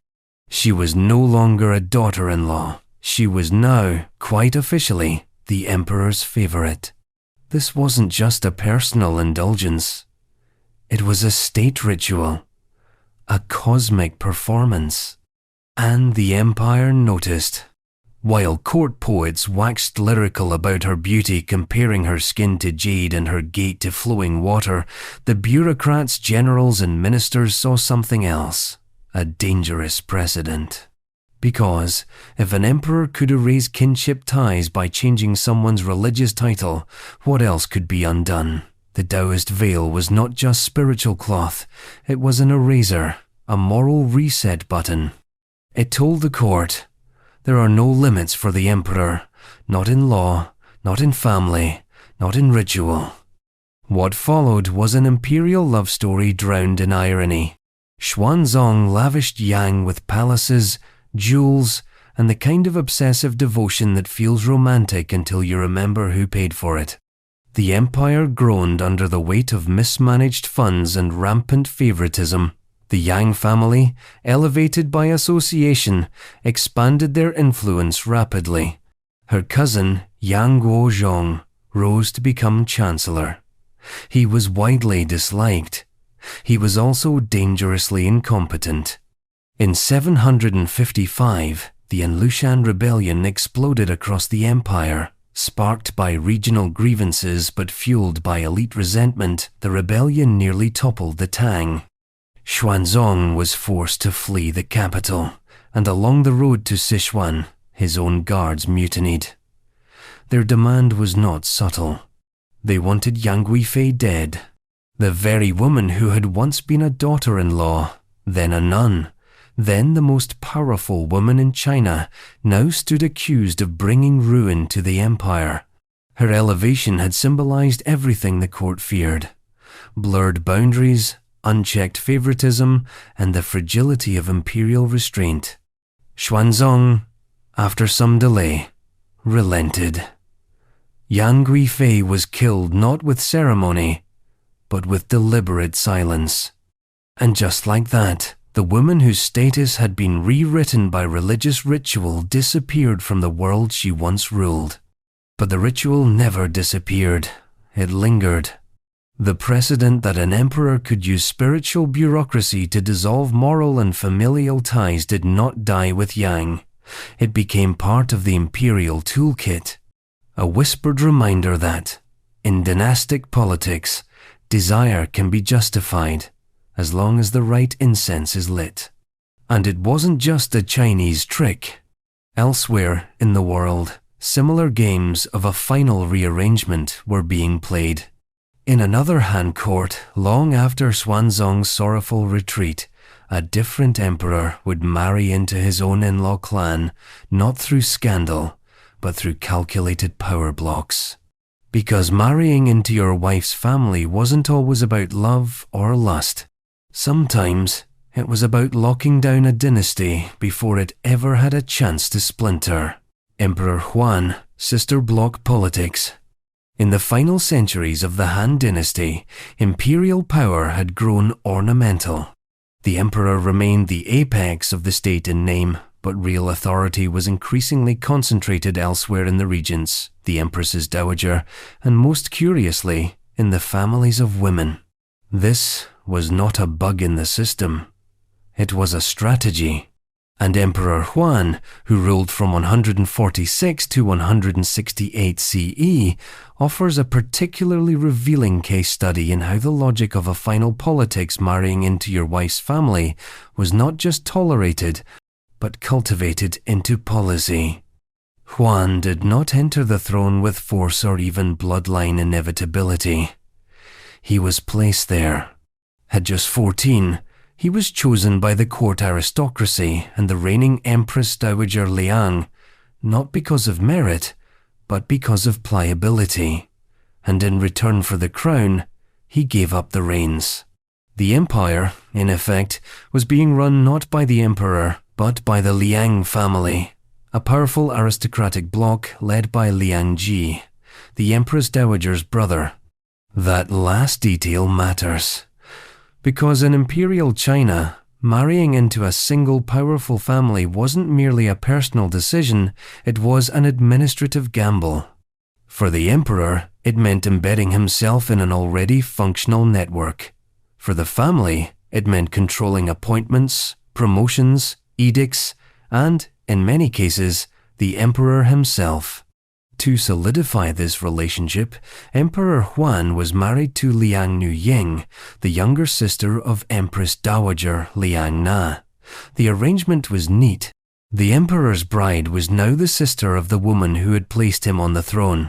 She was no longer a daughter-in-law. She was now, quite officially, the emperor's favorite. This wasn't just a personal indulgence. It was a state ritual, a cosmic performance. And the empire noticed. While court poets waxed lyrical about her beauty, comparing her skin to jade and her gait to flowing water, the bureaucrats, generals, and ministers saw something else, a dangerous precedent. Because if an emperor could erase kinship ties by changing someone's religious title, what else could be undone? The Taoist veil was not just spiritual cloth, it was an eraser, a moral reset button. It told the court, there are no limits for the emperor, not in law, not in family, not in ritual. What followed was an imperial love story drowned in irony. Xuanzong lavished Yang with palaces, jewels, and the kind of obsessive devotion that feels romantic until you remember who paid for it. The empire groaned under the weight of mismanaged funds and rampant favoritism. The Yang family, elevated by association, expanded their influence rapidly. Her cousin, Yang Guozhong, rose to become chancellor. He was widely disliked. He was also dangerously incompetent. In 755, the Anlushan rebellion exploded across the empire. Sparked by regional grievances but fueled by elite resentment, the rebellion nearly toppled the Tang. Xuanzong was forced to flee the capital, and along the road to Sichuan, his own guards mutinied. Their demand was not subtle. They wanted Yang Guifei dead, the very woman who had once been a daughter-in-law, then a nun, then the most powerful woman in China, now stood accused of bringing ruin to the empire. Her elevation had symbolized everything the court feared: blurred boundaries, unchecked favoritism, and the fragility of imperial restraint. Xuanzong, after some delay, relented. Yang Guifei was killed not with ceremony, but with deliberate silence. And just like that, the woman whose status had been rewritten by religious ritual disappeared from the world she once ruled. But the ritual never disappeared. It lingered. The precedent that an emperor could use spiritual bureaucracy to dissolve moral and familial ties did not die with Yang. It became part of the imperial toolkit. A whispered reminder that, in dynastic politics, desire can be justified as long as the right incense is lit. And it wasn't just a Chinese trick. Elsewhere in the world, similar games of a final rearrangement were being played. In another Han court, long after Xuanzong's sorrowful retreat, a different emperor would marry into his own in-law clan, not through scandal, but through calculated power blocks. Because marrying into your wife's family wasn't always about love or lust. Sometimes it was about locking down a dynasty before it ever had a chance to splinter. Emperor Huan, sister block politics. In the final centuries of the Han dynasty, imperial power had grown ornamental. The emperor remained the apex of the state in name, but real authority was increasingly concentrated elsewhere in the regents, the empress's dowager, and most curiously, in the families of women. This was not a bug in the system. It was a strategy. And Emperor Huan, who ruled from 146 to 168 CE, offers a particularly revealing case study in how the logic of a final politics marrying into your wife's family was not just tolerated, but cultivated into policy. Huan did not enter the throne with force or even bloodline inevitability. He was placed there. At just 14, he was chosen by the court aristocracy and the reigning Empress Dowager Liang, not because of merit, but because of pliability. And in return for the crown, he gave up the reins. The empire, in effect, was being run not by the emperor, but by the Liang family, a powerful aristocratic bloc led by Liang Ji, the Empress Dowager's brother. That last detail matters. Because in imperial China, marrying into a single powerful family wasn't merely a personal decision, it was an administrative gamble. For the emperor, it meant embedding himself in an already functional network. For the family, it meant controlling appointments, promotions, edicts, and, in many cases, the emperor himself. To solidify this relationship, Emperor Huan was married to Liang Nuying, the younger sister of Empress Dowager Liang Na. The arrangement was neat. The emperor's bride was now the sister of the woman who had placed him on the throne.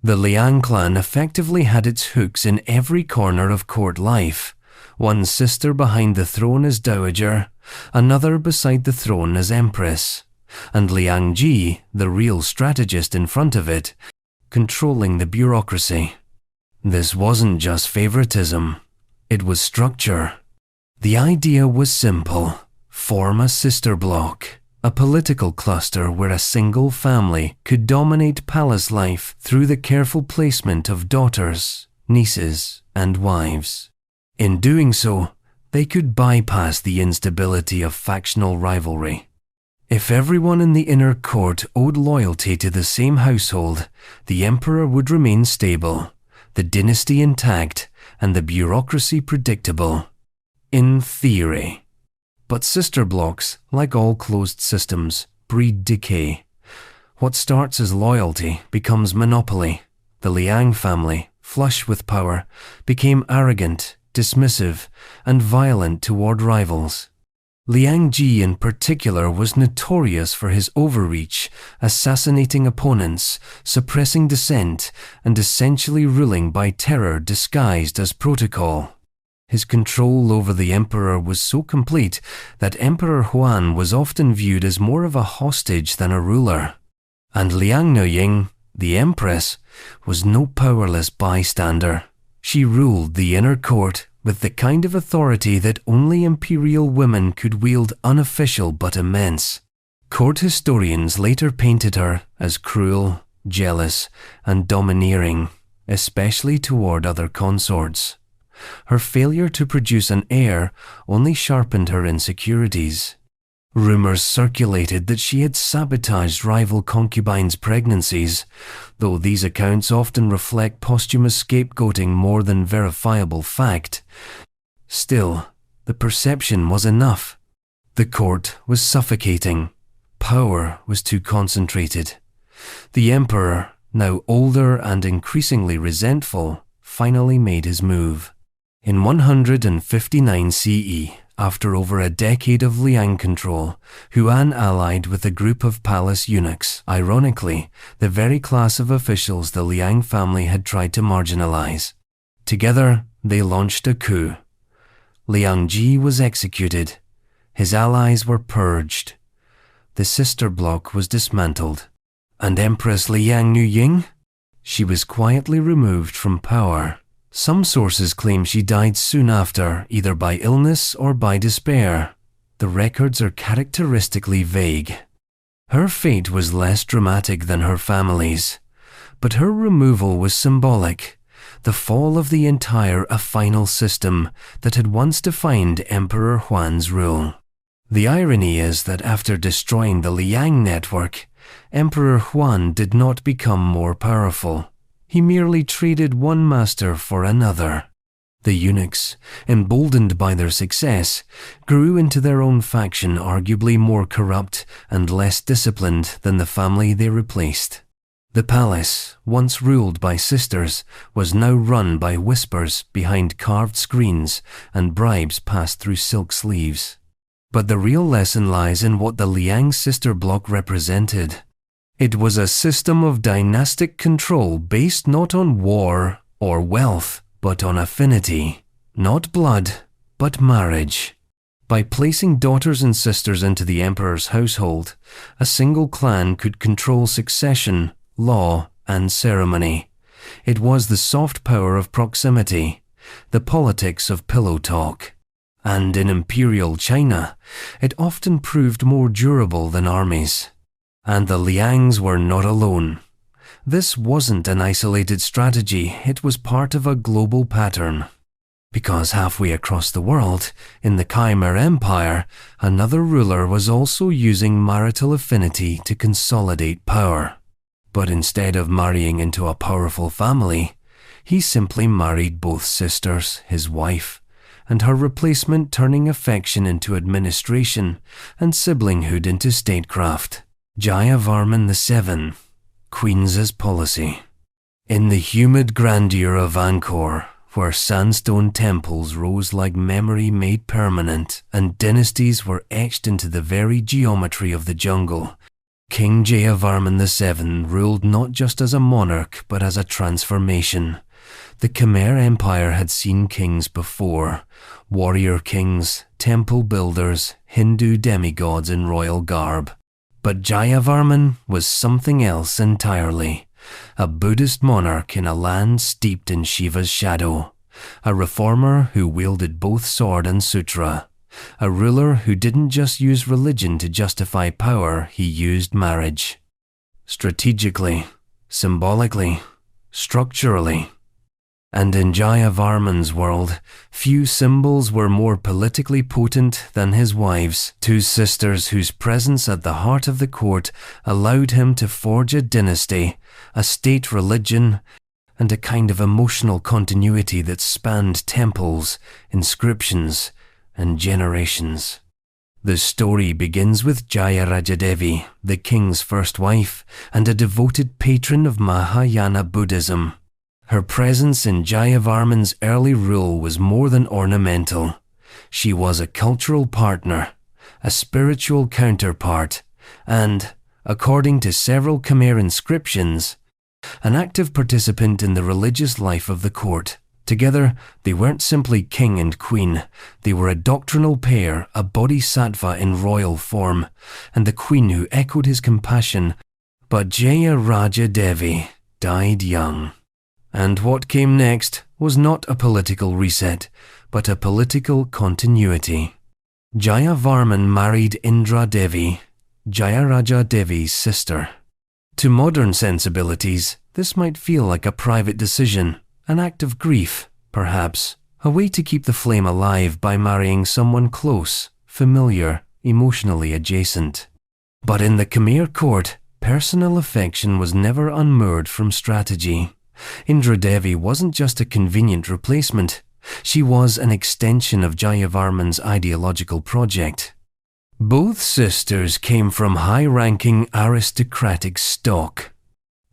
The Liang clan effectively had its hooks in every corner of court life. One sister behind the throne as dowager, another beside the throne as empress, and Liang Ji, the real strategist in front of it, controlling the bureaucracy. This wasn't just favoritism, it was structure. The idea was simple: form a sister bloc, a political cluster where a single family could dominate palace life through the careful placement of daughters, nieces, and wives. In doing so, they could bypass the instability of factional rivalry. If everyone in the inner court owed loyalty to the same household, the emperor would remain stable, the dynasty intact, and the bureaucracy predictable. In theory. But sister blocks, like all closed systems, breed decay. What starts as loyalty becomes monopoly. The Liang family, flush with power, became arrogant, dismissive, and violent toward rivals. Liang Ji in particular was notorious for his overreach, assassinating opponents, suppressing dissent, and essentially ruling by terror disguised as protocol. His control over the emperor was so complete that Emperor Huan was often viewed as more of a hostage than a ruler. And Liang Noying, the empress, was no powerless bystander. She ruled the inner court with the kind of authority that only imperial women could wield, unofficial but immense. Court historians later painted her as cruel, jealous, and domineering, especially toward other consorts. Her failure to produce an heir only sharpened her insecurities. Rumors circulated that she had sabotaged rival concubines' pregnancies, though these accounts often reflect posthumous scapegoating more than verifiable fact. Still, the perception was enough. The court was suffocating. Power was too concentrated. The emperor, now older and increasingly resentful, finally made his move. In 159 CE, after over a decade of Liang control, Huan allied with a group of palace eunuchs, ironically, the very class of officials the Liang family had tried to marginalize. Together, they launched a coup. Liang Ji was executed. His allies were purged. The sister bloc was dismantled. And Empress Liang Nuying? She was quietly removed from power. Some sources claim she died soon after, either by illness or by despair. The records are characteristically vague. Her fate was less dramatic than her family's, but her removal was symbolic. The fall of the entire affinal system that had once defined Emperor Huan's rule. The irony is that after destroying the Liang network, Emperor Huan did not become more powerful. He merely traded one master for another. The eunuchs, emboldened by their success, grew into their own faction, arguably more corrupt and less disciplined than the family they replaced. The palace, once ruled by sisters, was now run by whispers behind carved screens and bribes passed through silk sleeves. But the real lesson lies in what the Liang sister bloc represented. It was a system of dynastic control based not on war or wealth, but on affinity, not blood, but marriage. By placing daughters and sisters into the emperor's household, a single clan could control succession, law, and ceremony. It was the soft power of proximity, the politics of pillow talk. And in imperial China, it often proved more durable than armies. And the Liangs were not alone. This wasn't an isolated strategy, it was part of a global pattern. Because halfway across the world, in the Khmer Empire, another ruler was also using marital affinity to consolidate power. But instead of marrying into a powerful family, he simply married both sisters, his wife, and her replacement, turning affection into administration and siblinghood into statecraft. Jayavarman VII, Queen's policy. In the humid grandeur of Angkor, where sandstone temples rose like memory made permanent and dynasties were etched into the very geometry of the jungle, King Jayavarman VII ruled not just as a monarch but as a transformation. The Khmer Empire had seen kings before, warrior kings, temple builders, Hindu demigods in royal garb. But Jayavarman was something else entirely, a Buddhist monarch in a land steeped in Shiva's shadow, a reformer who wielded both sword and sutra, a ruler who didn't just use religion to justify power, he used marriage. Strategically, symbolically, structurally. And in Jayavarman's world, few symbols were more politically potent than his wives, two sisters whose presence at the heart of the court allowed him to forge a dynasty, a state religion, and a kind of emotional continuity that spanned temples, inscriptions, and generations. The story begins with Jayaraja, the king's first wife and a devoted patron of Mahayana Buddhism. Her presence in Jayavarman's early rule was more than ornamental. She was a cultural partner, a spiritual counterpart, and, according to several Khmer inscriptions, an active participant in the religious life of the court. Together, they weren't simply king and queen. They were a doctrinal pair, a bodhisattva in royal form, and the queen who echoed his compassion. But Jayaraja died young. And what came next was not a political reset, but a political continuity. Jayavarman married Indra Devi, Jayaraja Devi's sister. To modern sensibilities, this might feel like a private decision, an act of grief, perhaps, a way to keep the flame alive by marrying someone close, familiar, emotionally adjacent. But in the Khmer court, personal affection was never unmoored from strategy. Indra Devi wasn't just a convenient replacement, she was an extension of Jayavarman's ideological project. Both sisters came from high-ranking aristocratic stock.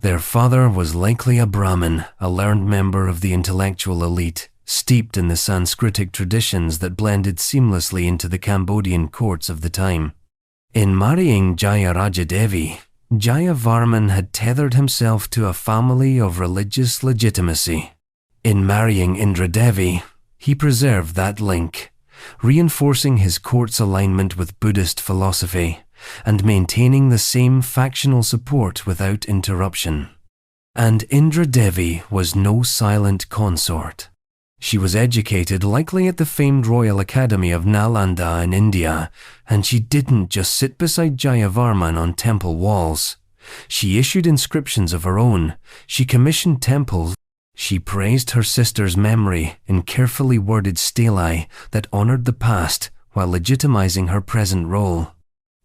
Their father was likely a Brahmin, a learned member of the intellectual elite, steeped in the Sanskritic traditions that blended seamlessly into the Cambodian courts of the time. In marrying Jayaraja Devi, Jayavarman had tethered himself to a family of religious legitimacy. In marrying Indra Devi, he preserved that link, reinforcing his court's alignment with Buddhist philosophy and maintaining the same factional support without interruption. And Indra Devi was no silent consort. She was educated likely at the famed Royal Academy of Nalanda in India, and she didn't just sit beside Jayavarman on temple walls. She issued inscriptions of her own, she commissioned temples, she praised her sister's memory in carefully worded stelae that honored the past while legitimizing her present role.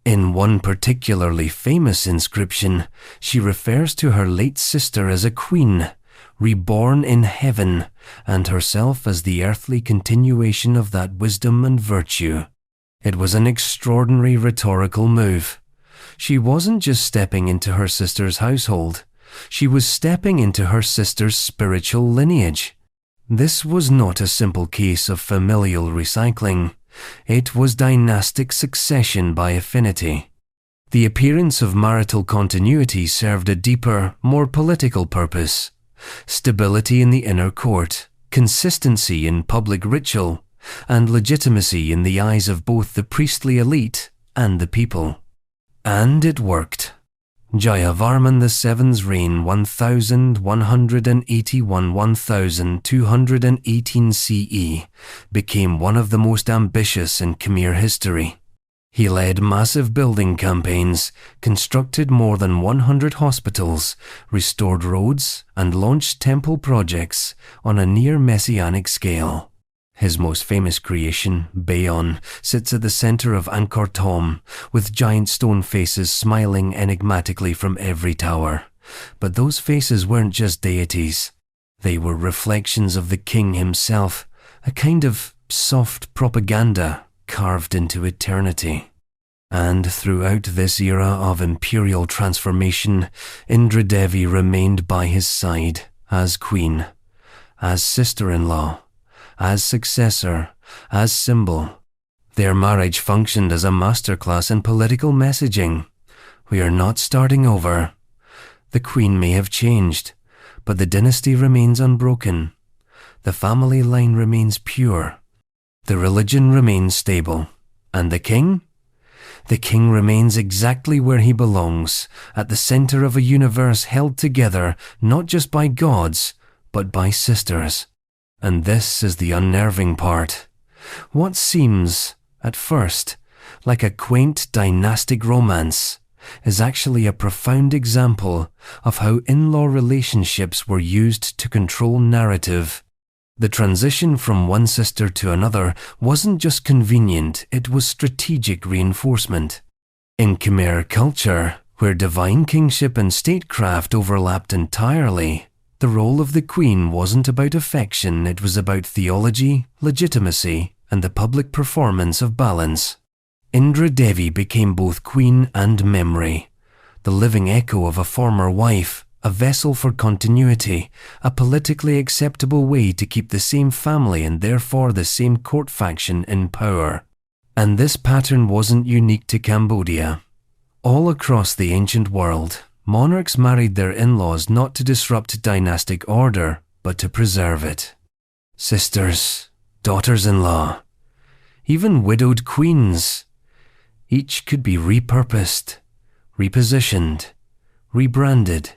In one particularly famous inscription, she refers to her late sister as a queen, reborn in heaven, and herself as the earthly continuation of that wisdom and virtue. It was an extraordinary rhetorical move. She wasn't just stepping into her sister's household, she was stepping into her sister's spiritual lineage. This was not a simple case of familial recycling. It was dynastic succession by affinity. The appearance of marital continuity served a deeper, more political purpose. Stability in the inner court, consistency in public ritual, and legitimacy in the eyes of both the priestly elite and the people. And it worked. Jayavarman VII's reign 1181–1218 CE became one of the most ambitious in Khmer history. He led massive building campaigns, constructed more than 100 hospitals, restored roads, and launched temple projects on a near-messianic scale. His most famous creation, Bayon, sits at the center of Angkor Thom, with giant stone faces smiling enigmatically from every tower. But those faces weren't just deities. They were reflections of the king himself, a kind of soft propaganda carved into eternity. And throughout this era of imperial transformation, Indra Devi remained by his side, as queen, as sister-in-law, as successor, as symbol. Their marriage functioned as a masterclass in political messaging. We are not starting over. The queen may have changed, but the dynasty remains unbroken. The family line remains pure. The religion remains stable. And the king? The king remains exactly where he belongs, at the center of a universe held together not just by gods, but by sisters. And this is the unnerving part. What seems, at first, like a quaint dynastic romance is actually a profound example of how in-law relationships were used to control narrative. The transition from one sister to another wasn't just convenient, it was strategic reinforcement. In Khmer culture, where divine kingship and statecraft overlapped entirely, the role of the queen wasn't about affection, it was about theology, legitimacy, and the public performance of balance. Indra Devi became both queen and memory, the living echo of a former wife, a vessel for continuity, a politically acceptable way to keep the same family and therefore the same court faction in power. And this pattern wasn't unique to Cambodia. All across the ancient world, monarchs married their in-laws not to disrupt dynastic order, but to preserve it. Sisters, daughters-in-law, even widowed queens, each could be repurposed, repositioned, rebranded.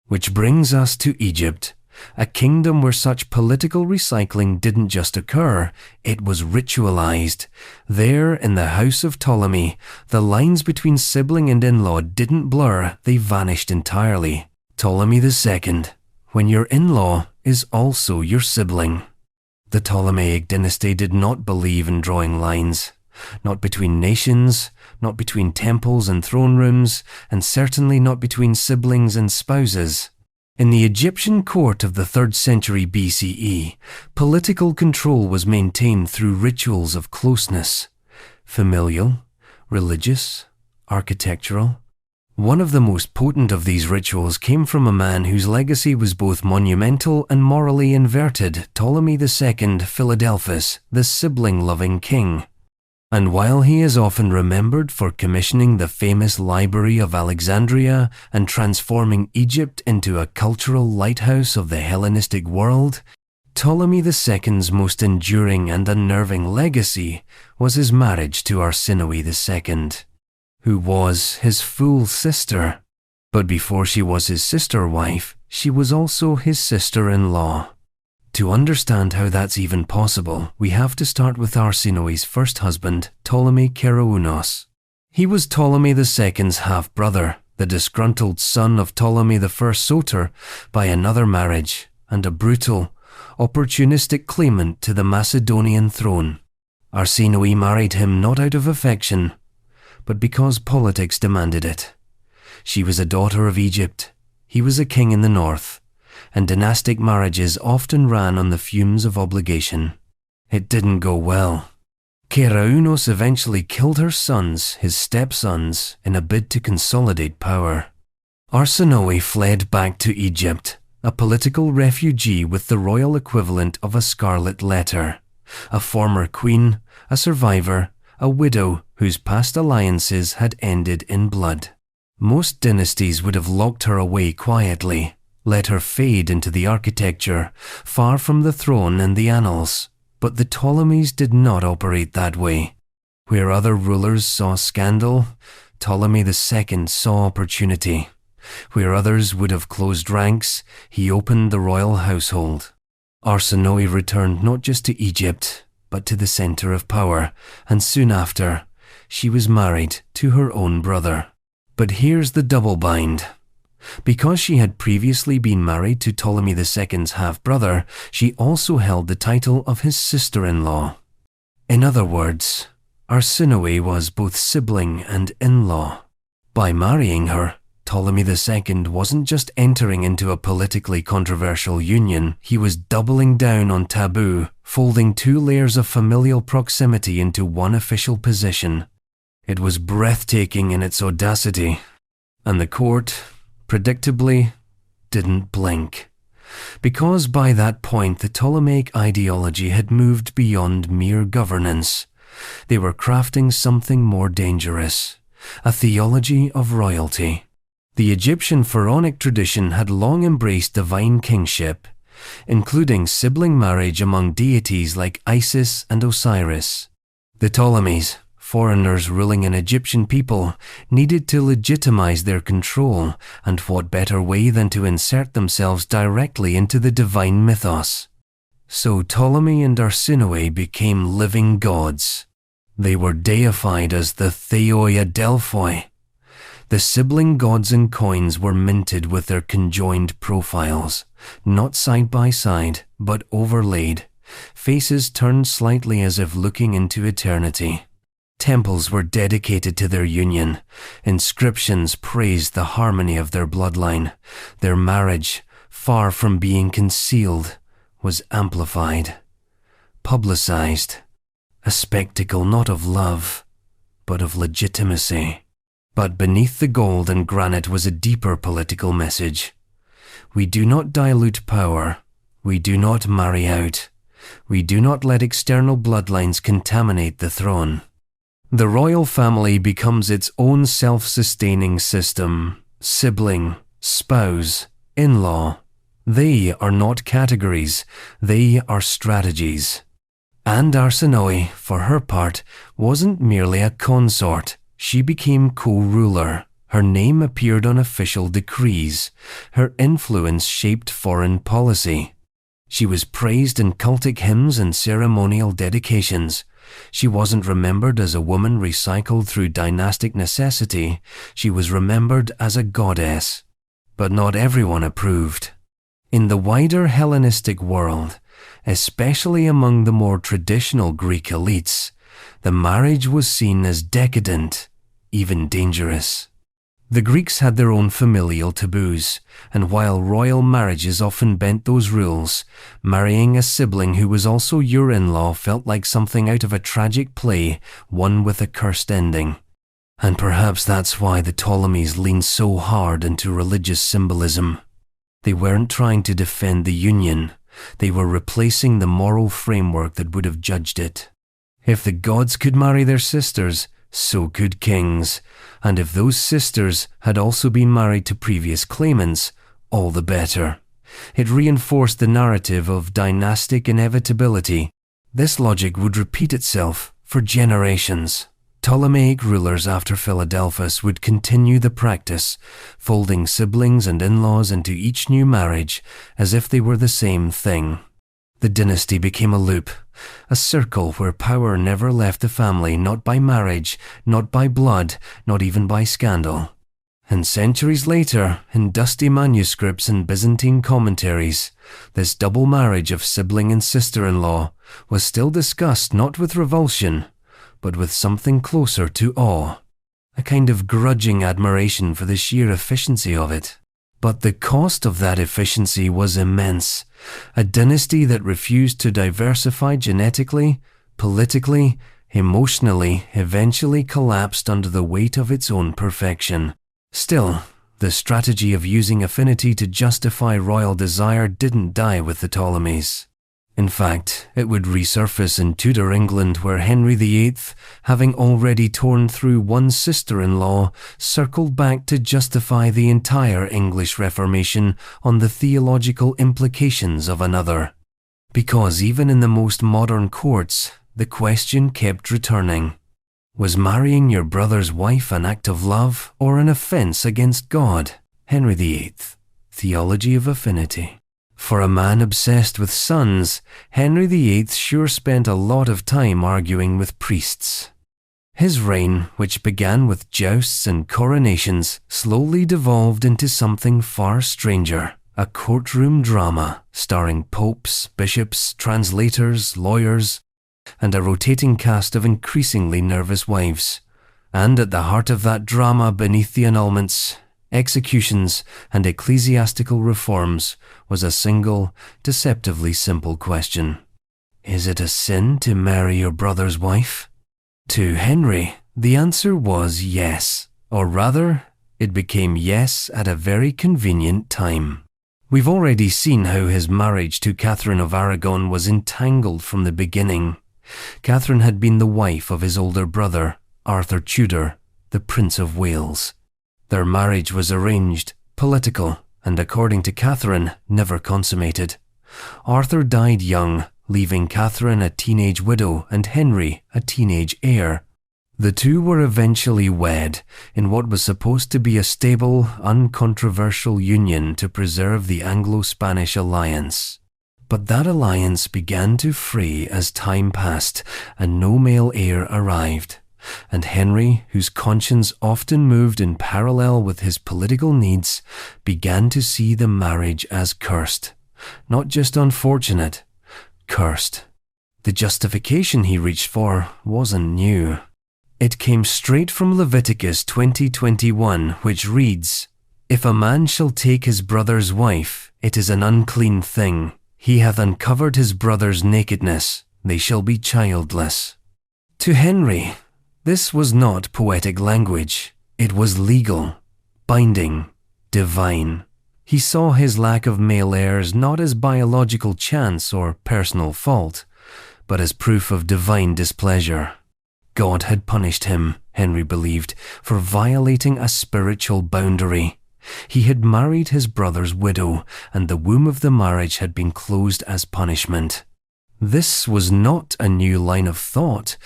Which brings us to Egypt, a kingdom where such political recycling didn't just occur, it was ritualized. There, in the house of Ptolemy, the lines between sibling and in-law didn't blur, they vanished entirely. Ptolemy II, when your in-law is also your sibling. The Ptolemaic dynasty did not believe in drawing lines. Not between nations, not between temples and throne rooms, and certainly not between siblings and spouses. In the Egyptian court of the 3rd century BCE, political control was maintained through rituals of closeness, familial, religious, architectural. One of the most potent of these rituals came from a man whose legacy was both monumental and morally inverted, Ptolemy II Philadelphus, the sibling-loving king. And while he is often remembered for commissioning the famous Library of Alexandria and transforming Egypt into a cultural lighthouse of the Hellenistic world, Ptolemy II's most enduring and unnerving legacy was his marriage to Arsinoe II, who was his full sister. But before she was his sister wife, she was also his sister-in-law. To understand how that's even possible, we have to start with Arsinoe's first husband, Ptolemy Kerounos. He was Ptolemy II's half-brother, the disgruntled son of Ptolemy I Soter by another marriage, and a brutal, opportunistic claimant to the Macedonian throne. Arsinoe married him not out of affection, but because politics demanded it. She was a daughter of Egypt, he was a king in the north, and dynastic marriages often ran on the fumes of obligation. It didn't go well. Kerounos eventually killed her sons, his stepsons, in a bid to consolidate power. Arsinoe fled back to Egypt, a political refugee with the royal equivalent of a scarlet letter, a former queen, a survivor, a widow whose past alliances had ended in blood. Most dynasties would have locked her away quietly, let her fade into the architecture, far from the throne and the annals. But the Ptolemies did not operate that way. Where other rulers saw scandal, Ptolemy II saw opportunity. Where others would have closed ranks, he opened the royal household. Arsinoe returned not just to Egypt, but to the center of power, and soon after, she was married to her own brother. But here's the double bind. Because she had previously been married to Ptolemy II's half-brother, she also held the title of his sister-in-law. In other words, Arsinoe was both sibling and in-law. By marrying her, Ptolemy II wasn't just entering into a politically controversial union, he was doubling down on taboo, folding 2 layers of familial proximity into one official position. It was breathtaking in its audacity, and the court, predictably, didn't blink. Because by that point the Ptolemaic ideology had moved beyond mere governance. They were crafting something more dangerous, a theology of royalty. The Egyptian pharaonic tradition had long embraced divine kingship, including sibling marriage among deities like Isis and Osiris. The Ptolemies, Foreigners ruling an Egyptian people needed to legitimize their control, and what better way than to insert themselves directly into the divine mythos? So Ptolemy and Arsinoe became living gods. They were deified as the Theoi Adelphoi. The sibling gods and coins were minted with their conjoined profiles, not side by side, but overlaid, faces turned slightly as if looking into eternity. Temples were dedicated to their union. Inscriptions praised the harmony of their bloodline. Their marriage, far from being concealed, was amplified, publicized, a spectacle not of love, but of legitimacy. But beneath the gold and granite was a deeper political message. We do not dilute power. We do not marry out. We do not let external bloodlines contaminate the throne. The royal family becomes its own self-sustaining system, sibling, spouse, in-law. They are not categories, they are strategies. And Arsinoe, for her part, wasn't merely a consort. She became co-ruler. Her name appeared on official decrees. Her influence shaped foreign policy. She was praised in cultic hymns and ceremonial dedications. She wasn't remembered as a woman recycled through dynastic necessity. She was remembered as a goddess. But not everyone approved. In the wider Hellenistic world, especially among the more traditional Greek elites, the marriage was seen as decadent, even dangerous. The Greeks had their own familial taboos, and while royal marriages often bent those rules, marrying a sibling who was also your in-law felt like something out of a tragic play, one with a cursed ending. And perhaps that's why the Ptolemies leaned so hard into religious symbolism. They weren't trying to defend the union, they were replacing the moral framework that would have judged it. If the gods could marry their sisters, so could kings, and if those sisters had also been married to previous claimants, all the better. It reinforced the narrative of dynastic inevitability. This logic would repeat itself for generations. Ptolemaic rulers after Philadelphus would continue the practice, folding siblings and in-laws into each new marriage as if they were the same thing. The dynasty became a loop, a circle where power never left the family, not by marriage, not by blood, not even by scandal. And centuries later, in dusty manuscripts and Byzantine commentaries, this double marriage of sibling and sister-in-law was still discussed not with revulsion, but with something closer to awe, a kind of grudging admiration for the sheer efficiency of it. But the cost of that efficiency was immense. A dynasty that refused to diversify genetically, politically, emotionally, eventually collapsed under the weight of its own perfection. Still, the strategy of using affinity to justify royal desire didn't die with the Ptolemies. In fact, it would resurface in Tudor England, where Henry VIII, having already torn through one sister-in-law, circled back to justify the entire English Reformation on the theological implications of another. Because even in the most modern courts, the question kept returning. Was marrying your brother's wife an act of love or an offense against God? Henry VIII, Theology of Affinity. For a man obsessed with sons, Henry VIII sure spent a lot of time arguing with priests. His reign, which began with jousts and coronations, slowly devolved into something far stranger, a courtroom drama starring popes, bishops, translators, lawyers, and a rotating cast of increasingly nervous wives. And at the heart of that drama, beneath the annulments, executions, and ecclesiastical reforms, was a single, deceptively simple question. Is it a sin to marry your brother's wife? To Henry, the answer was yes, or rather, it became yes at a very convenient time. We've already seen how his marriage to Catherine of Aragon was entangled from the beginning. Catherine had been the wife of his older brother, Arthur Tudor, the Prince of Wales. Their marriage was arranged, political, and according to Catherine, never consummated. Arthur died young, leaving Catherine a teenage widow and Henry a teenage heir. The two were eventually wed in what was supposed to be a stable, uncontroversial union to preserve the Anglo-Spanish alliance. But that alliance began to fray as time passed and no male heir arrived, and Henry, whose conscience often moved in parallel with his political needs, began to see the marriage as cursed, not just unfortunate, cursed. The justification he reached for wasn't new. It came straight from Leviticus 20:21, which reads, "If a man shall take his brother's wife, it is an unclean thing. He hath uncovered his brother's nakedness. They shall be childless." To Henry, this was not poetic language. It was legal, binding, divine. He saw his lack of male heirs not as biological chance or personal fault, but as proof of divine displeasure. God had punished him, Henry believed, for violating a spiritual boundary. He had married his brother's widow, and the womb of the marriage had been closed as punishment. This was not a new line of thought,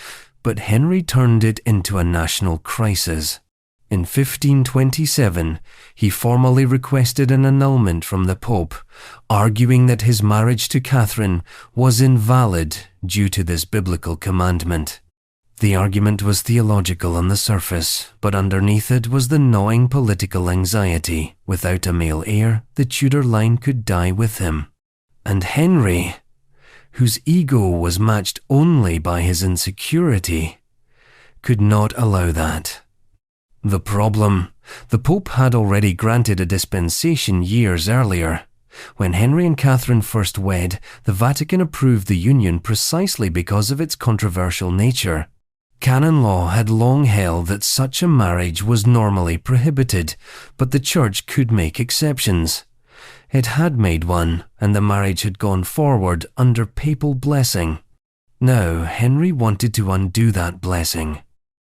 but Henry turned it into a national crisis. In 1527, he formally requested an annulment from the Pope, arguing that his marriage to Catherine was invalid due to this biblical commandment. The argument was theological on the surface, but underneath it was the gnawing political anxiety. Without a male heir, the Tudor line could die with him. And Henry, whose ego was matched only by his insecurity, could not allow that. The problem: the Pope had already granted a dispensation years earlier. When Henry and Catherine first wed, the Vatican approved the union precisely because of its controversial nature. Canon law had long held that such a marriage was normally prohibited, but the Church could make exceptions. It had made one, and the marriage had gone forward under papal blessing. Now, Henry wanted to undo that blessing.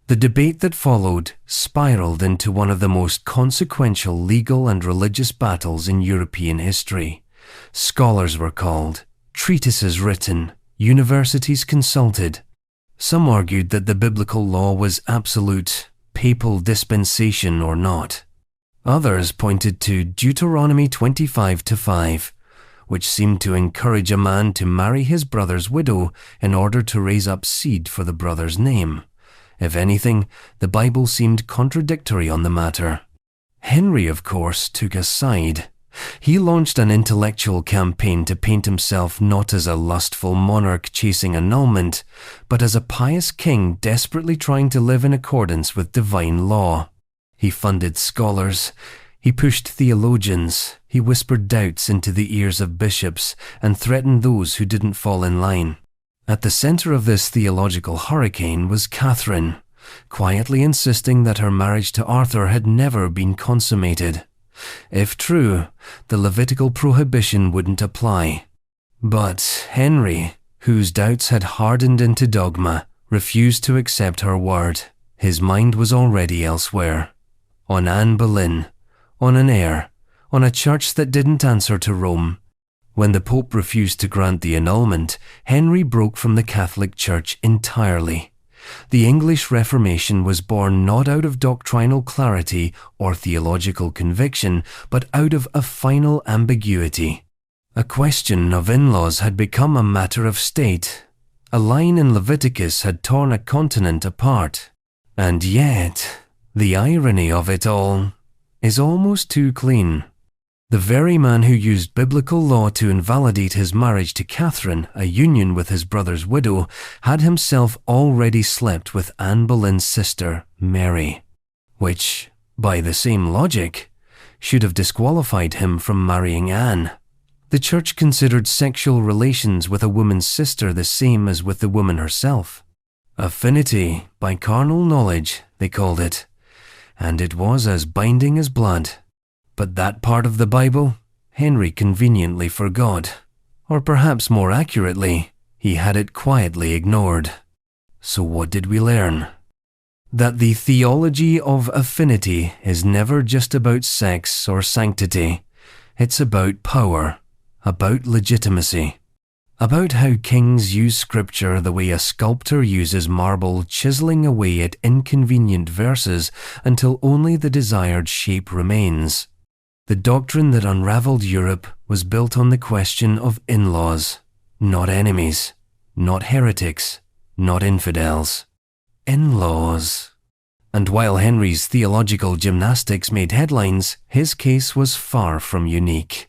The debate that followed spiraled into one of the most consequential legal and religious battles in European history. Scholars were called, treatises written, universities consulted. Some argued that the biblical law was absolute, papal dispensation or not. Others pointed to Deuteronomy 25:5, which seemed to encourage a man to marry his brother's widow in order to raise up seed for the brother's name. If anything, the Bible seemed contradictory on the matter. Henry, of course, took a side. He launched an intellectual campaign to paint himself not as a lustful monarch chasing annulment, but as a pious king desperately trying to live in accordance with divine law. He funded scholars, he pushed theologians, he whispered doubts into the ears of bishops, and threatened those who didn't fall in line. At the center of this theological hurricane was Catherine, quietly insisting that her marriage to Arthur had never been consummated. If true, the Levitical prohibition wouldn't apply. But Henry, whose doubts had hardened into dogma, refused to accept her word. His mind was already elsewhere. On Anne Boleyn, on an heir, on a church that didn't answer to Rome. When the Pope refused to grant the annulment, Henry broke from the Catholic Church entirely. The English Reformation was born not out of doctrinal clarity or theological conviction, but out of a final ambiguity. A question of in-laws had become a matter of state. A line in Leviticus had torn a continent apart. And yet, the irony of it all is almost too clean. The very man who used biblical law to invalidate his marriage to Catherine, a union with his brother's widow, had himself already slept with Anne Boleyn's sister, Mary, which, by the same logic, should have disqualified him from marrying Anne. The Church considered sexual relations with a woman's sister the same as with the woman herself. Affinity by carnal knowledge, they called it, and it was as binding as blood. But that part of the Bible, Henry conveniently forgot, or perhaps more accurately, he had it quietly ignored. So what did we learn? That the theology of affinity is never just about sex or sanctity. It's about power, about legitimacy. about how kings use scripture the way a sculptor uses marble, chiseling away at inconvenient verses until only the desired shape remains. The doctrine that unraveled Europe was built on the question of in-laws, not enemies, not heretics, not infidels. In-laws. And while Henry's theological gymnastics made headlines, his case was far from unique.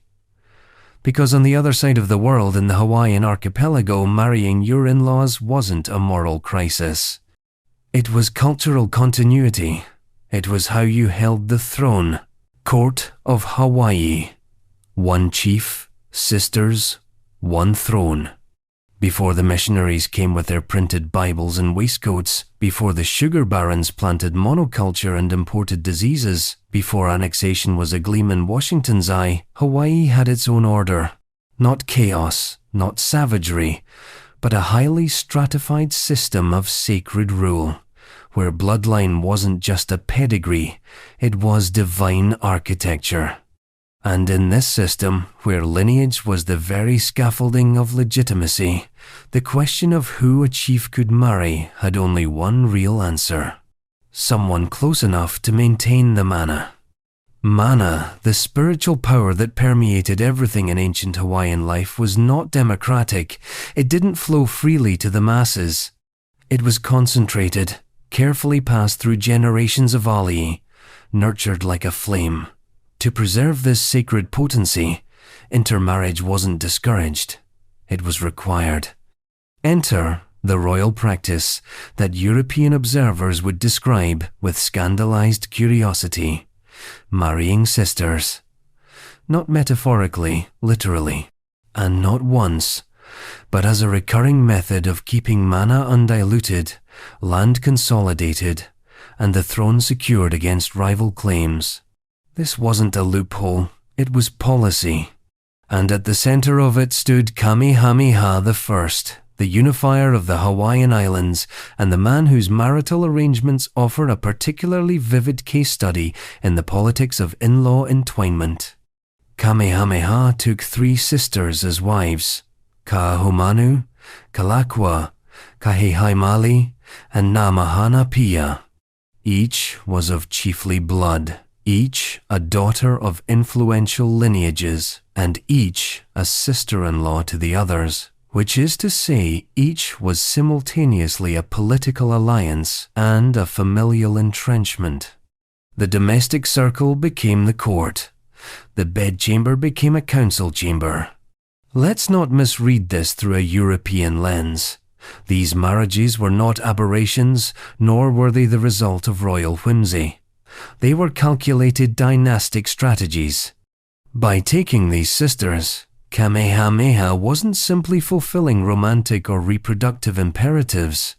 Because on the other side of the world in the Hawaiian archipelago, marrying your in-laws wasn't a moral crisis. It was cultural continuity. It was how you held the throne. Court of Hawaii. One chief, sisters, one throne. Before the missionaries came with their printed Bibles and waistcoats, before the sugar barons planted monoculture and imported diseases, before annexation was a gleam in Washington's eye, Hawaii had its own order. Not chaos, not savagery, but a highly stratified system of sacred rule, where bloodline wasn't just a pedigree, it was divine architecture. And in this system, where lineage was the very scaffolding of legitimacy, the question of who a chief could marry had only one real answer. Someone close enough to maintain the mana. Mana, the spiritual power that permeated everything in ancient Hawaiian life, was not democratic. It didn't flow freely to the masses. It was concentrated, carefully passed through generations of alii, nurtured like a flame. To preserve this sacred potency, intermarriage wasn't discouraged. It was required. Enter the royal practice that European observers would describe with scandalized curiosity: marrying sisters. Not metaphorically, literally, and not once, but as a recurring method of keeping mana undiluted, land consolidated, and the throne secured against rival claims. This wasn't a loophole, it was policy. And at the center of it stood Kamehameha I, the unifier of the Hawaiian Islands, and the man whose marital arrangements offer a particularly vivid case study in the politics of in-law entwinement. Kamehameha took 3 sisters as wives: Kaahumanu, Kalakua, Kahehaimali, and Namahana Pia. Each was of chiefly blood. Each a daughter of influential lineages, and each a sister-in-law to the others, which is to say, each was simultaneously a political alliance and a familial entrenchment. The domestic circle became the court. The bedchamber became a council chamber. Let's not misread this through a European lens. These marriages were not aberrations, nor were they the result of royal whimsy. They were calculated dynastic strategies. By taking these sisters, Kamehameha wasn't simply fulfilling romantic or reproductive imperatives.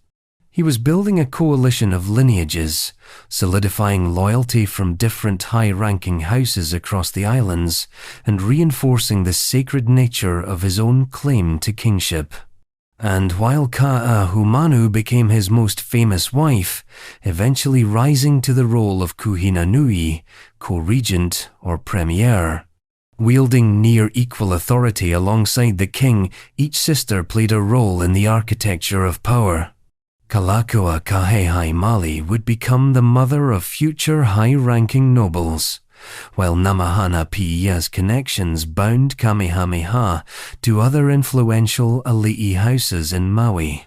He was building a coalition of lineages, solidifying loyalty from different high-ranking houses across the islands, and reinforcing the sacred nature of his own claim to kingship. And while Kaahumanu became his most famous wife, eventually rising to the role of Kuhinanui, co-regent or premier, wielding near equal authority alongside the king, each sister played a role in the architecture of power. Kalakua Kahehaimali would become the mother of future high-ranking nobles, while Namahana Pia's connections bound Kamehameha to other influential Ali'i houses in Maui.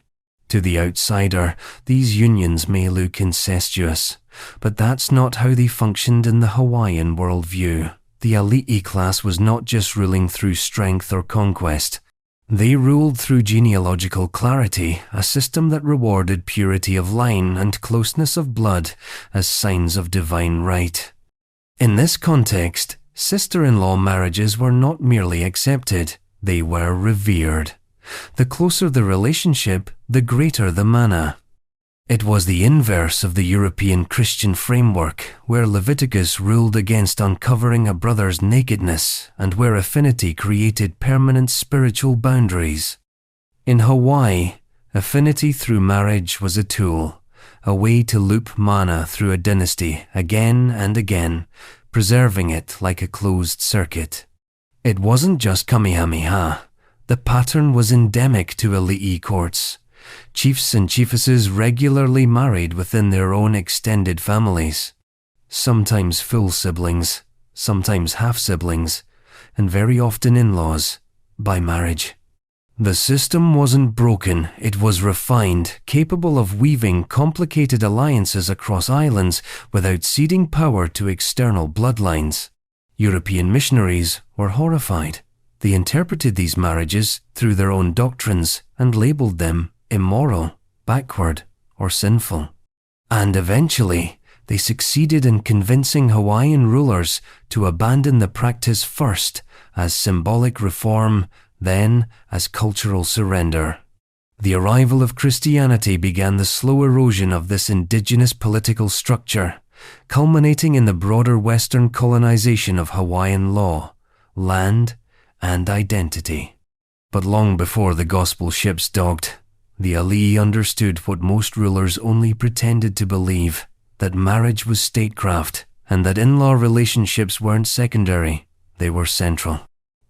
To the outsider, these unions may look incestuous, but that's not how they functioned in the Hawaiian worldview. The Ali'i class was not just ruling through strength or conquest. They ruled through genealogical clarity, a system that rewarded purity of line and closeness of blood as signs of divine right. In this context, sister-in-law marriages were not merely accepted, they were revered. The closer the relationship, the greater the mana. It was the inverse of the European Christian framework, where Leviticus ruled against uncovering a brother's nakedness and where affinity created permanent spiritual boundaries. In Hawaii, affinity through marriage was a tool, a way to loop mana through a dynasty again and again, preserving it like a closed circuit. It wasn't just Kamehameha. The pattern was endemic to elite courts. Chiefs and chiefesses regularly married within their own extended families. Sometimes full siblings, sometimes half-siblings, and very often in-laws, by marriage. The system wasn't broken, it was refined, capable of weaving complicated alliances across islands without ceding power to external bloodlines. European missionaries were horrified. They interpreted these marriages through their own doctrines and labeled them immoral, backward, or sinful. And eventually, they succeeded in convincing Hawaiian rulers to abandon the practice first as symbolic reform, then as cultural surrender. The arrival of Christianity began the slow erosion of this indigenous political structure, culminating in the broader Western colonization of Hawaiian law, land, and identity. But long before the gospel ships docked, the alii understood what most rulers only pretended to believe, that marriage was statecraft and that in-law relationships weren't secondary, they were central.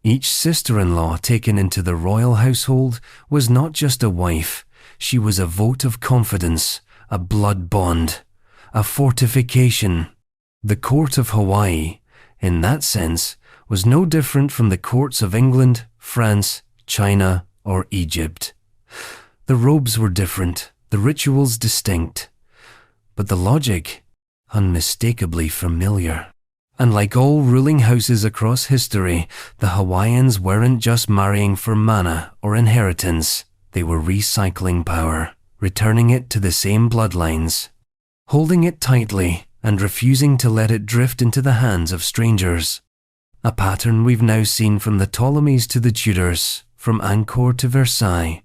Each sister-in-law taken into the royal household was not just a wife, she was a vote of confidence, a blood bond, a fortification. The court of Hawaii, in that sense, was no different from the courts of England, France, China, or Egypt. The robes were different, the rituals distinct, but the logic unmistakably familiar. And like all ruling houses across history, the Hawaiians weren't just marrying for mana or inheritance, they were recycling power, returning it to the same bloodlines, holding it tightly and refusing to let it drift into the hands of strangers. A pattern we've now seen from the Ptolemies to the Tudors, from Angkor to Versailles,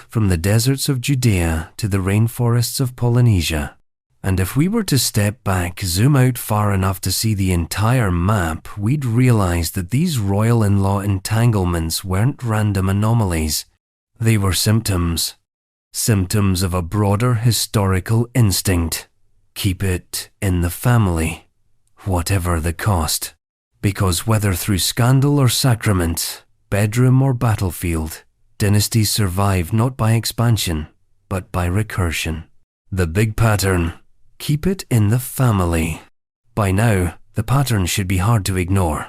from the deserts of Judea to the rainforests of Polynesia. And if we were to step back, zoom out far enough to see the entire map, we'd realize that these royal in-law entanglements weren't random anomalies. They were symptoms of a broader historical instinct. Keep it in the family, whatever the cost. Because whether through scandal or sacrament, bedroom or battlefield, dynasties survive not by expansion, but by recursion. The big pattern. Keep it in the family. By now, the pattern should be hard to ignore.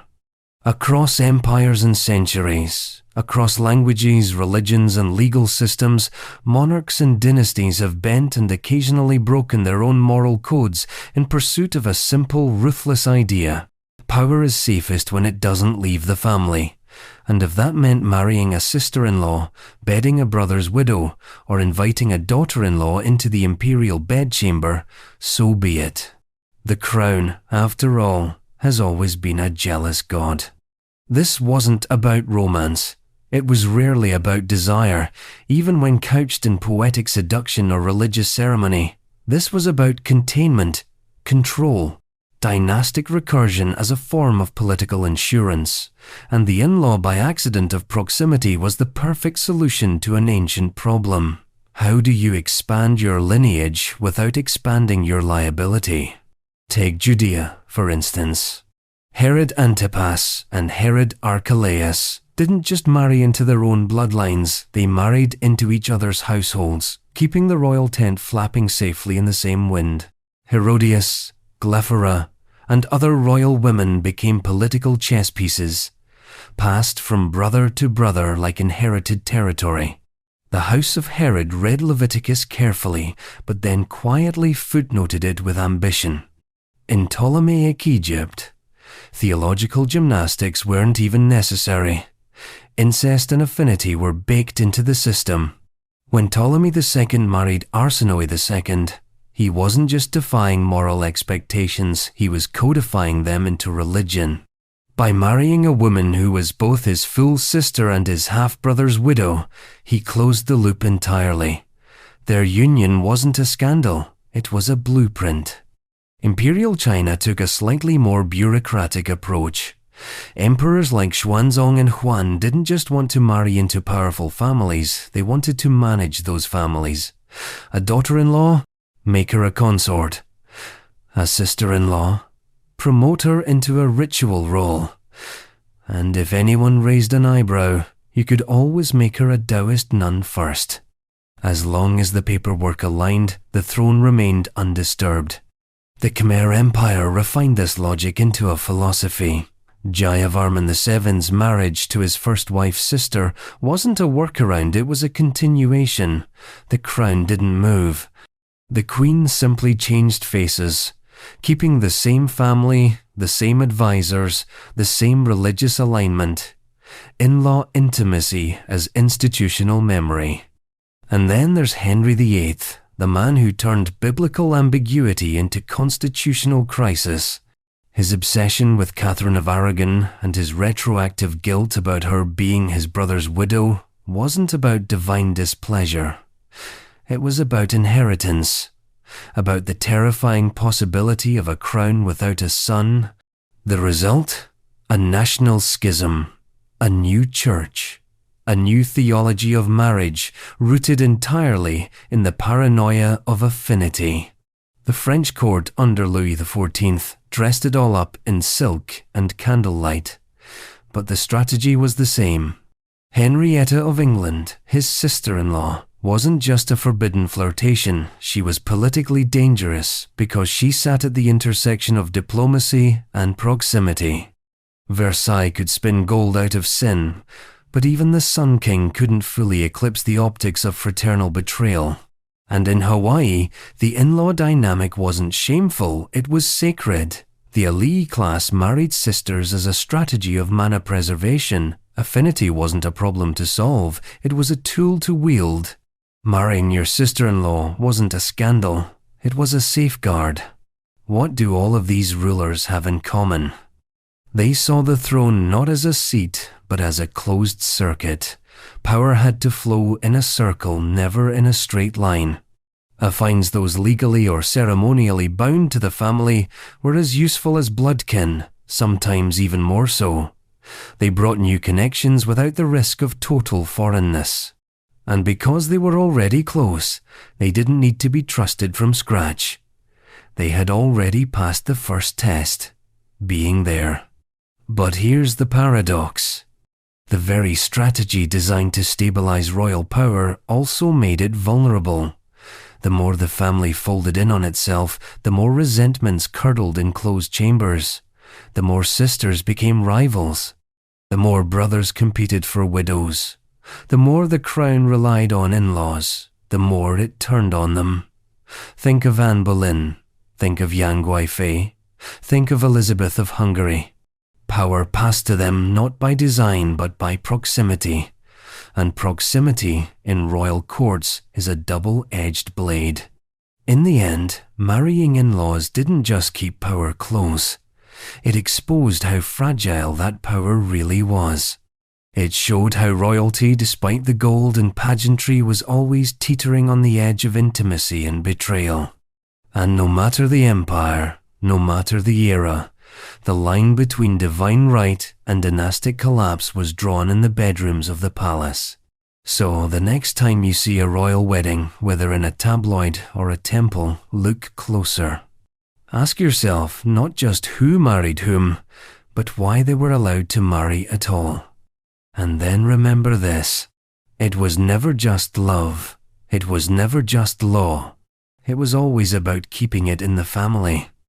Across empires and centuries, across languages, religions, and legal systems, monarchs and dynasties have bent and occasionally broken their own moral codes in pursuit of a simple, ruthless idea. Power is safest when it doesn't leave the family. And if that meant marrying a sister-in-law, bedding a brother's widow, or inviting a daughter-in-law into the imperial bedchamber, so be it. The crown, after all, has always been a jealous god. This wasn't about romance. It was rarely about desire, even when couched in poetic seduction or religious ceremony. This was about containment, control, dynastic recursion as a form of political insurance, and the in-law by accident of proximity was the perfect solution to an ancient problem. How do you expand your lineage without expanding your liability? Take Judea, for instance. Herod Antipas and Herod Archelaus didn't just marry into their own bloodlines, they married into each other's households, keeping the royal tent flapping safely in the same wind. Herodias, Glyphera, and other royal women became political chess pieces, passed from brother to brother like inherited territory. The house of Herod read Leviticus carefully, but then quietly footnoted it with ambition. In Ptolemaic Egypt, theological gymnastics weren't even necessary. Incest and affinity were baked into the system. When Ptolemy II married Arsinoe II, he wasn't just defying moral expectations, he was codifying them into religion. By marrying a woman who was both his full sister and his half-brother's widow, he closed the loop entirely. Their union wasn't a scandal, it was a blueprint. Imperial China took a slightly more bureaucratic approach. Emperors like Xuanzong and Huan didn't just want to marry into powerful families, they wanted to manage those families. A daughter-in-law? Make her a consort. A sister-in-law? Promote her into a ritual role. And if anyone raised an eyebrow, you could always make her a Taoist nun first. As long as the paperwork aligned, the throne remained undisturbed. The Khmer Empire refined this logic into a philosophy. Jayavarman VII's marriage to his first wife's sister wasn't a workaround, it was a continuation. The crown didn't move. The queen simply changed faces, keeping the same family, the same advisors, the same religious alignment. In-law intimacy as institutional memory. And then there's Henry VIII, the man who turned biblical ambiguity into constitutional crisis. His obsession with Catherine of Aragon and his retroactive guilt about her being his brother's widow wasn't about divine displeasure. It was about inheritance, about the terrifying possibility of a crown without a son. The result? A national schism, a new church, a new theology of marriage rooted entirely in the paranoia of affinity. The French court under Louis XIV dressed it all up in silk and candlelight, but the strategy was the same. Henrietta of England, his sister-in-law, wasn't just a forbidden flirtation, she was politically dangerous because she sat at the intersection of diplomacy and proximity. Versailles could spin gold out of sin, but even the Sun King couldn't fully eclipse the optics of fraternal betrayal. And in Hawaii, the in-law dynamic wasn't shameful, it was sacred. The Alii class married sisters as a strategy of mana preservation. Affinity wasn't a problem to solve, it was a tool to wield. Marrying your sister-in-law wasn't a scandal, it was a safeguard. What do all of these rulers have in common? They saw the throne not as a seat, but as a closed circuit. Power had to flow in a circle, never in a straight line. Affines, those legally or ceremonially bound to the family, were as useful as bloodkin, sometimes even more so. They brought new connections without the risk of total foreignness. And because they were already close, they didn't need to be trusted from scratch. They had already passed the first test, being there. But here's the paradox. The very strategy designed to stabilize royal power also made it vulnerable. The more the family folded in on itself, the more resentments curdled in closed chambers. The more sisters became rivals. The more brothers competed for widows. The more the crown relied on in-laws, the more it turned on them. Think of Anne Boleyn. Think of Yang Guifei. Think of Elizabeth of Hungary. Power passed to them not by design but by proximity. And proximity in royal courts is a double-edged blade. In the end, marrying in-laws didn't just keep power close. It exposed how fragile that power really was. It showed how royalty, despite the gold and pageantry, was always teetering on the edge of intimacy and betrayal. And no matter the empire, no matter the era, the line between divine right and dynastic collapse was drawn in the bedrooms of the palace. So the next time you see a royal wedding, whether in a tabloid or a temple, look closer. Ask yourself not just who married whom, but why they were allowed to marry at all. And then remember this. It was never just love. It was never just law. It was always about keeping it in the family.